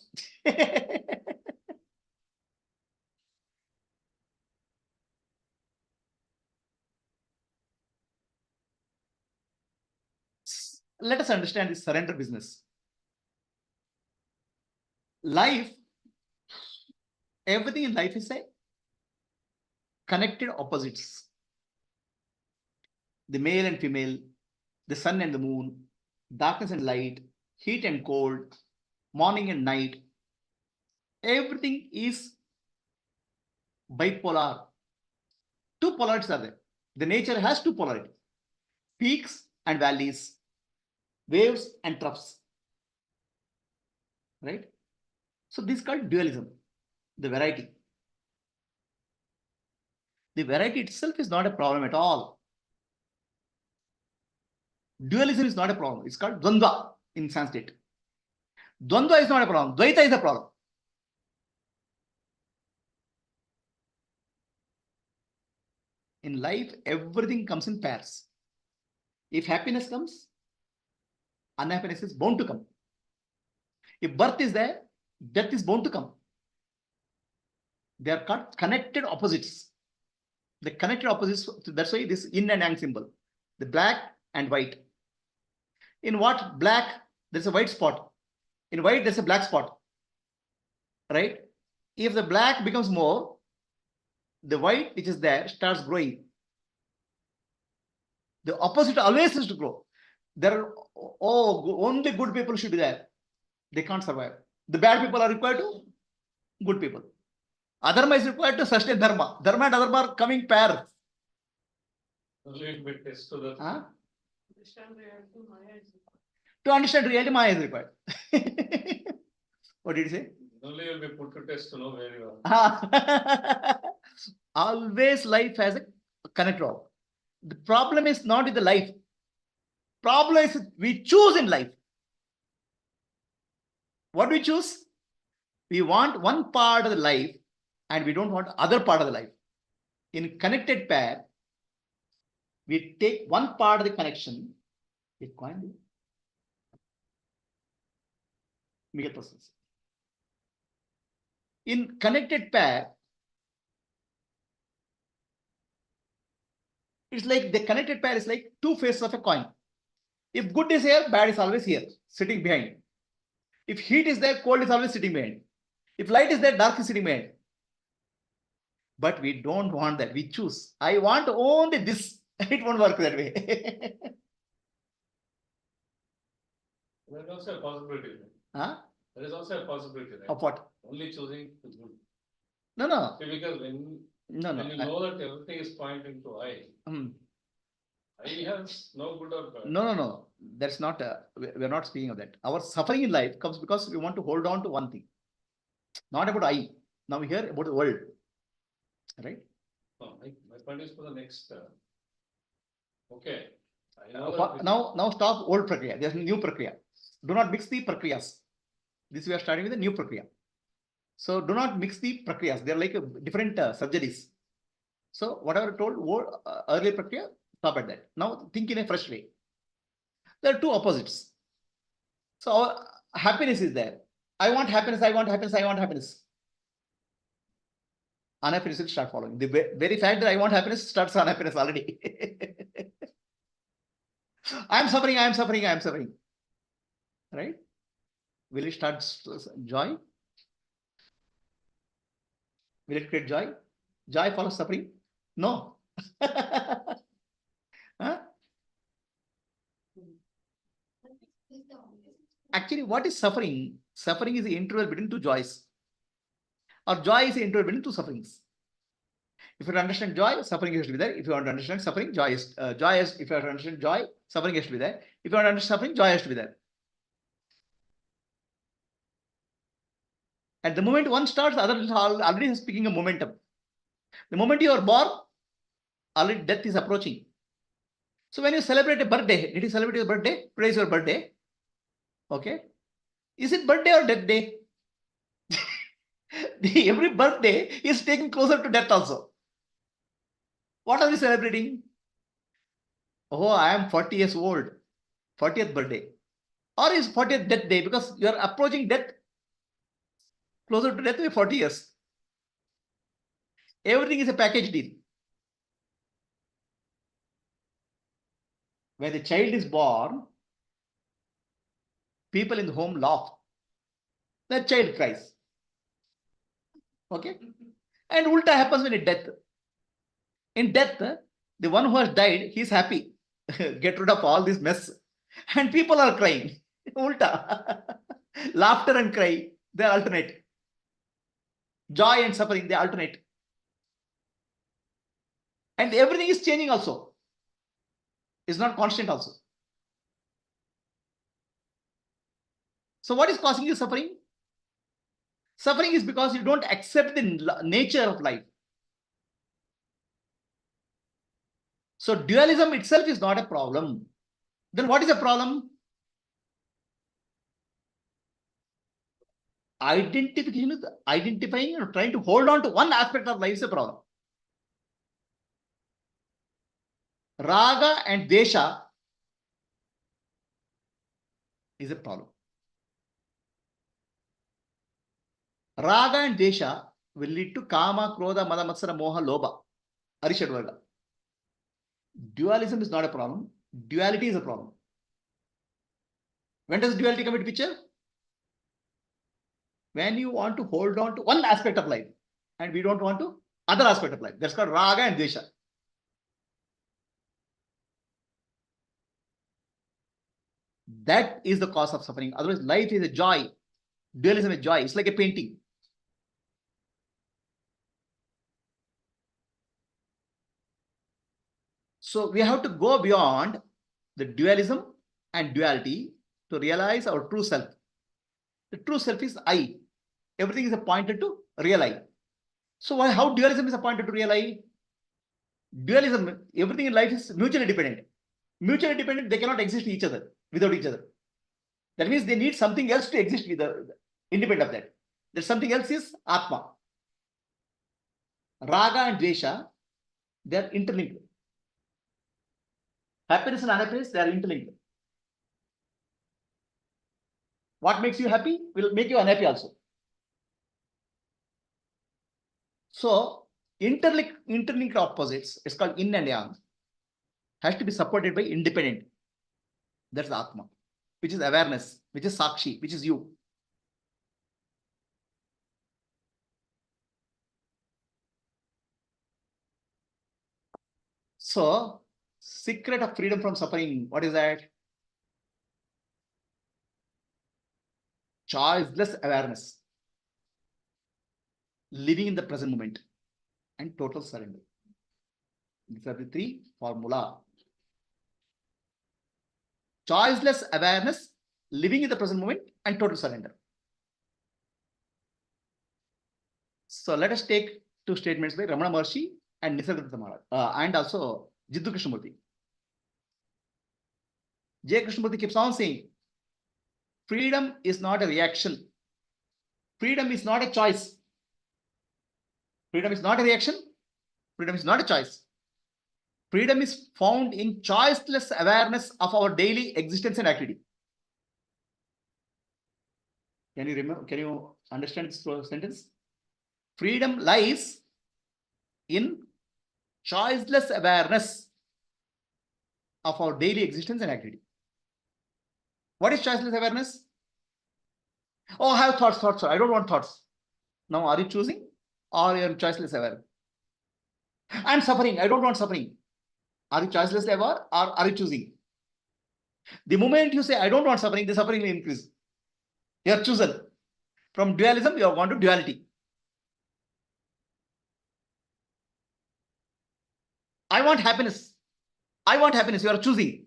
Let us understand this surrender business. Life, everything in life is a connected opposites. The male and female, the sun and the moon, darkness and light, heat and cold, morning and night. Everything is bipolar. Two polarities are there. The nature has two polarities. Peaks and valleys, waves and troughs. Right? So this is called dualism, the variety. The variety itself is not a problem at all. Dualism is not a problem. It's called Dvandva in Sanskrit. Dvandva is not a problem. Dvaita is a problem. In life, everything comes in pairs. If happiness comes, unhappiness is bound to come. If birth is there, death is bound to come. They are connected opposites. The connected opposites, that's why this yin and yang symbol, the black and white. In what? Black, there's a white spot. In white, there's a black spot. Right? If the black becomes more, the white which is there starts growing. The opposite always has to grow. There are, only good people should be there. They can't survive. The bad people are required to good people. Adharma is required to sustain dharma. Dharma and adharma are coming pair. Only bit test to the Understand reality, Maya is required. To understand reality, Maya is required. What did you say? only will be put to test to know where you are. Always life has a connect rod. The problem is not with the life. Problem is we choose in life. What do we choose? We want one part of the life and we don't want other part of the life. In connected pair, we take one part of the connection, we coin the persons. In connected pair, it's like the connected pair is like two faces of a coin. If good is here, bad is always here, sitting behind. If heat is there, cold is always sitting behind. If light is there, dark is sitting behind. But we don't want that. We choose. I want only this. It won't work that way. There is also a possibility. Huh? There is also a possibility. Right? Of what? Only choosing the good. No. See, because when you know that everything is pointing to I, I has no good or bad. No. That's not, we're not speaking of that. Our suffering in life comes because we want to hold on to one thing. Not about I. Now we hear about the world. Right? No, my point is for the next. Okay. I know Now stop old prakriya. There's a new prakriya. Do not mix the prakriyas. This we are starting with a new prakriya. So do not mix the prakriyas. They're like different surgeries. So whatever told earlier prakriya, stop at that. Now think in a fresh way. There are two opposites. So our happiness is there. I want happiness, I want happiness, I want happiness. Unhappiness will start following. The very fact that I want happiness starts unhappiness already. I am suffering. Right? Will it start joy? Will it create joy? Joy follows suffering? No. Huh? Actually, what is suffering? Suffering is the interval between two joys. Or joy is the interval between two sufferings. If you understand joy, suffering has to be there. If you want to understand suffering, joy is if you want to understand joy, suffering has to be there. If you want to understand suffering, joy has to be there. At the moment one starts, the other already is picking a momentum. The moment you are born, already death is approaching. So when you celebrate a birthday, did you celebrate your birthday? Today is your birthday. Okay. Is it birthday or death day? Every birthday is taking closer to death also. What are we celebrating? Oh, I am 40 years old. 40th birthday. Or is 40th death day because you are approaching death. Closer to death by 40 years. Everything is a package deal. When the child is born, people in the home laugh. The child cries. Okay? And ulta happens when in death. In death, the one who has died, he is happy. Get rid of all this mess. And people are crying. Ulta. Laughter and cry, they alternate. Joy and suffering, they alternate. And everything is changing also. It's not constant also. So what is causing you suffering? Suffering is because you don't accept the nature of life. So dualism itself is not a problem. Then what is a problem? Identifying or trying to hold on to one aspect of life is a problem. Raga and Desha is a problem. Raga and Desha will lead to Kama, Krodha, Mada, Matsara, Moha, Lobha, Arishadvarga. Dualism is not a problem. Duality is a problem. When does duality come into picture? When you want to hold on to one aspect of life and we don't want to other aspect of life. That's called Raga and Desha. That is the cause of suffering. Otherwise, life is a joy. Dualism is joy. It's like a painting. So we have to go beyond the dualism and duality to realize our true self. The true self is I. Everything is appointed to real I. So how dualism is appointed to real I? Dualism, everything in life is mutually dependent. Mutually dependent, they cannot exist without each other. That means they need something else to exist independent of that. That something else is Atma. Raga and Dvesha, they are interlinked. Happiness and unhappiness, they are interlinked. What makes you happy will make you unhappy also. So, interlinked opposites, it's called yin and yang, has to be supported by independent. That's Atma, which is awareness, which is Sakshi, which is you. So, secret of freedom from suffering, what is that? Choiceless awareness, living in the present moment, and total surrender. These are the three formula. Choiceless awareness, living in the present moment, and total surrender. So let us take two statements by Ramana Maharshi and Nisargadatta Maharaj, and also Jiddu Krishnamurti. J. Krishnamurti keeps on saying, freedom is not a reaction. Freedom is not a choice. Freedom is not a reaction. Freedom is not a choice. Freedom is found in choiceless awareness of our daily existence and activity. Can you remember? Can you understand this sentence? Freedom lies in choiceless awareness of our daily existence and activity. What is choiceless awareness? Oh, I have thoughts. I don't want thoughts. Now, are you choosing or you are choiceless aware? I'm suffering. I don't want suffering. Are you choicelessly aware or are you choosing? The moment you say, I don't want suffering, the suffering will increase. You are chosen. From dualism, you have gone to duality. I want happiness. I want happiness. You are choosing.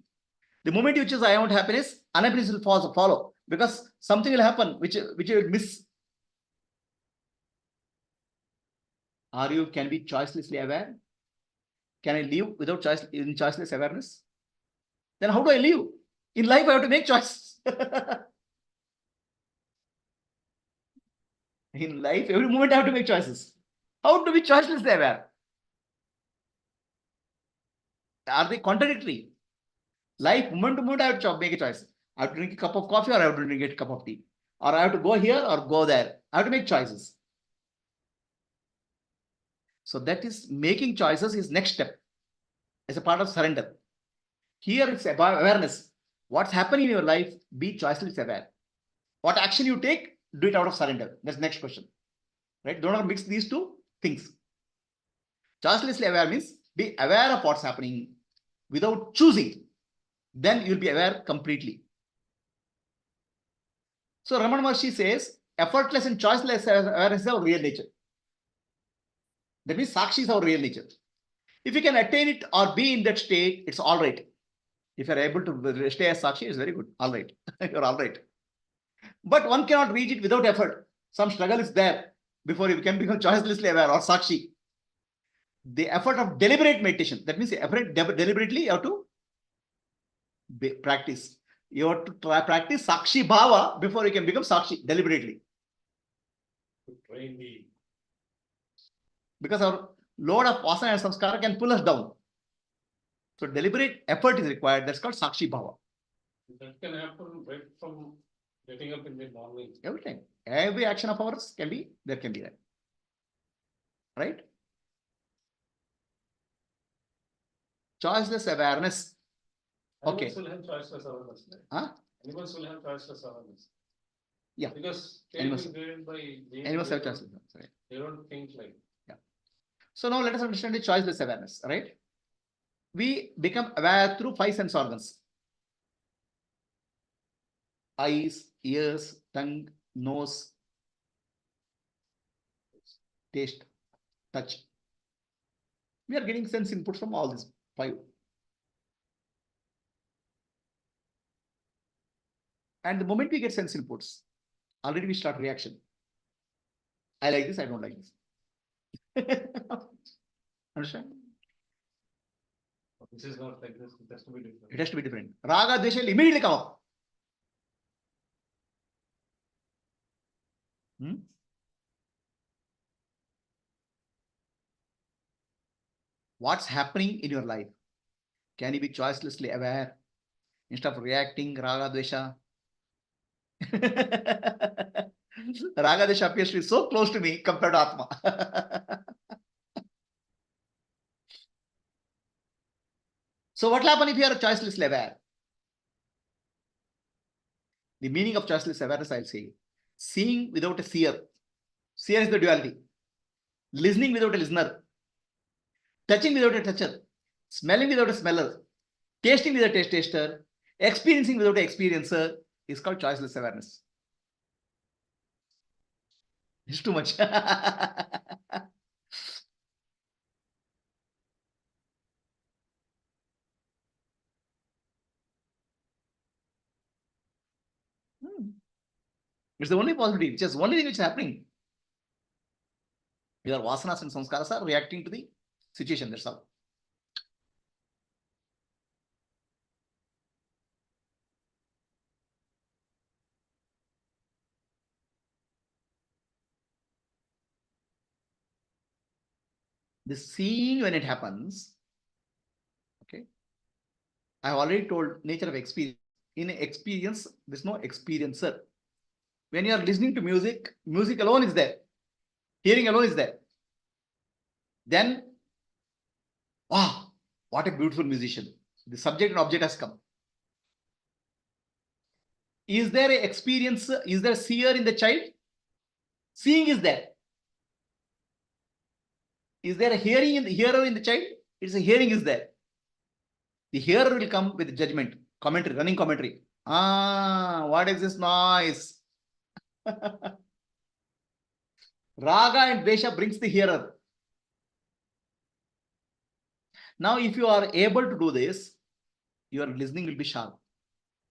The moment you choose I want happiness, unhappiness will follow because something will happen which you will miss. Can be choicelessly aware? Can I live without choiceless awareness? Then how do I live? In life, I have to make choices. In life, every moment I have to make choices. How to be choicelessly aware? Are they contradictory? Life, moment to moment, I have to make a choice. I have to drink a cup of coffee or I have to drink a cup of tea. Or I have to go here or go there. I have to make choices. So that is making choices is next step. As a part of surrender. Here it's about awareness. What's happening in your life, be choicelessly aware. What action you take, do it out of surrender. That's the next question. Right? Don't mix these two things. Choicelessly aware means be aware of what's happening without choosing. Then you'll be aware completely. So Ramana Maharshi says, effortless and choiceless awareness is our real nature. That means Sakshi is our real nature. If you can attain it or be in that state, it's all right. If you're able to stay as Sakshi, it's very good. All right. You're all right. But one cannot reach it without effort. Some struggle is there before you can become choicelessly aware or Sakshi. The effort of deliberate meditation. That means deliberately you have to practice. You have to practice Sakshi Bhava before you can become Sakshi deliberately. Because our load of vasana and samskara can pull us down. So deliberate effort is required. That's called Sakshi Bhava. That can happen right from getting up in the morning. Every time. Every action of ours can be, there can be that. Right? Choiceless awareness. Okay. Animals will have choiceless awareness. Right? Huh? Animals will have choiceless awareness. Yeah. Because Animals- animals by Animals have they don't- choiceless. Right? They don't think like. So now let us understand the choiceless awareness, right? We become aware through 5 sense organs. Eyes, ears, tongue, nose, taste, touch. We are getting sense inputs from all these 5. And the moment we get sense inputs, already we start reaction. I like this, I don't like this. Understand? This is not like this. It has to be different. It has to be different. Raga, Dvesha will immediately come up. What's happening in your life? Can you be choicelessly aware instead of reacting Raga, Dvesha? Raga, Dvesha appears to be so close to me compared to Atma. So what will happen if you are choicelessly aware? The meaning of choiceless awareness, I'll say. Seeing without a seer. Seer is the duality. Listening without a listener. Touching without a toucher. Smelling without a smeller. Tasting without a taster. Experiencing without an experiencer is called choiceless awareness. It's too much. It's the only possibility, which is the only thing which is happening. Your vasanas and samskaras are reacting to the situation, that's all. The seeing when it happens, okay. I have already told nature of experience. In experience, there's no experiencer. When you are listening to music, music alone is there. Hearing alone is there. Then, wow, what a beautiful musician. The subject and object has come. Is there an experience? Is there a seer in the child? Seeing is there. Is there a hearing in the hearer in the child? It's a hearing is there. The hearer will come with judgment, commentary, running commentary. Ah, what is this noise? Raga and Dvesha brings the hearer. Now, if you are able to do this, your listening will be sharp.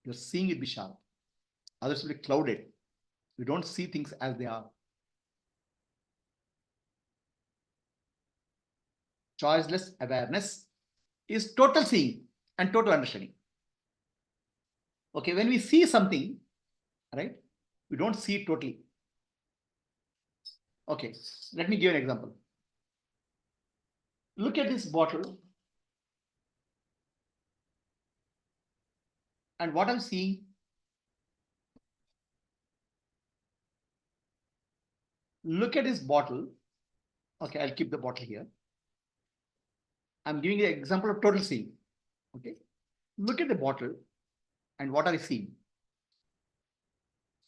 Your seeing will be sharp. Others will be clouded. You don't see things as they are. Choiceless awareness is total seeing and total understanding. Okay, when we see something, right, we don't see it totally. Okay, let me give an example. Look at this bottle. And what I'm seeing, look at this bottle. Okay, I'll keep the bottle here. I'm giving you an example of total seeing. Okay, look at the bottle and what are you seeing?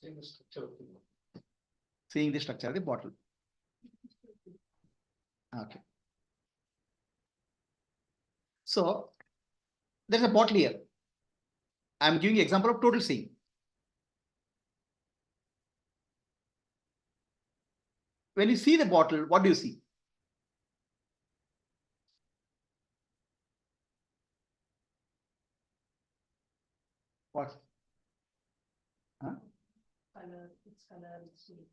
Seeing the structure of the bottle. Seeing the structure of the bottle. Okay. So there's a bottle here. I'm giving you an example of total seeing. When you see the bottle, what do you see? What? Huh? It's color, it's shape.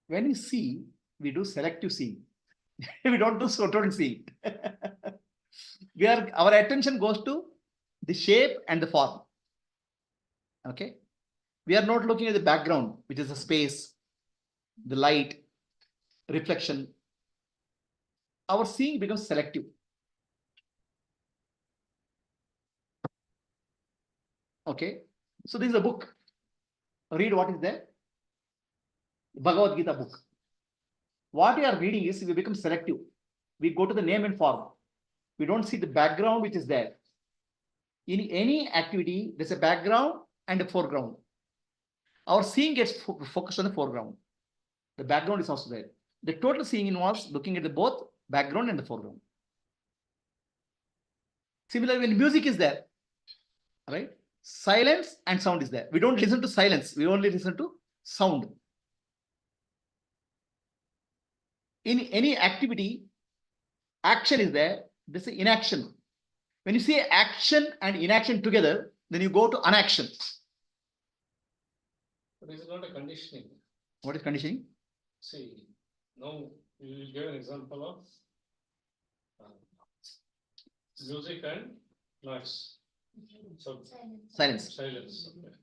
When you see, we do selective seeing. We don't do total seeing. Our attention goes to the shape and the form. Okay. We are not looking at the background, which is the space, the light, reflection. Our seeing becomes selective. Okay. So this is a book. Read what is there. Bhagavad Gita book. What we are reading is we become selective. We go to the name and form. We don't see the background which is there. In any activity, there's a background and a foreground. Our seeing gets focused on the foreground. The background is also there. The total seeing involves looking at the both background and the foreground. Similarly, when music is there, right? Silence and sound is there. We don't listen to silence. We only listen to sound. In any activity, action is there. This is inaction. When you see action and inaction together, then you go to unaction. But this is not a conditioning. What is conditioning? See, now you will give an example of music and noise. So Silence. Silence. Okay.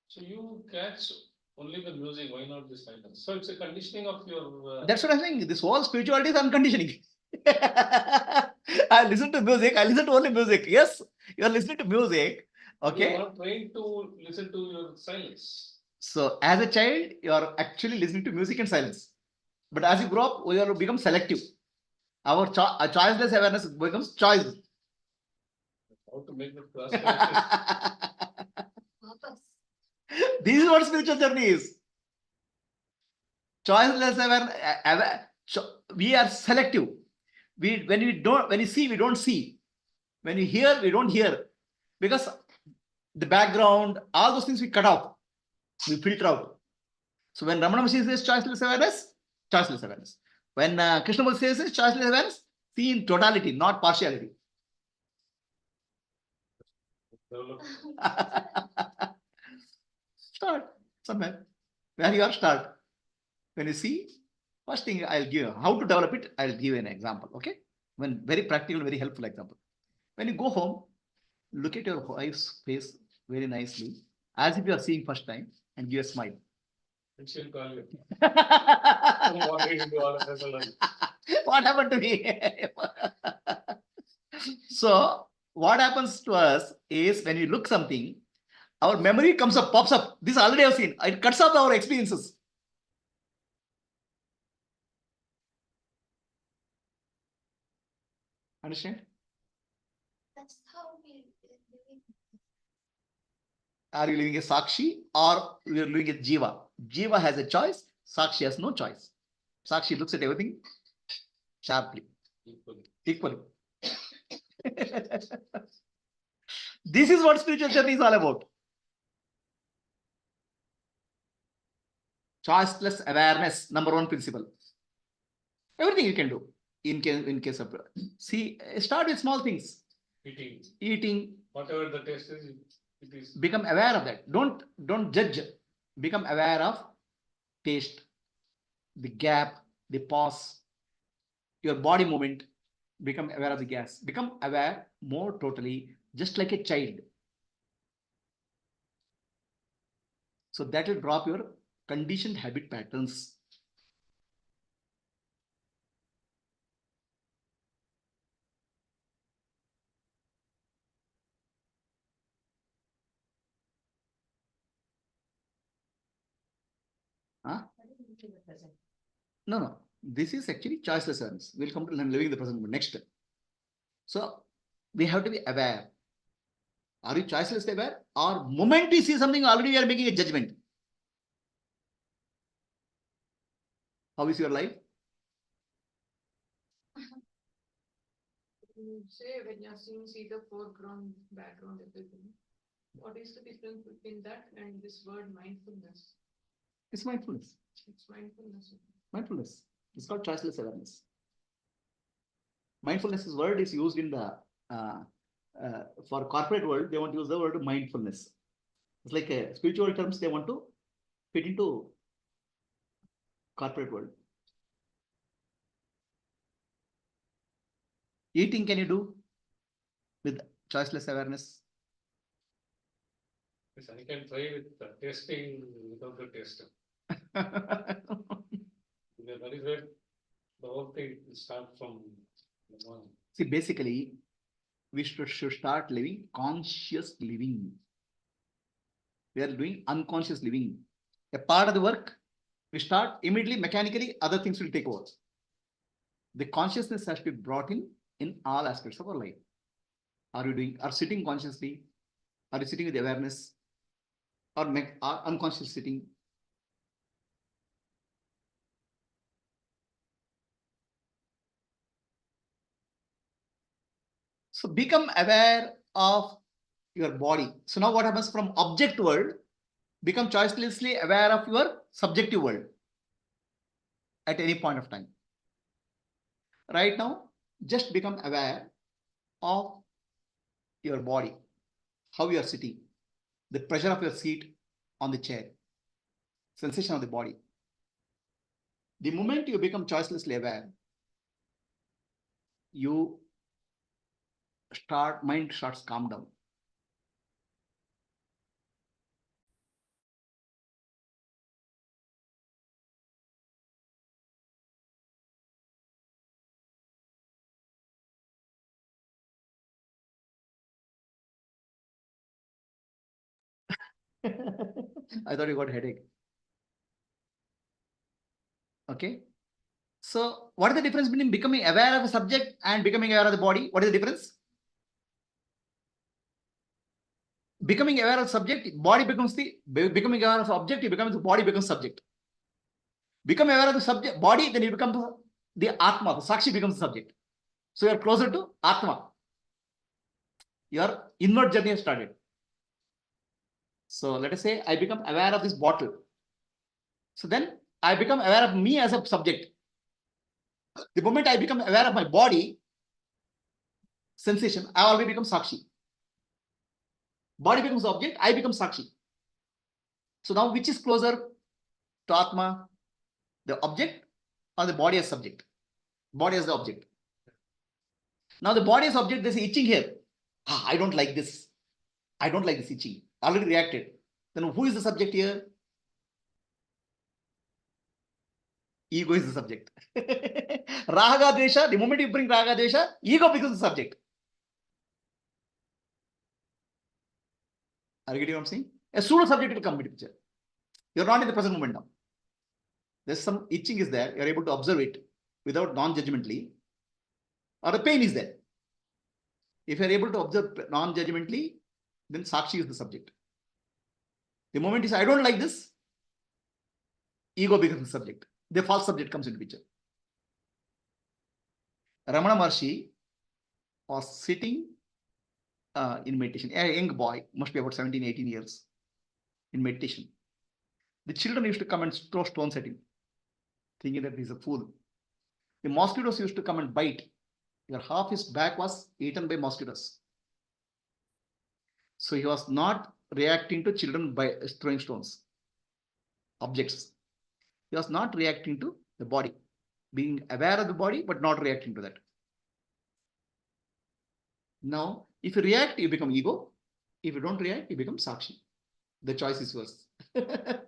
So you catch only the music. Why not the silence? So it's a conditioning of your. That's what I'm saying. This whole spirituality is unconditioning. I listen to music. I listen to only music. Yes, you are listening to music. Okay. You are not trained to listen to your silence. So as a child, you are actually listening to music and silence. But as you grow up, we are become selective. Our choiceless awareness becomes choice. How to make the class? This is what spiritual journey is. Choiceless awareness. We are selective. When you see, we don't see. When you hear, we don't hear. Because the background, all those things we cut off. We filter out. So when Ramana Maharshi says choiceless awareness. When Krishnamurti says choiceless awareness, see in totality, not partiality. Start somewhere. Where you are, start. When you see, first thing I'll give you, how to develop it, I'll give you an example. Okay? When very practical, very helpful example. When you go home, look at your wife's face very nicely, as if you are seeing first time, and give a smile. And she'll call you. What happened to me? So, what happens to us is when we look something, our memory comes up, pops up. This already I've seen. It cuts off our experiences. Understand? That's how we live. Are you living a Sakshi or you are living a Jiva? Jiva has a choice. Sakshi has no choice. Sakshi looks at everything sharply, equally. This is what spiritual journey is all about. Choiceless awareness, number one principle. Everything you can do. In case of, see, start with small things. Eating. Whatever the taste is, it is. Become aware of that. Don't judge. Become aware of taste, the gap, the pause, your body movement. Become aware of the gas. Become aware more totally, just like a child. So that will drop your conditioned habit patterns. Huh? No. This is actually choiceless awareness. We'll come to living the present moment next. So we have to be aware. Are you choiceless aware? Or moment we see something, already we are making a judgment. How is your life? Say when you're seeing, see the foreground, background, everything. What is the difference between that and this word mindfulness? It's mindfulness. It's mindfulness. Mindfulness. It's called choiceless awareness. Mindfulness word is used in the for corporate world. They want to use the word mindfulness. It's like a spiritual terms they want to fit into corporate world. Eating can you do with choiceless awareness? Yes, I can try with tasting without the taster. That is where the whole thing starts from the morning. See, basically, we should start living conscious living. We are doing unconscious living. A part of the work, we start immediately, mechanically, other things will take over. The consciousness has to be brought in all aspects of our life. Are you doing, are sitting consciously? Are you sitting with awareness? Or unconscious sitting? So become aware of your body. So now what happens from object world? Become choicelessly aware of your subjective world at any point of time. Right now, just become aware of your body, how you are sitting, the pressure of your seat on the chair, sensation of the body. The moment you become choicelessly aware, mind starts calm down. I thought you got a headache. Okay. So what is the difference between becoming aware of the subject and becoming aware of the body? What is the difference? Becoming aware of subject, body becomes becoming aware of object, it becomes the body becomes subject. Become aware of the subject, body, then you become the Atma, the Sakshi becomes the subject. So you are closer to Atma. Your inward journey has started. So let us say I become aware of this bottle. So then I become aware of me as a subject. The moment I become aware of my body, sensation, I already become Sakshi. Body becomes object, I become Sakshi. So now which is closer to Atma? The object or the body as subject? Body as the object. Now the body as object, there's itching here. I don't like this. I don't like this itching. Already reacted. Then who is the subject here? Ego is the subject. Raga Dvesha, the moment you bring Raga Dvesha, ego becomes the subject. Are you getting what I'm saying? A pseudo subject will come into picture. You're not in the present moment now. There's some itching is there. You're able to observe it without non-judgmentally. Or the pain is there. If you're able to observe non-judgmentally, then Sakshi is the subject. The moment you say, I don't like this, ego becomes the subject. The false subject comes into picture. Ramana Maharshi was sitting in meditation. A young boy, must be about 17, 18 years, in meditation. The children used to come and throw stones at him, thinking that he's a fool. The mosquitoes used to come and bite. Half his back was eaten by mosquitoes. So he was not reacting to children by throwing stones, objects. He was not reacting to the body, being aware of the body, but not reacting to that. Now, if you react, you become ego. If you don't react, you become Sakshi. The choice is yours. The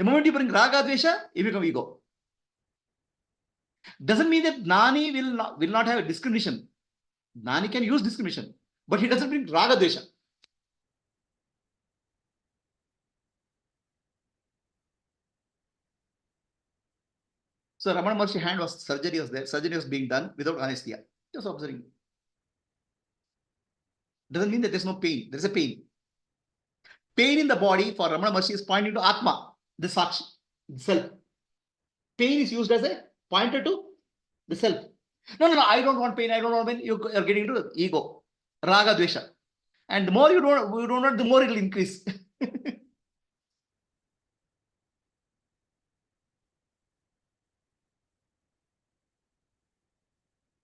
moment you bring Raga Dvesha, you become ego. Doesn't mean that Gnani will not have a discrimination. Gnani can use discrimination, but he doesn't bring Raga Dvesha. So Ramana Maharshi hand was, surgery was there. Surgery was being done without anesthesia. Just observing. Doesn't mean that there's no pain. There's a pain. Pain in the body for Ramana Maharshi is pointing to Atma, the Sakshi, the self. Pain is used as a pointer to the self. No, I don't want pain. I don't want pain. You are getting into the ego, Raga Dvesha. And the more you don't want, the more it will increase.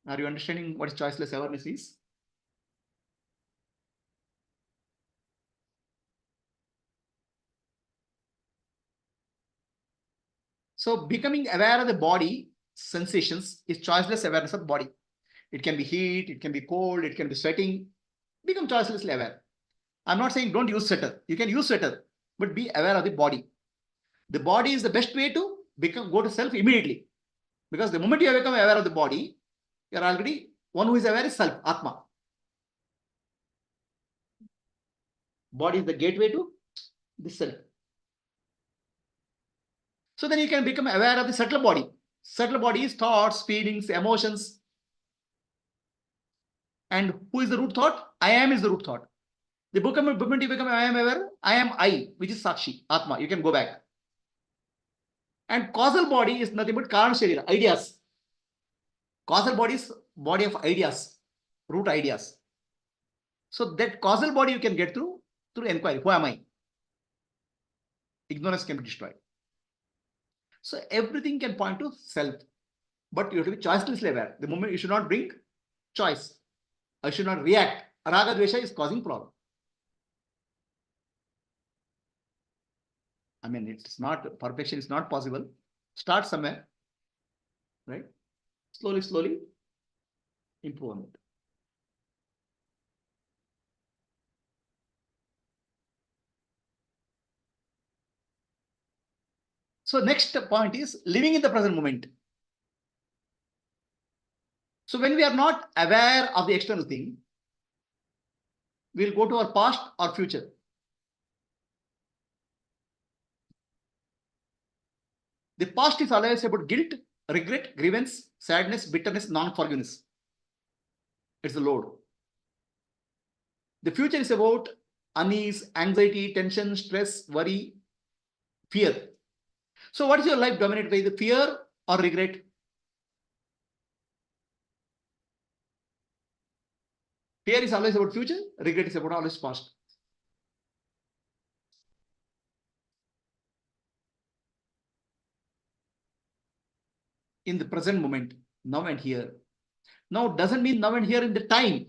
Are you understanding what choiceless awareness is? So becoming aware of the body sensations is choiceless awareness of the body. It can be heat, it can be cold, it can be sweating. Become choicelessly aware. I'm not saying don't use sweater. You can use sweater, but be aware of the body. The body is the best way to go to self immediately. Because the moment you become aware of the body, you're already, one who is aware is self, Atma. Body is the gateway to the self. So then you can become aware of the subtle body. Subtle body is thoughts, feelings, emotions. And who is the root thought? I am is the root thought. The moment you become I am aware, I am I, which is Sakshi, Atma. You can go back. And causal body is nothing but Karana Sharira, ideas. Causal body is body of ideas, root ideas. So that causal body you can get through inquiry. Who am I? Ignorance can be destroyed. So everything can point to self, but you have to be choicelessly aware. The moment you should not bring choice. I should not react. Raga Dvesha is causing problem. I mean, it's not, perfection is not possible. Start somewhere, right? Slowly, slowly improve on it. So next point is living in the present moment. So when we are not aware of the external thing, we'll go to our past or future. The past is always about guilt, regret, grievance, sadness, bitterness, non-forgiveness. It's the load. The future is about unease, anxiety, tension, stress, worry, fear. So what is your life dominated by, the fear or regret? Fear is always about future, regret is about always past. In the present moment, now and here. Now doesn't mean now and here in the time.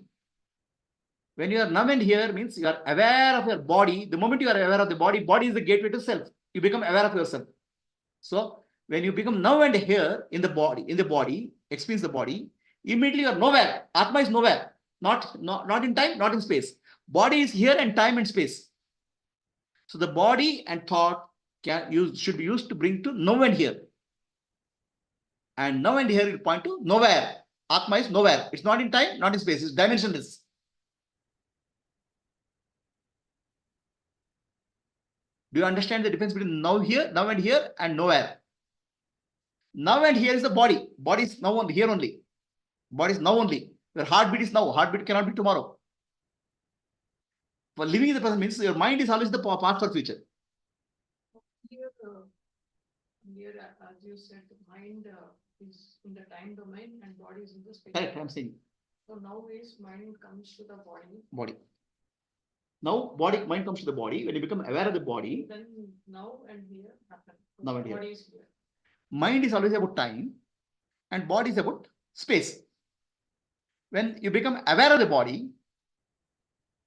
When you are now and here means you are aware of your body. The moment you are aware of the body, body is the gateway to self. You become aware of yourself. So when you become now and here in the body, experience the body, immediately you are nowhere. Atma is nowhere. Not in time, not in space. Body is here and time and space. So the body and thought should be used to bring to now and here. And now and here will point to nowhere. Atma is nowhere. It's not in time, not in space. It's dimensionless. Do you understand the difference between now and here, and nowhere? Now and here is the body. Body is now only, here only. Body is now only. Your heartbeat is now. Heartbeat cannot be tomorrow. For living in the present means your mind is always the past or future. Here, as you said, the mind is in the time domain and body is in the space. Correct, I'm saying. So now is mind comes to the body. Body. Now mind comes to the body. When you become aware of the body. Then now and here happen. Now and here. Body is here. Mind is always about time and body is about space. When you become aware of the body,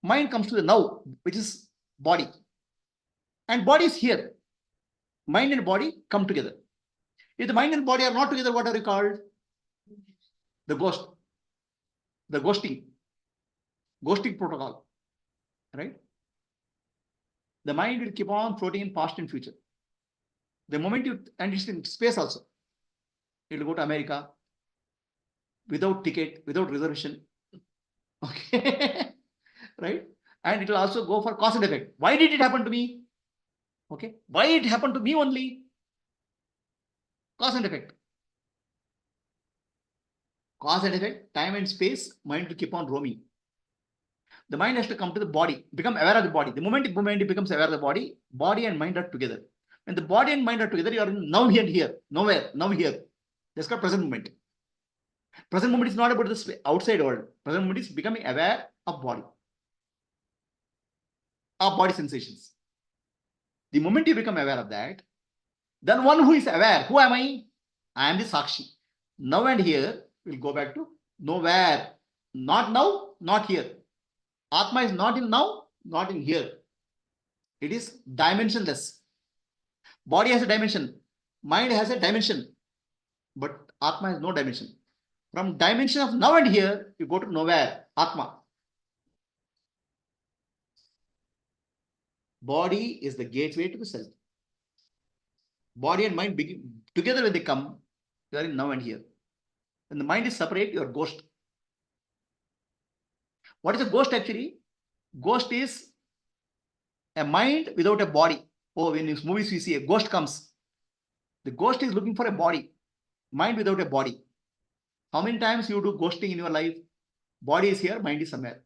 mind comes to the now, which is body. And body is here. Mind and body come together. If the mind and body are not together, what are you called? The ghost. The ghosting. Ghosting protocol. Right? The mind will keep on floating in past and future. The moment and it's in space also. It will go to America without ticket, without reservation. Okay. Right? And it will also go for cause and effect. Why did it happen to me? Okay. Why it happened to me only? Cause and effect. Cause and effect, time and space, mind will keep on roaming. The mind has to come to the body, become aware of the body. The moment it becomes aware of the body and mind are together. When the body and mind are together, you are now here and here, nowhere, now here. That's called present moment. Present moment is not about the outside world. Present moment is becoming aware of body sensations. The moment you become aware of that, then one who is aware, who am I? I am the Sakshi. Now and here, we'll go back to nowhere. Not now, not here. Atma is not in now, not in here. It is dimensionless. Body has a dimension. Mind has a dimension. But Atma has no dimension. From dimension of now and here, you go to nowhere. Atma. Body is the gateway to the self. Body and mind together when they come, you are in now and here. When the mind is separate, you are ghost. What is a ghost actually? Ghost is A mind without a body. Oh, in these movies we see a ghost comes. The ghost is looking for a body. Mind without a body. How many times you do ghosting in your life? Body is here, mind is somewhere.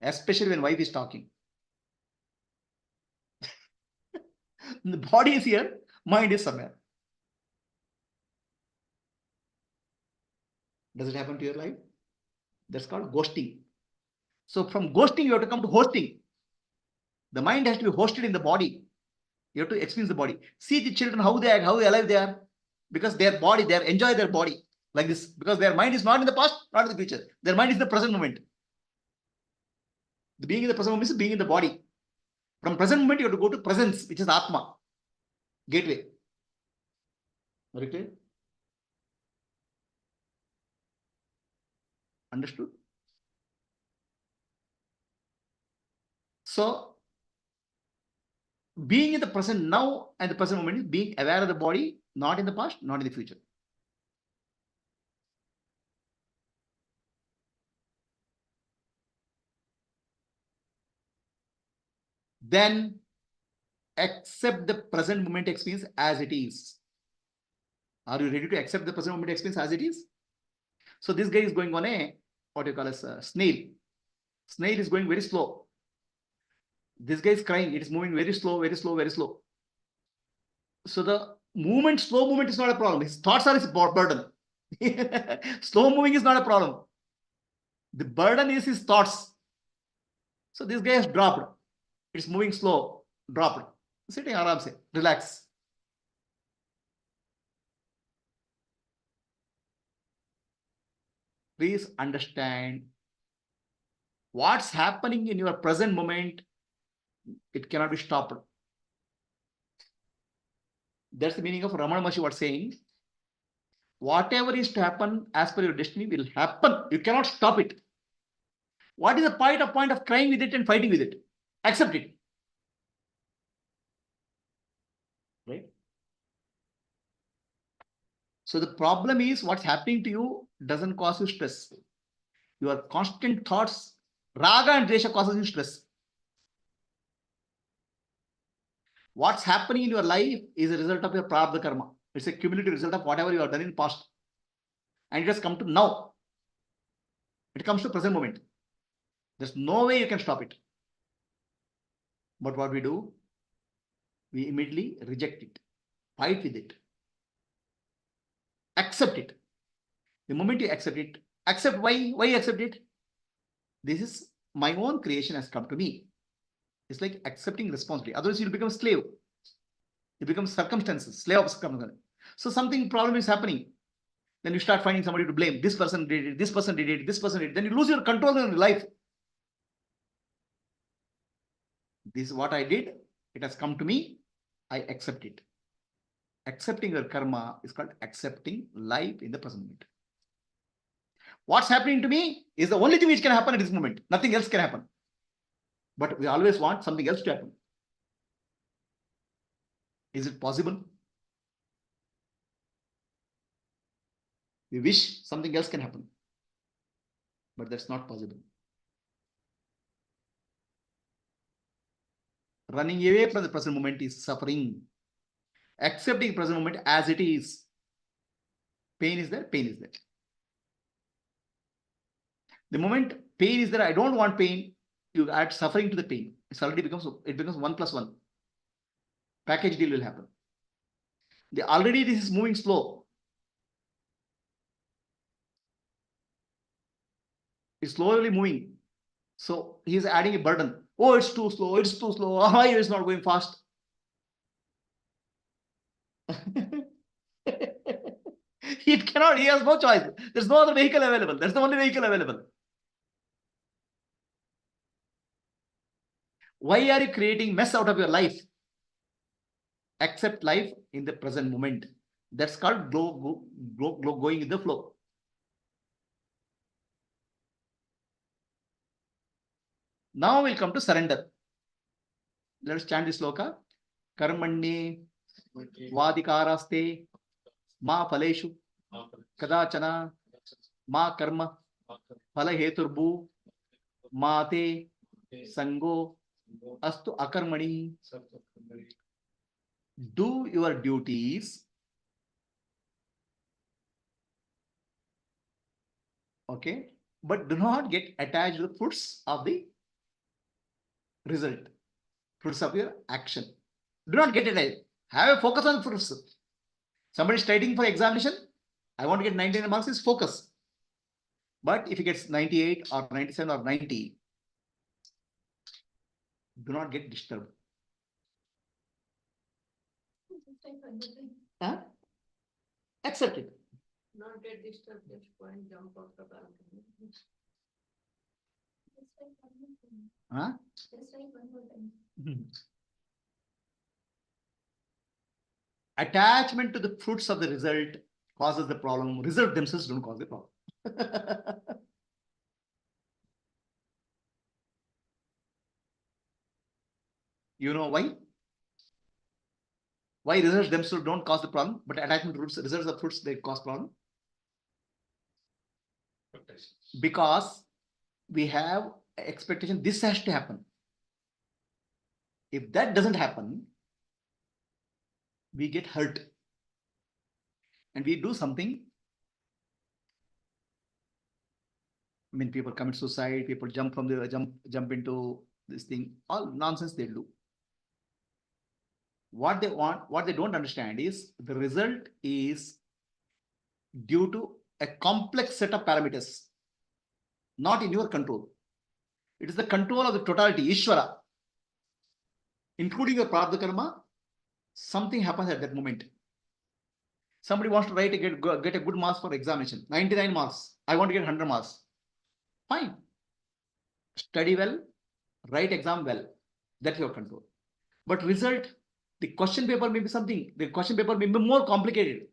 Especially when wife is talking. The body is here, mind is somewhere. Does it happen to your life? That's called ghosting. So from ghosting, you have to come to hosting. The mind has to be hosted in the body. You have to experience the body. See the children, how they act, how alive they are. Because their body, they enjoy their body like this. Because their mind is not in the past, not in the future. Their mind is in the present moment. The being in the present moment is being in the body. From present moment, you have to go to presence, which is Atma. Gateway. Very clear? Understood? So, being in the present now and the present moment is being aware of the body, not in the past, not in the future. Then accept the present moment experience as it is. Are you ready to accept the present moment experience as it is? So this guy is going on a, what you call as a snail. Snail is going very slow. This guy is crying. It is moving very slow, very slow, very slow. So the movement, slow movement is not a problem. His thoughts are his burden. Slow moving is not a problem. The burden is his thoughts. So this guy has dropped. It's moving slow, dropped. Sitting aram se, relax. Please understand what's happening in your present moment. It cannot be stopped. That's the meaning of Ramana Maharshi was saying. Whatever is to happen as per your destiny will happen. You cannot stop it. What is the point of crying with it and fighting with it? Accept it. Right? So the problem is what's happening to you doesn't cause you stress. Your constant thoughts, raga and dvesha causes you stress. What's happening in your life is a result of your prarabdha karma. It's a cumulative result of whatever you have done in the past. And it has come to now. It comes to present moment. There's no way you can stop it. But what we do? We immediately reject it. Fight with it. Accept it. The moment you accept it, accept why? Why you accept it? This is my own creation has come to me. It's like accepting responsibility. Otherwise, you'll become a slave. You become circumstances, slave of circumstances. So something problem is happening. Then you start finding somebody to blame. This person did it, this person did it, this person did it. Then you lose your control in your life. This is what I did. It has come to me. I accept it. Accepting your karma is called accepting life in the present moment. What's happening to me is the only thing which can happen at this moment. Nothing else can happen. But we always want something else to happen. Is it possible? We wish something else can happen. But that's not possible. Running away from the present moment is suffering. Accepting present moment as it is. Pain is there, pain is there. The moment pain is there, I don't want pain, you add suffering to the pain. It becomes 1 plus 1. Package deal will happen. Already this is moving slow. It's slowly moving. So he is adding a burden. Oh, it's too slow, it's too slow. Why it's not going fast? It cannot, he has no choice. There's no other vehicle available. That's the only vehicle available. Why are you creating mess out of your life? Accept life in the present moment. That's called going with the flow. Now we'll come to surrender. Let us chant this sloka. Karmanni vadikaraste ma phaleshu kadachana ma karma phala heturbu ma te sango Astu akarmani. Self-Enquiry. Do your duties. Okay. But do not get attached to the fruits of the result. Fruits of your action. Do not get attached. Have a focus on fruits. Somebody is studying for examination. I want to get 99 marks is focus. But if he gets 98 or 97 or 90, do not get disturbed. Huh? Accept it. Not get disturbed, just go and jump off the balcony. Huh? Attachment to the fruits of the result causes the problem. Result themselves don't cause the problem. You know why? Why results themselves don't cause the problem, but attachment to results of fruits they cause problem? Because we have expectation this has to happen. If that doesn't happen, we get hurt. And we do something. I mean, people commit suicide, people jump from the jump into this thing, all nonsense they do. What they want, what they don't understand is the result is due to a complex set of parameters, not in your control. It is the control of the totality, Ishvara, including your prarabdha karma. Something happens at that moment. Somebody wants to write get a good marks for examination, 99 marks. I want to get 100 marks. Fine. Study well, write exam well. That's your control. But result, the question paper may be something. The question paper may be more complicated.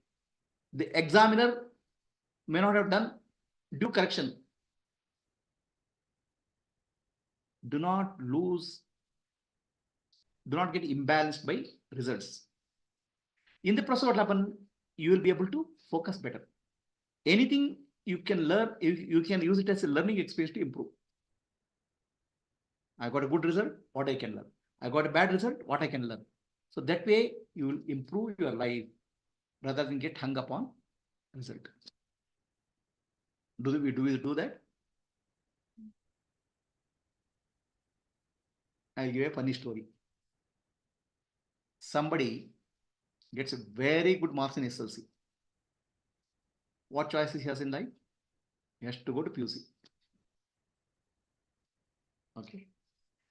The examiner may not have done due correction. Do not lose, do not get imbalanced by results. In the process, what happens? You will be able to focus better. Anything you can learn, you can use it as a learning experience to improve. I got a good result, what I can learn. I got a bad result, what I can learn. So that way you will improve your life rather than get hung up on result. Do we do that? I'll give a funny story. Somebody gets a very good marks in SLC. What choices he has in life? He has to go to PUC. Okay.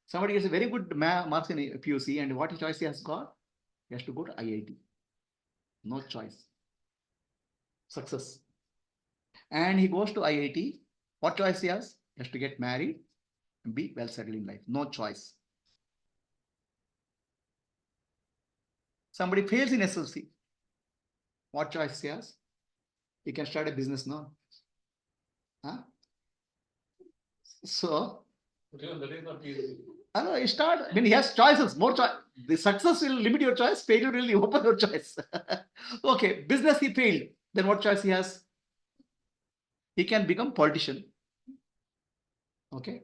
Somebody gets a very good marks in PUC, and what choice he has got? He has to go to IIT. No choice. Success. And he goes to IIT. What choice he has? He has to get married and be well settled in life. No choice. Somebody fails in SLC. What choice he has? He can start a business now. Huh? So, that is not easy. I know, you start, I mean, he has choices, more choice. The success will limit your choice, failure will open your choice. Okay, business he failed. Then what choice he has? He can become politician. Okay.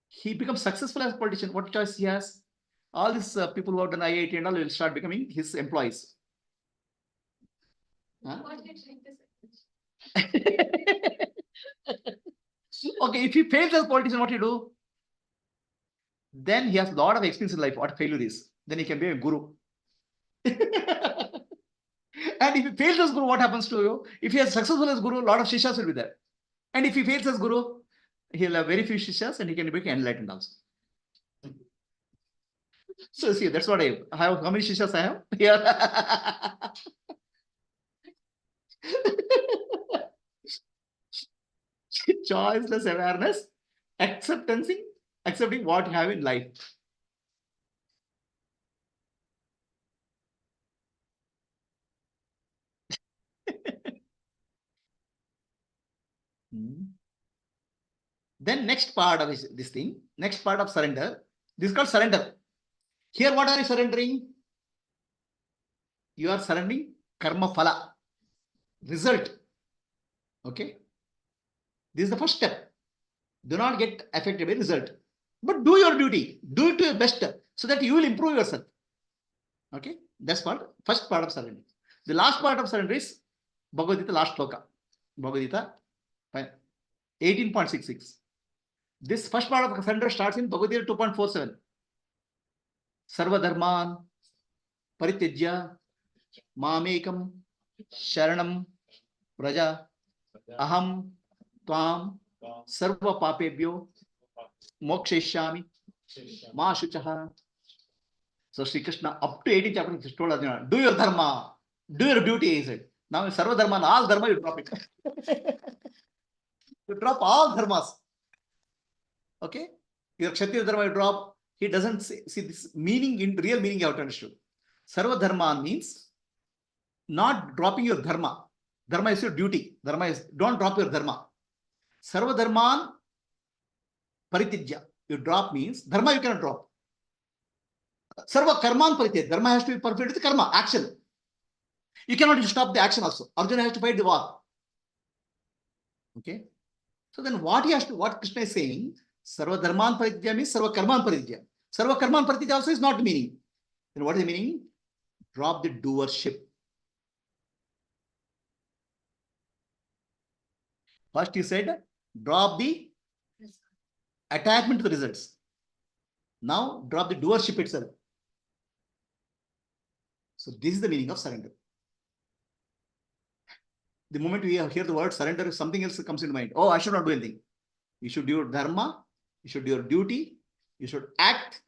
He becomes successful as a politician. What choice he has? All these people who have done IIT and all will start becoming his employees. Huh? Okay, if he fails as a politician, what do you do? Then he has a lot of experience in life, what failure is. Then he can be a guru. And if he fails as guru, what happens to you? If he is successful as guru, a lot of shishas will be there. And if he fails as guru, he'll have very few shishas and he can become enlightened also. So see, that's what I have. How many shishas I have? Here. Choiceless awareness, accepting what you have in life. Then next part of this thing, next part of surrender, this is called surrender. Here, what are you surrendering? You are surrendering karma phala, result. Okay. This is the first step. Do not get affected by result. But do your duty. Do it to your best so that you will improve yourself. Okay, that's part. First part of surrender. The last part of surrender is Bhagavad Gita, last sloka. Bhagavad Gita 18.66. This first part of surrender starts in Bhagavad Gita 2.47. Sarva dharman parityajya mamekam sharanam praja aham tvam sarva papebhyo mokshayami ma shuchaha. So Sri Krishna up to 18th chapter he told Arjuna, do your dharma, do your duty, he said. Now in Sarva Dharma, all dharma you drop it. You drop all dharmas. Okay? Your Kshatriya dharma you drop. He doesn't see this meaning, in real meaning you have to understand. Sarva dharma means not dropping your dharma. Dharma is your duty. Dharma is, don't drop your dharma. Sarva dharman paritijya. You drop means dharma you cannot drop. Sarva karman paritijya. Dharma has to be perfect with karma, action. You cannot stop the action also. Arjuna has to fight the war. Okay. So then what he has to, what Krishna is saying, Sarva dharman paritijya means Sarva karman paritijya. Sarva karman paritijya also is not the meaning. Then what is the meaning? Drop the doership. First he said, drop the attachment to the results. Now drop the doership itself. So this is the meaning of surrender. The moment we hear the word surrender, something else comes into mind. Oh, I should not do anything. You should do your dharma. You should do your duty. You should act.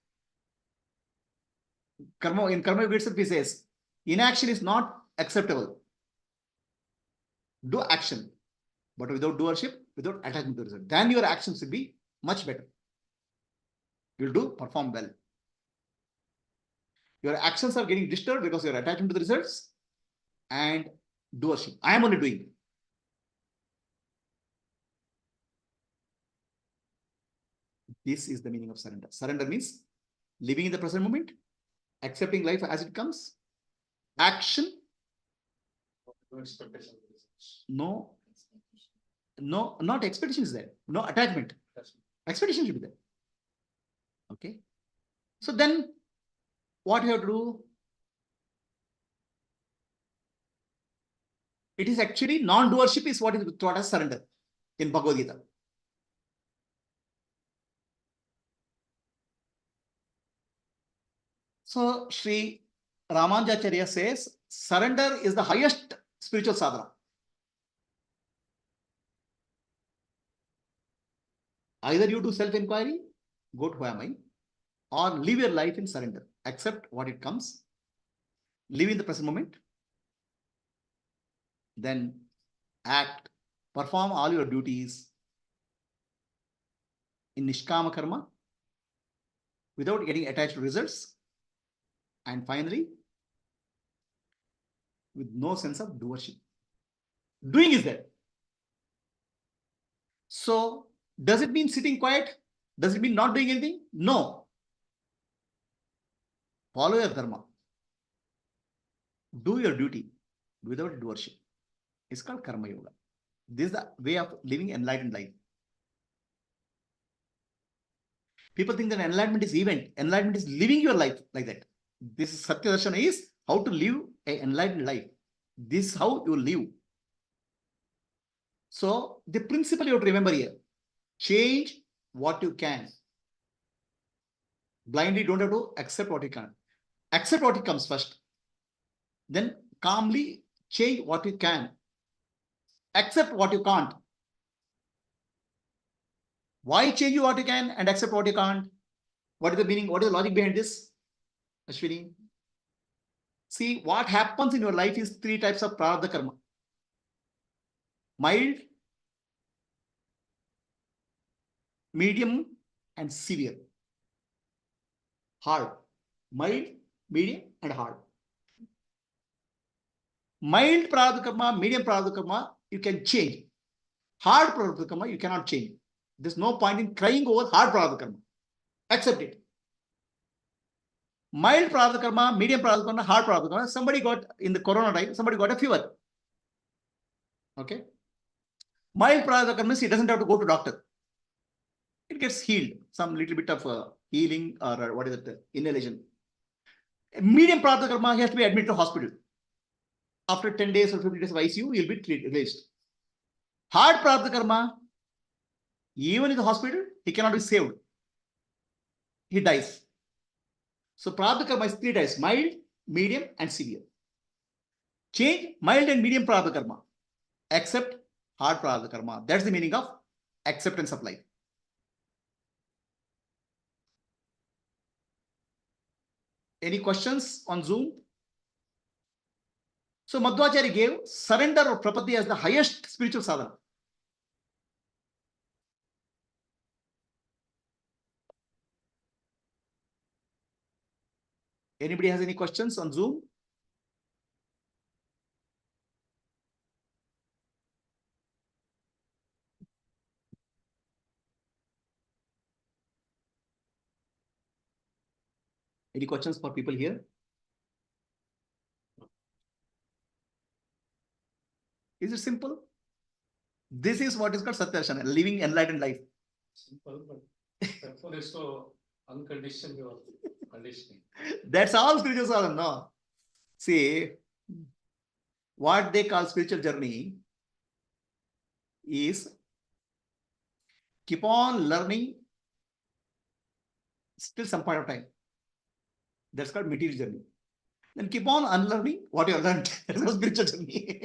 Karma, in Karma Yoga itself he says, inaction is not acceptable. Do action, but without doership, without attachment to the result. Then your actions will be much better. You'll do, perform well. Your actions are getting disturbed because your attachment to the results and doership. I am only doing. This is the meaning of surrender. Surrender means living in the present moment, accepting life as it comes, action. No, not expectation is there. No attachment. Expectation should be there. Okay. So then what you have to do? It is actually non-doership is what is taught as surrender in Bhagavad Gita. So Sri Ramanujacharya says surrender is the highest spiritual sadhana. Either you do self-inquiry, go to who am I, or live your life in surrender. Accept what it comes, live in the present moment, then act, perform all your duties in Nishkama Karma without getting attached to results, and finally, with no sense of doership. Doing is there. So, does it mean sitting quiet? Does it mean not doing anything? No. Follow your dharma. Do your duty without doership. It's called Karma Yoga. This is the way of living enlightened life. People think that enlightenment is event. Enlightenment is living your life like that. This is Satyadarshana is how to live an enlightened life. This is how you live. So the principle you have to remember here. Change what you can. Blindly don't have to accept what you can. Accept what comes first. Then calmly change what you can. Accept what you can't. Why change what you can and accept what you can't? What is the meaning? What is the logic behind this? Ashwini. See, what happens in your life is 3 types of prarabdha karma. Mild, medium, and severe. Hard. Mild, medium, and hard. Mild prarabdha karma, medium prarabdha karma, you can change. Hard prarabdha karma, you cannot change. There's no point in crying over hard prarabdha karma. Accept it. Mild prarabdha karma, medium prarabdha karma, hard prarabdha karma. Somebody got, in the corona time, somebody got a fever. Okay. Mild prarabdha karma means he doesn't have to go to doctor. It gets healed. some little bit of healing or what is it, inhalation. Medium prarabdha karma, he has to be admitted to hospital. After 10 days or 15 days of ICU, he will be released. Hard prarabdha karma, even in the hospital, he cannot be saved. He dies. So prarabdha karma is 3 types: mild, medium, and severe. Change mild and medium prarabdha karma. Accept hard prarabdha karma. That's the meaning of acceptance of life. Any questions on Zoom? So Madhvacharya gave surrender or prapadya as the highest spiritual sadhana. Anybody has any questions on Zoom? Any questions for people here? Is it simple? This is what is called Satyadarshana, living enlightened life. Simple, but therefore is so unconditioned your conditioning. That's all spiritual sadhana, no? See, what they call spiritual journey is keep on learning till some point of time. That's called material journey. Then keep on unlearning what you have learned. That's called spiritual journey.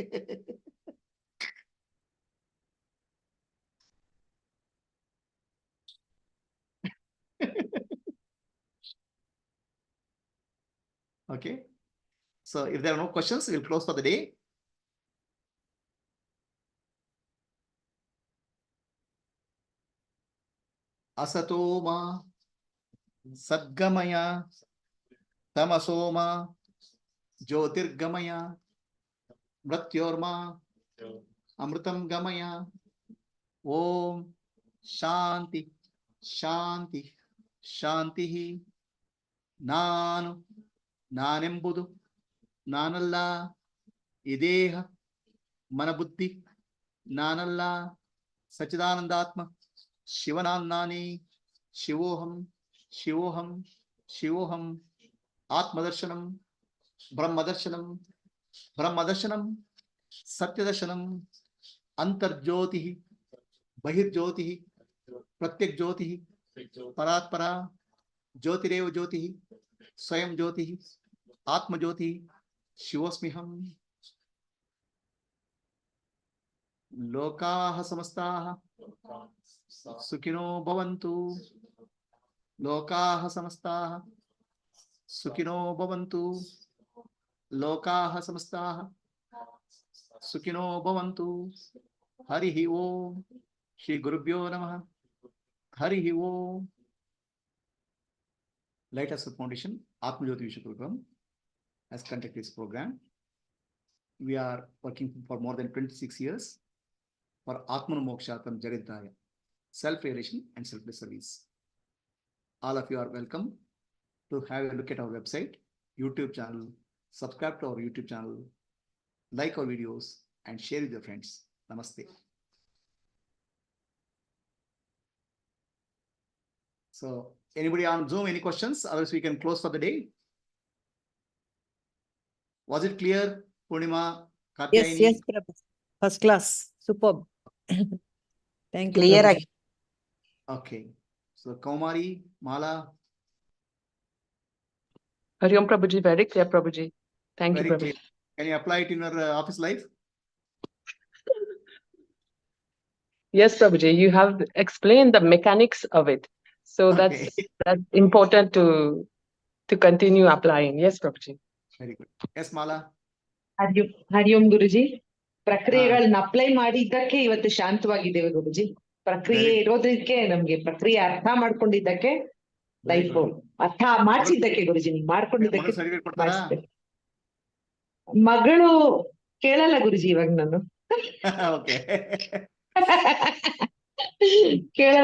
Okay. So if there are no questions, we'll close for the day. Asatoma Sadgamaya Tamasoma Jyotirgamaya Mrityorma Amritam Gamaya. Om Shanti Shanti Shanti. Nanu Nanembudu Nanalla Ideha Manabuddhi Nanalla Sachidanandatma Shivanannani Shivoham Shivoham Shivoham Atmadarshanam Brahmadarshanam Brahmadarshanam Satyadarshanam Antarjyotihi Bahirjyotihi Pratyak Jyotihi Paratpara Jyotirev Jyotihi Swayam Jyotihi Atma Jyotihi Shivosmiham. Lokaha samastaha Sukhino bhavantu. Lokaha samastaha Sukhino bhavantu. Lokaha samastaha Sukhino bhavantu. Harihi Om. Shri Gurubhyo Namaha. Harihi Om. Lightofself Foundation, Atma Jyoti Vishwa program has conducted this program. We are working for more than 26 years for Atma Mokshatam Jagadaya, self-realization and selfless service. All of you are welcome to have a look at our website, YouTube channel, subscribe to our YouTube channel, like our videos, and share with your friends. Namaste. So, anybody on Zoom, any questions? Otherwise, we can close for the day. Was it clear, Purnima? Yes, yes, Prabhu. First class. Superb. Thank you. Clear. Prabhuji. Okay. So, Kaumari, Mala. Hariom Prabhuji, very clear, Prabhuji. Thank you, Very Prabhuji. clear. Can you apply it in your office life? Yes, Prabhuji, you have explained the mechanics of it. So Okay. that's important to continue applying. Yes, Prabhuji. Very good. Yes, Mala. ಹರಿಯೋಂ Guruji ಪ್ರಕ್ರಿಯೆಗಳನ್ನ apply ಮಾಡಿದ್ದಕ್ಕೆ ಇವತ್ತು ಶಾಂತವಾಗಿದ್ದೇವೆ ಗುರುಜಿ. ಪ್ರಕ್ರಿಯೆ ಇರೋದಕ್ಕೆ ನಮ್ಗೆ ಪ್ರಕ್ರಿಯೆ ಅರ್ಥ ಮಾಡ್ಕೊಂಡಿದ್ದಕ್ಕೆ life ಅರ್ಥ ಮಾಡ್ಸಿದ್ದಕ್ಕೆ ಗುರುಜಿ ನೀವು ಮಾಡ್ಕೊಂಡಿದ್ದಕ್ಕೆ ಮಗಳು ಕೇಳಲ್ಲ ಗುರುಜಿ ಇವಾಗ ನಾನು Okay. ಕೇಳಲ್ಲ